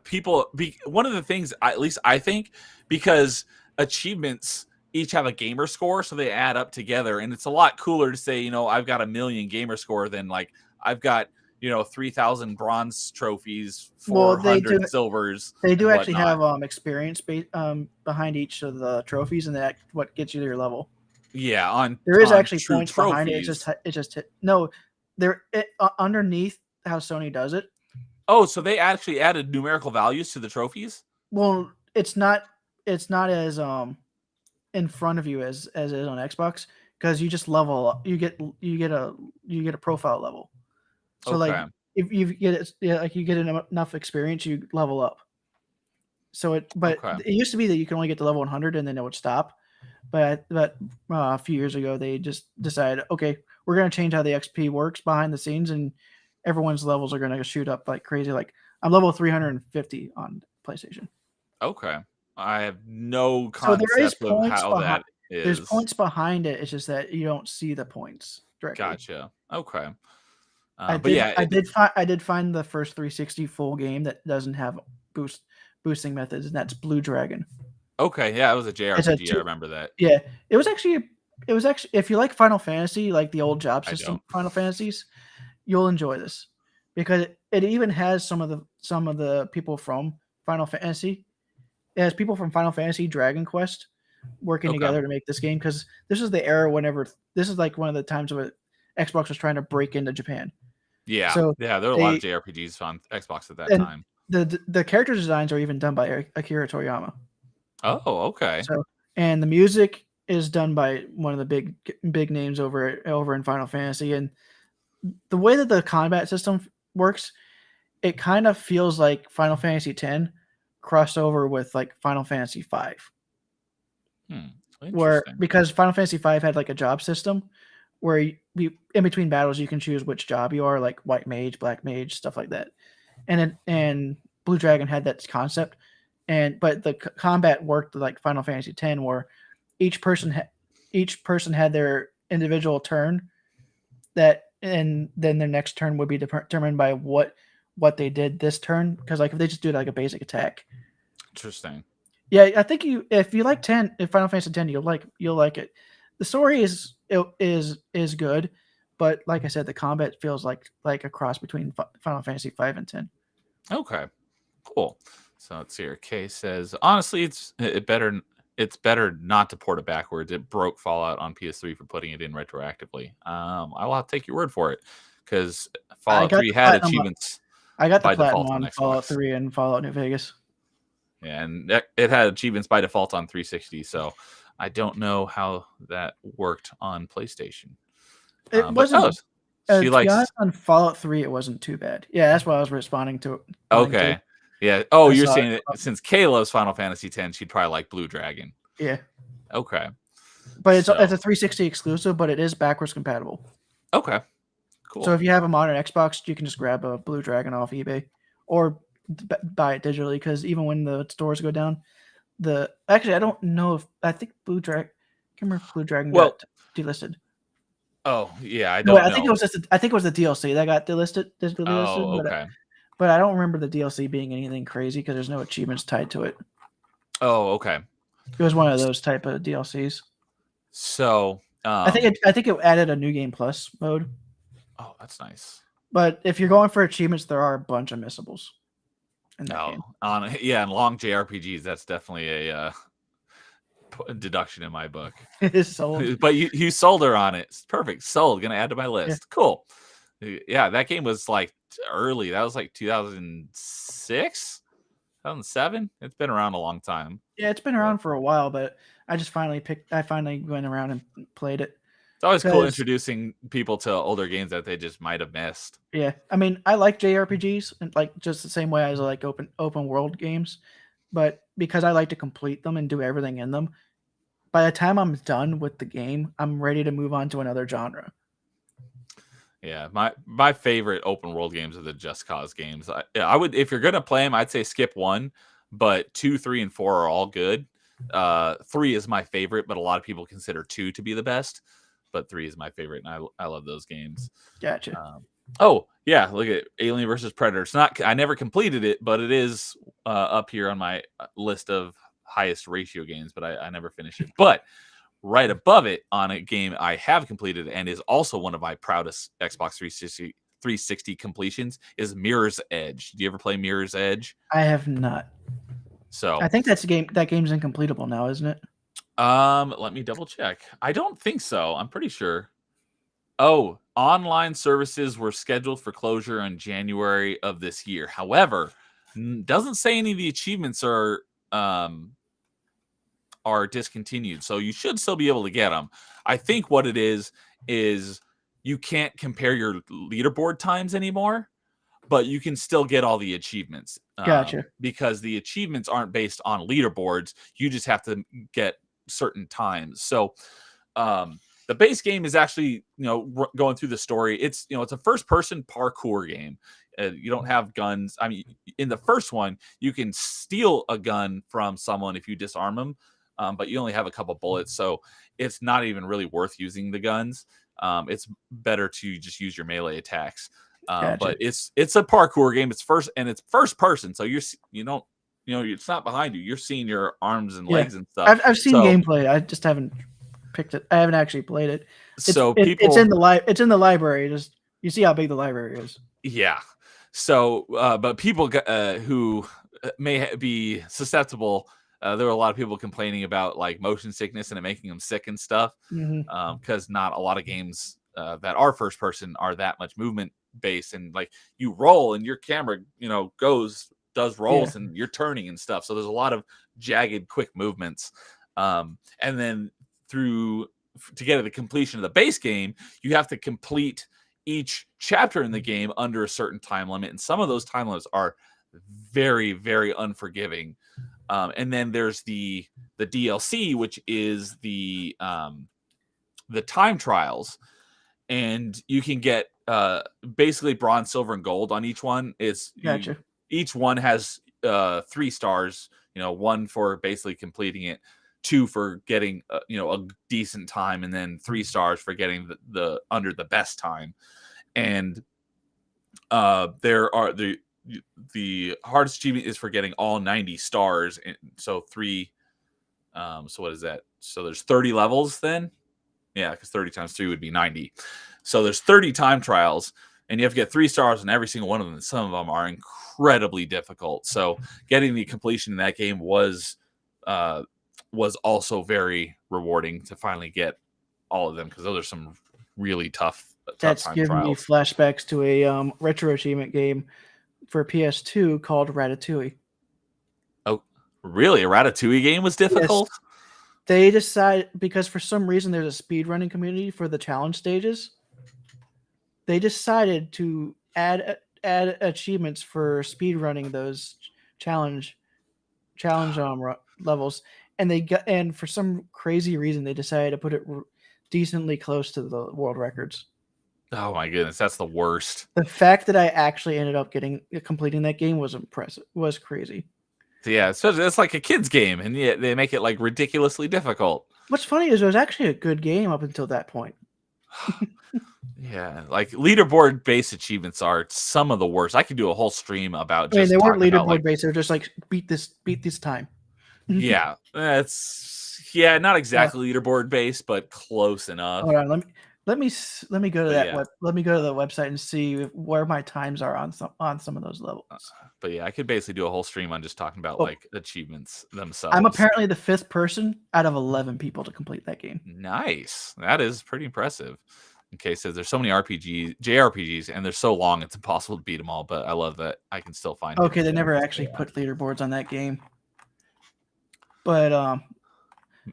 Speaker 1: people. One of the things, at least I think, because achievements each have a gamer score, so they add up together, and it's a lot cooler to say, I've got 1,000,000 gamer score than like I've got 3,000 bronze trophies, 400 silvers.
Speaker 2: They do actually have experience behind each of the trophies, and that what gets you to your level.
Speaker 1: Yeah,
Speaker 2: there is actually points behind it. It just hit. No, underneath how Sony does it.
Speaker 1: Oh, so they actually added numerical values to the trophies?
Speaker 2: Well, it's not as in front of you as it is on Xbox, because you just level up. You get a profile level. So like if you get you get enough experience, you level up. So it used to be that you can only get to level 100 and then it would stop. But a few years ago they just decided, okay, we're going to change how the XP works behind the scenes, and everyone's levels are going to shoot up like crazy. Like I'm level 350 on PlayStation.
Speaker 1: Okay. I have no concept of how that is.
Speaker 2: There's points behind it. It's just that you don't see the points directly.
Speaker 1: Gotcha. Okay.
Speaker 2: I did find the first 360 full game that doesn't have boosting methods, and that's Blue Dragon.
Speaker 1: Okay, yeah, it was a JRPG. I remember that.
Speaker 2: Yeah, it was actually if you like Final Fantasy, like the old job system Final Fantasies, you'll enjoy this because it even has some of the people from Final Fantasy. It has people from Final Fantasy, Dragon Quest working together to make this game, because this is the era this is like one of the times when Xbox was trying to break into Japan.
Speaker 1: Yeah, so there were a lot of JRPGs on Xbox at that time.
Speaker 2: The character designs are even done by Akira Toriyama.
Speaker 1: Oh, okay.
Speaker 2: So, and the music is done by one of the big names over in Final Fantasy, and the way that the combat system works, it kind of feels like Final Fantasy X crossover with like Final Fantasy V. Because Final Fantasy V had like a job system where in between battles you can choose which job you are, like white mage, black mage, stuff like that. And Blue Dragon had that concept, but the combat worked like Final Fantasy X, where each person had their individual turn that and then their next turn would be determined by what they did this turn. Because like if they just do like a basic attack.
Speaker 1: Interesting.
Speaker 2: Yeah, I think if you like if Final Fantasy 10, you'll like it. The story is good, but like I said, the combat feels like a cross between Final Fantasy 5 and 10.
Speaker 1: Okay, cool. So let's see here. Kay says, honestly, it's better not to port it backwards. It broke Fallout on PS3 for putting it in retroactively. I will have to take your word for it because Fallout 3 had achievements.
Speaker 2: I got the
Speaker 1: by
Speaker 2: platinum
Speaker 1: default
Speaker 2: on
Speaker 1: on
Speaker 2: Fallout
Speaker 1: Xbox.
Speaker 2: 3 and Fallout New Vegas.
Speaker 1: Yeah, and it had achievements by default on 360. So I don't know how that worked on PlayStation.
Speaker 2: It wasn't.
Speaker 1: She
Speaker 2: To
Speaker 1: likes.
Speaker 2: be honest, on Fallout 3, it wasn't too bad. Yeah, that's what I was responding to.
Speaker 1: Okay. Yeah. Oh, you're saying
Speaker 2: that
Speaker 1: since Kay loves Final Fantasy X, she'd probably like Blue Dragon.
Speaker 2: Yeah.
Speaker 1: Okay.
Speaker 2: But it's a 360 exclusive, but it is backwards compatible.
Speaker 1: Okay. Cool.
Speaker 2: So if you have a modern Xbox, you can just grab a Blue Dragon off eBay or buy it digitally. Because even when the stores go down, actually I don't know if I think Blue Dragon. I can't remember if Blue Dragon got delisted.
Speaker 1: Oh yeah, I don't know.
Speaker 2: I think it was the DLC that got delisted.
Speaker 1: Oh, okay.
Speaker 2: But I don't remember the DLC being anything crazy because there's no achievements tied to it.
Speaker 1: Oh, okay.
Speaker 2: It was one of those type of DLCs.
Speaker 1: So
Speaker 2: I think it added a new game plus mode.
Speaker 1: Oh, that's nice.
Speaker 2: But if you're going for achievements, there are a bunch of missables in that game.
Speaker 1: In long JRPGs, that's definitely a deduction in my book.
Speaker 2: It is sold.
Speaker 1: But you sold her on it. Perfect. Sold. Gonna add to my list. Yeah. Cool. Yeah, that game was like early. That was like 2006, 2007. It's been around a long time.
Speaker 2: Yeah, it's been around for a while, but I finally went around and played it.
Speaker 1: It's always cool introducing people to older games that they just might have missed.
Speaker 2: Yeah, I mean, I like JRPGs and like just the same way as I like open world games, but because I like to complete them and do everything in them, by the time I'm done with the game, I'm ready to move on to another genre.
Speaker 1: Yeah, my favorite open world games are the Just Cause games. I would, if you're gonna play them, I'd say skip 1, but 2, 3, and 4 are all good. 3 is my favorite, but a lot of people consider 2 to be the best. But 3 is my favorite, and I love those games.
Speaker 2: Gotcha.
Speaker 1: Oh yeah, look at Alien versus Predator. It's not. I never completed it, but it is up here on my list of highest ratio games. But I never finished it. But right above it on a game I have completed and is also one of my proudest Xbox 360 completions is Mirror's Edge. Do you ever play Mirror's Edge?
Speaker 2: I have not.
Speaker 1: So
Speaker 2: I think that's a game. That game's incompletable now, isn't it?
Speaker 1: Let me double check. I don't think so. I'm pretty sure. Oh, online services were scheduled for closure in January of this year. However, doesn't say any of the achievements are discontinued, so you should still be able to get them. I think what it is you can't compare your leaderboard times anymore, but you can still get all the achievements.
Speaker 2: Gotcha.
Speaker 1: Because the achievements aren't based on leaderboards. You just have to get certain times. So the base game is actually, going through the story. It's, it's a first person parkour game. You don't have guns. I mean, in the first one, you can steal a gun from someone if you disarm them, but you only have a couple bullets. So it's not even really worth using the guns. It's better to just use your melee attacks.
Speaker 2: Gotcha.
Speaker 1: But it's a parkour game. It's first person. So it's not behind you. You're seeing your arms and legs and stuff.
Speaker 2: I've seen gameplay. I just haven't picked it. I haven't actually played it. It's in the library. Just you see how big the library is.
Speaker 1: Yeah. So, but people who may be susceptible, there were a lot of people complaining about like motion sickness and it making them sick and stuff. Because not a lot of games that are first person are that much movement based, and like you roll and your camera, does rolls and you're turning and stuff. So there's a lot of jagged, quick movements. And then to get to the completion of the base game, you have to complete each chapter in the game under a certain time limit. And some of those time limits are very, very unforgiving. And then there's the DLC, which is the time trials. And you can get basically bronze, silver, and gold on each one.
Speaker 2: Gotcha.
Speaker 1: Each one has 3 stars, 1 for basically completing it, 2 for getting a decent time, and then 3 stars for getting the under the best time. and there are the hardest achievement is for getting all 90 stars, and so three. So what is that? So there's 30 levels then. Yeah, because 30 times 3 would be 90. So there's 30 time trials, and you have to get 3 stars in every single one of them. And some of them are incredibly difficult. So getting the completion in that game was also very rewarding to finally get all of them, because those are some really tough
Speaker 2: That's
Speaker 1: time
Speaker 2: giving me
Speaker 1: trials.
Speaker 2: flashbacks to a retro achievement game for PS2 called Ratatouille.
Speaker 1: Oh, really? A Ratatouille game was difficult?
Speaker 2: Yes, they decide because for some reason there's a speedrunning community for the challenge stages. They decided to add achievements for speedrunning those challenge levels, and for some crazy reason they decided to put it decently close to the world records.
Speaker 1: Oh my goodness, that's the worst.
Speaker 2: The fact that I actually ended up completing that game was impressive. Was crazy.
Speaker 1: Yeah, especially it's like a kid's game, and yet they make it like ridiculously difficult.
Speaker 2: What's funny is it was actually a good game up until that point.
Speaker 1: Yeah, like leaderboard based achievements are some of the worst. I could do a whole stream about
Speaker 2: I mean,
Speaker 1: just
Speaker 2: they weren't
Speaker 1: talking about
Speaker 2: leaderboard based. They're just like beat this time.
Speaker 1: yeah, not exactly leaderboard based, but close enough.
Speaker 2: Hold on, let me go to
Speaker 1: But
Speaker 2: that
Speaker 1: yeah,
Speaker 2: let me go to the website and see where my times are on some of those levels.
Speaker 1: but yeah, I could basically do a whole stream on just talking about like achievements themselves.
Speaker 2: I'm apparently the 5th person out of 11 people to complete that game.
Speaker 1: Nice, that is pretty impressive. Okay, so there's so many JRPGs, and they're so long it's impossible to beat them all. But I love that I can still find.
Speaker 2: Okay, they never actually put leaderboards on that game, but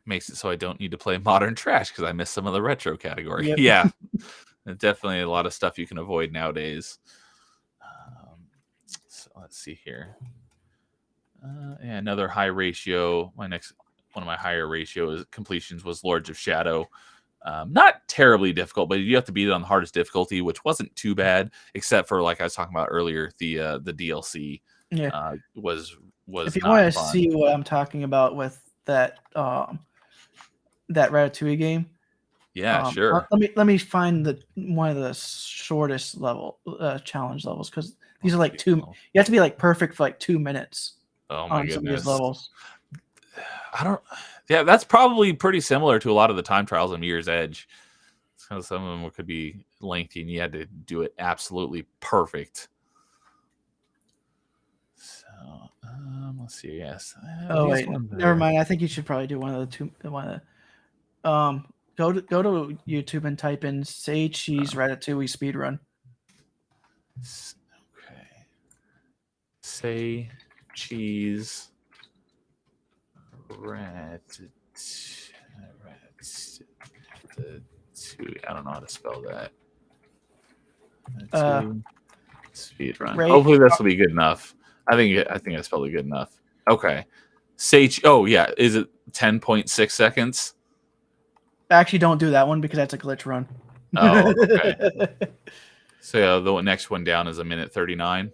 Speaker 1: makes it so I don't need to play modern trash because I miss some of the retro category.
Speaker 2: Yep.
Speaker 1: Yeah, definitely a lot of stuff you can avoid nowadays. So let's see here. Yeah, another high ratio. One of my higher ratio completions was Lords of Shadow. Not terribly difficult, but you have to beat it on the hardest difficulty, which wasn't too bad, except for like I was talking about earlier, the DLC was
Speaker 2: if you
Speaker 1: not
Speaker 2: want to
Speaker 1: fun.
Speaker 2: see what I'm talking about with that Ratatouille game,
Speaker 1: yeah, sure.
Speaker 2: Let me find one of the shortest challenge levels, because these are like 2. You have to be like perfect for like 2 minutes.
Speaker 1: Oh my goodness.
Speaker 2: Some of these levels.
Speaker 1: Yeah, that's probably pretty similar to a lot of the time trials in Mirror's Edge. So some of them could be lengthy, and you had to do it absolutely perfect. So let's see. Yes.
Speaker 2: Oh wait, never mind. I think you should probably do one of the two. Go to YouTube and type in "Say Cheese Ratatouille speedrun."
Speaker 1: Okay. Say cheese. Ratatouille. I don't know how to spell that. Speedrun. Hopefully this will be good enough. I think I spelled it good enough. Okay. Oh yeah, is it 10.6 seconds?
Speaker 2: Actually, don't do that one because that's a glitch run.
Speaker 1: Oh, okay. So yeah, the next one down is 1:39.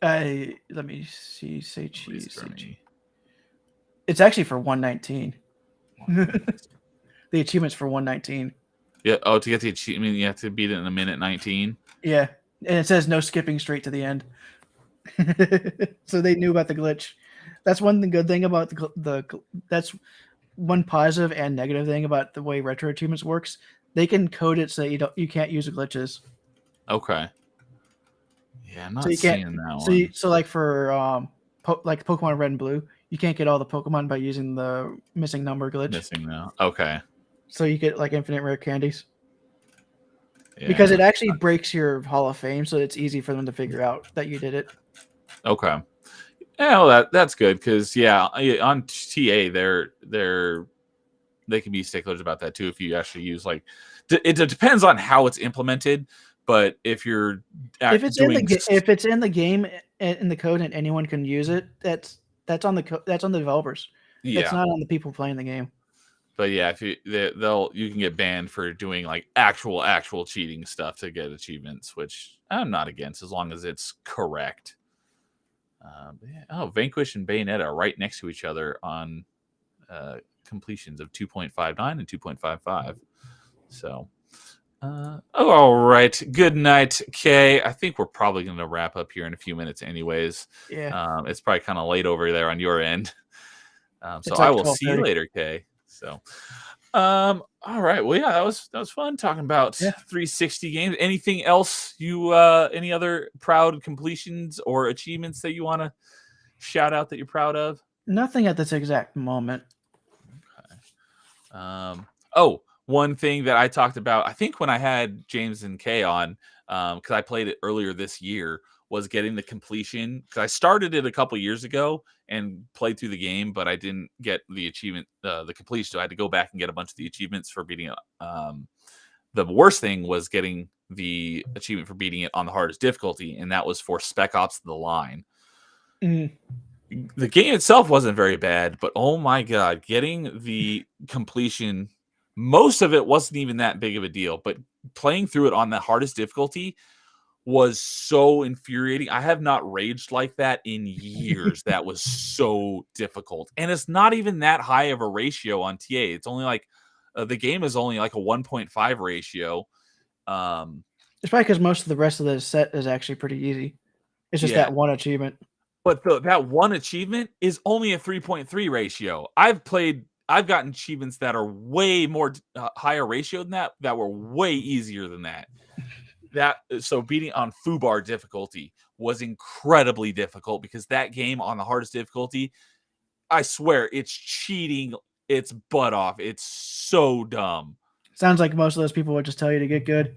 Speaker 2: Let me see. Say cheese. It's actually for 119. The achievement's for 119.
Speaker 1: Yeah. Oh, to get the achievement, you have to beat it in 1:19.
Speaker 2: Yeah, and it says no skipping straight to the end. So they knew about the glitch. That's one good thing about that's one positive and negative thing about the way retro achievements works. They can code it so you can't use glitches.
Speaker 1: Okay. Yeah, I'm not seeing that one.
Speaker 2: So like for like Pokemon Red and Blue, you can't get all the Pokemon by using the missing number glitch.
Speaker 1: Missing now. Okay.
Speaker 2: So you get like infinite rare candies. Yeah. Because it actually breaks your Hall of Fame, so it's easy for them to figure out that you did it.
Speaker 1: Okay. Yeah, well, that's good because on TA they can be sticklers about that too if you actually use like it depends on how it's implemented, but if it's
Speaker 2: in the game in the code and anyone can use it, that's on the developers. Yeah. It's not on the people playing the game.
Speaker 1: But yeah, if you can get banned for doing like actual cheating stuff to get achievements, which I'm not against as long as it's correct. Vanquish and Bayonetta are right next to each other on completions of 2.59 and 2.55. So All right. Good night, Kay. I think we're probably going to wrap up here in a few minutes, anyways.
Speaker 2: Yeah,
Speaker 1: It's probably kind of late over there on your end. So
Speaker 2: it's
Speaker 1: I
Speaker 2: like
Speaker 1: will see you
Speaker 2: 12:30.
Speaker 1: later, Kay. So, all right. Well, yeah, that was fun talking about
Speaker 2: Yeah,
Speaker 1: 360 games. Anything else any other proud completions or achievements that you want to shout out that you're proud of?
Speaker 2: nothing at this exact moment.
Speaker 1: One thing that I talked about, I think when I had James and Kay on, because I played it earlier this year, was getting the completion. Because I started it a couple years ago and played through the game, but I didn't get the achievement, the completion. So I had to go back and get a bunch of the achievements for beating it. The worst thing was getting the achievement for beating it on the hardest difficulty, and that was for Spec Ops: The Line.
Speaker 2: Mm.
Speaker 1: The game itself wasn't very bad, but oh my god, getting the completion, most of it wasn't even that big of a deal, but playing through it on the hardest difficulty was so infuriating. I have not raged like that in years. That was so difficult. And it's not even that high of a ratio on TA. It's only like the game is only like a 1.5 ratio.
Speaker 2: It's probably because most of the rest of the set is actually pretty easy. It's just
Speaker 1: Yeah,
Speaker 2: that one achievement.
Speaker 1: but that one achievement is only a 3.3 ratio. I've gotten achievements that are way more higher ratio than that were way easier than that. So beating on Fubar difficulty was incredibly difficult because that game on the hardest difficulty, I swear it's cheating its butt off. It's so dumb.
Speaker 2: Sounds like most of those people would just tell you to get good.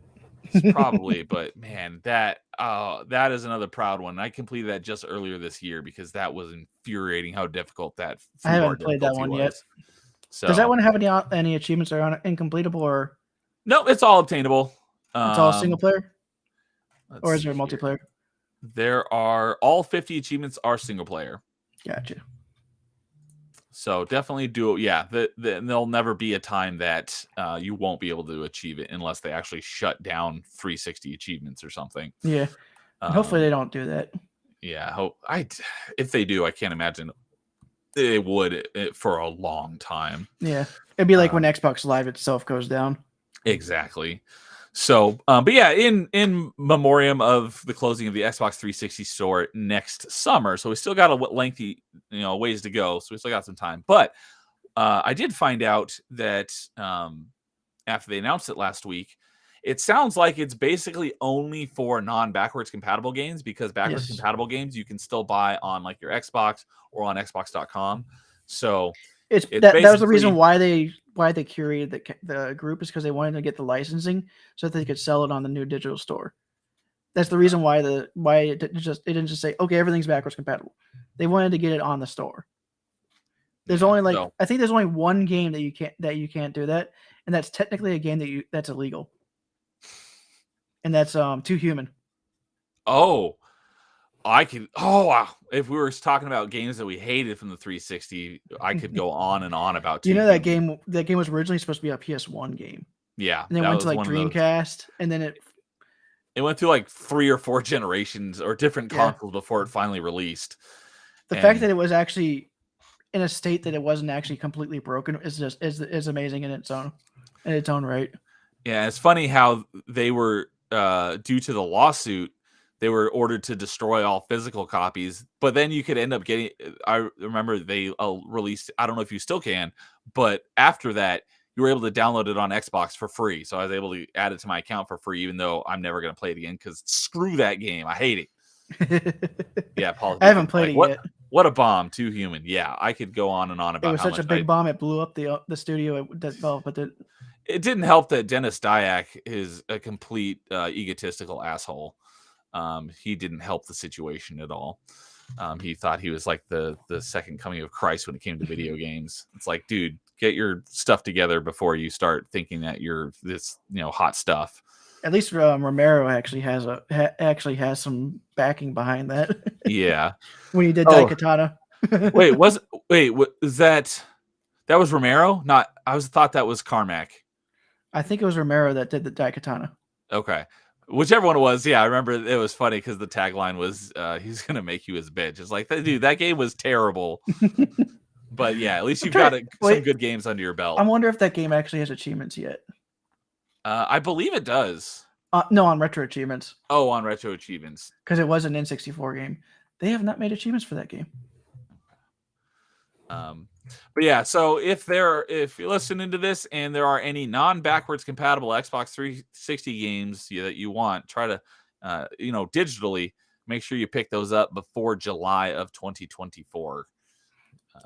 Speaker 1: It's probably, but man, that is another proud one. I completed that just earlier this year because that was infuriating how difficult that
Speaker 2: I
Speaker 1: Fubar
Speaker 2: haven't played that
Speaker 1: difficulty
Speaker 2: one yet.
Speaker 1: was.
Speaker 2: Does that
Speaker 1: So
Speaker 2: one have any achievements that are incompletable, or
Speaker 1: no, it's all obtainable.
Speaker 2: it's all single player, or is
Speaker 1: Let's
Speaker 2: there
Speaker 1: see here.
Speaker 2: multiplayer?
Speaker 1: There are all 50 achievements are single player.
Speaker 2: Gotcha.
Speaker 1: So definitely do it. Yeah, there'll never be a time that you won't be able to achieve it unless they actually shut down 360 achievements or something.
Speaker 2: Yeah, and hopefully they don't do that.
Speaker 1: Yeah, if they do, I can't imagine they would for a long time.
Speaker 2: Yeah, it'd be like when Xbox Live itself goes down.
Speaker 1: Exactly. So, but yeah, in memoriam of the closing of the Xbox 360 store next summer, so we still got a lengthy, ways to go. So we still got some time. But I did find out that after they announced it last week, it sounds like it's basically only for non-backwards compatible games because backwards compatible games you can still buy on like your Xbox or on Xbox.com. So
Speaker 2: that was the reason why they curated the group, is because they wanted to get the licensing so that they could sell it on the new digital store. That's the reason why it didn't just say, okay, everything's backwards compatible. They wanted to get it on the store. There's only I think there's only one game that you can't do that, and that's technically a game that's illegal. And that's Too Human.
Speaker 1: Oh, I could. Oh, wow. If we were talking about games that we hated from the 360, I could go on and on about.
Speaker 2: You know that game. That game was originally supposed to be a PS1 game.
Speaker 1: Yeah,
Speaker 2: and then went to like Dreamcast, and then
Speaker 1: it went through like 3 or 4 generations or different consoles before it finally released.
Speaker 2: The fact that it was actually in a state that it wasn't actually completely broken is amazing in its own right.
Speaker 1: Yeah, it's funny how they were due to the lawsuit, they were ordered to destroy all physical copies, but then you could end up getting. I remember they released. I don't know if you still can, but after that, you were able to download it on Xbox for free. So I was able to add it to my account for free, even though I'm never going to play it again because screw that game. I hate it. Yeah, Paul.
Speaker 2: I haven't played it yet.
Speaker 1: What a bomb! Too Human. Yeah, I could go on and on about.
Speaker 2: It was such a big bomb. It blew up the studio but
Speaker 1: it didn't help that Dennis Dyack is a complete egotistical asshole. He didn't help the situation at all. He thought he was like the second coming of Christ when it came to video games. It's like, dude, get your stuff together before you start thinking that you're this, hot stuff.
Speaker 2: At least Romero actually has some backing behind that.
Speaker 1: Yeah.
Speaker 2: When he did Daikatana.
Speaker 1: Was that was Romero? I thought that was Carmack.
Speaker 2: I think it was Romero that did the Daikatana.
Speaker 1: Okay. Whichever one it was, yeah, I remember it was funny because the tagline was, he's going to make you his bitch. It's like, dude, that game was terrible. But yeah, at least you've got some good games under your belt.
Speaker 2: I wonder if that game actually has achievements yet.
Speaker 1: I believe it does.
Speaker 2: No, on retro achievements,
Speaker 1: Oh, on retro achievements.
Speaker 2: because it was an N64 game. They have not made achievements for that game.
Speaker 1: But yeah, so if you're listening to this and there are any non-backwards compatible Xbox 360 games that you want, try to digitally make sure you pick those up before July of 2024.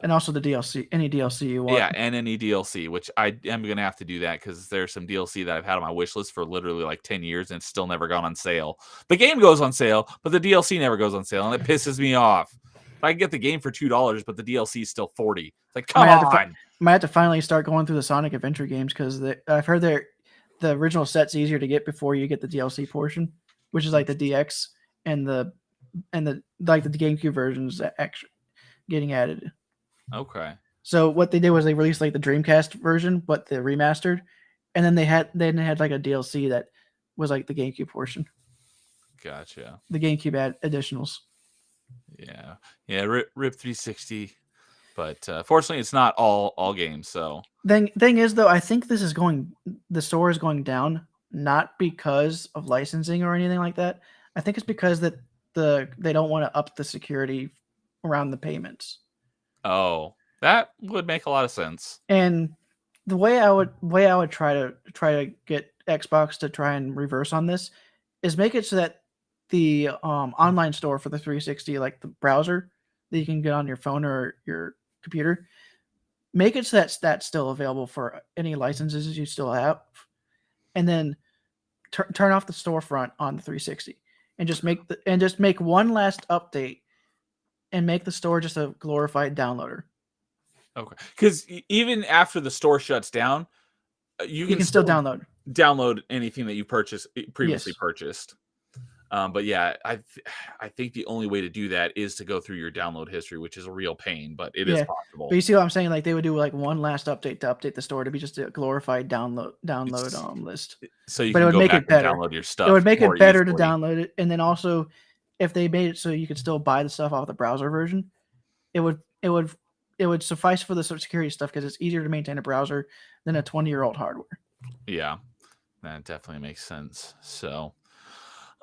Speaker 2: And also the DLC, any DLC you want.
Speaker 1: Yeah, and any DLC, which I am going to have to do that because there's some DLC that I've had on my wish list for literally like 10 years and it's still never gone on sale. The game goes on sale, but the DLC never goes on sale, and it pisses me off. I can get the game for $2, but the DLC is still $40. It's like, come on.
Speaker 2: Might have to finally start going through the Sonic Adventure games, because I've heard the original set's easier to get before you get the DLC portion, which is like the DX and the like the GameCube versions that actually getting added.
Speaker 1: Okay.
Speaker 2: So what they did was they released like the Dreamcast version, but the remastered, and then they had like a DLC that was like the GameCube portion.
Speaker 1: Gotcha.
Speaker 2: The GameCube additionals.
Speaker 1: Yeah. Rip 360, but fortunately, it's not all games. So
Speaker 2: thing is though, I think the store is going down, not because of licensing or anything like that. I think it's because that they don't want to up the security around the payments.
Speaker 1: Oh, that would make a lot of sense.
Speaker 2: And the way I would try to get Xbox to try and reverse on this is make it so that the online store for the 360, like the browser that you can get on your phone or your computer, make it so that that's still available for any licenses you still have, and then turn off the storefront on the 360 and just make one last update and make the store just a glorified downloader.
Speaker 1: Okay, because even after the store shuts down, you can
Speaker 2: still download
Speaker 1: anything that you previously purchased. But yeah, I think the only way to do that is to go through your download history, which is a real pain, but it is possible.
Speaker 2: But you see what I'm saying? Like they would do like one last update to update the store to be just a glorified download list.
Speaker 1: So you can go back and download your stuff.
Speaker 2: It would make it better to download it, and then also if they made it so you could still buy the stuff off the browser version, it would suffice for the security stuff, because it's easier to maintain a browser than a 20-year-old hardware.
Speaker 1: Yeah, that definitely makes sense. So.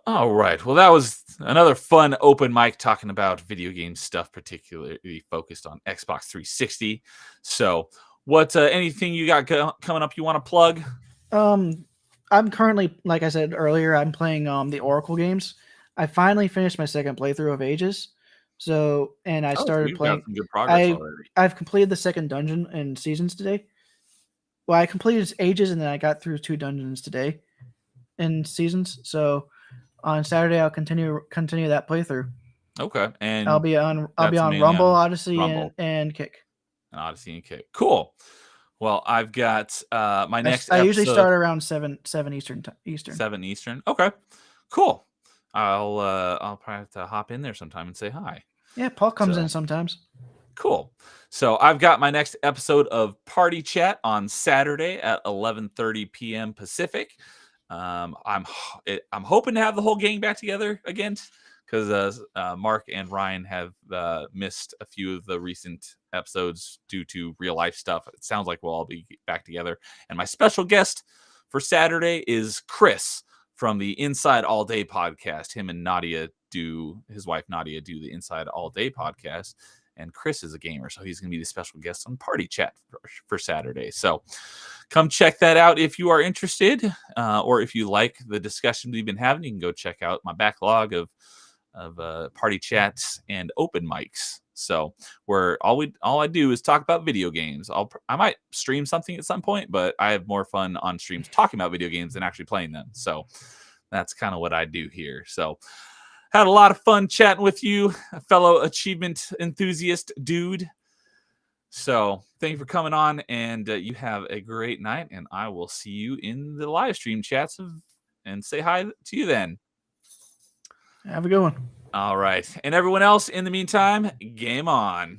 Speaker 1: All right. Well, that was another fun open mic talking about video game stuff, particularly focused on Xbox 360. So, what anything you got coming up you want to plug?
Speaker 2: I'm currently, like I said earlier, I'm playing the Oracle games. I finally finished my second playthrough of Ages. So, and I started playing.
Speaker 1: Got some good progress already.
Speaker 2: I've completed the second dungeon and seasons today. Well, I completed Ages, and then I got through 2 dungeons today in seasons. So on Saturday, I'll continue that playthrough.
Speaker 1: Okay, and
Speaker 2: I'll be on Rumble, Odyssey, and Kick.
Speaker 1: Odyssey and Kick. Cool. Well, I've got my next.
Speaker 2: I usually start around 7 Eastern.
Speaker 1: 7 Eastern. Okay, cool. I'll probably have to hop in there sometime and say hi.
Speaker 2: Yeah, Paul comes in sometimes.
Speaker 1: Cool. So I've got my next episode of Party Chat on Saturday at 11:30 p.m. Pacific. I'm hoping to have the whole gang back together again, because Mark and Ryan have missed a few of the recent episodes due to real life stuff. It sounds like we'll all be back together. And my special guest for Saturday is Chris from the Inside All Day podcast. Him and his wife Nadia do the Inside All Day podcast. And Chris is a gamer, so he's going to be the special guest on Party Chat for Saturday. So come check that out if you are interested, or if you like the discussion we've been having. You can go check out my backlog of Party Chats and open mics. So where all I do is talk about video games. I might stream something at some point, but I have more fun on streams talking about video games than actually playing them. So that's kind of what I do here. So. Had a lot of fun chatting with you, a fellow achievement enthusiast dude. So thank you for coming on, and you have a great night, and I will see you in the live stream chats and say hi to you then.
Speaker 2: Have a good one.
Speaker 1: All right. And everyone else, in the meantime, game on.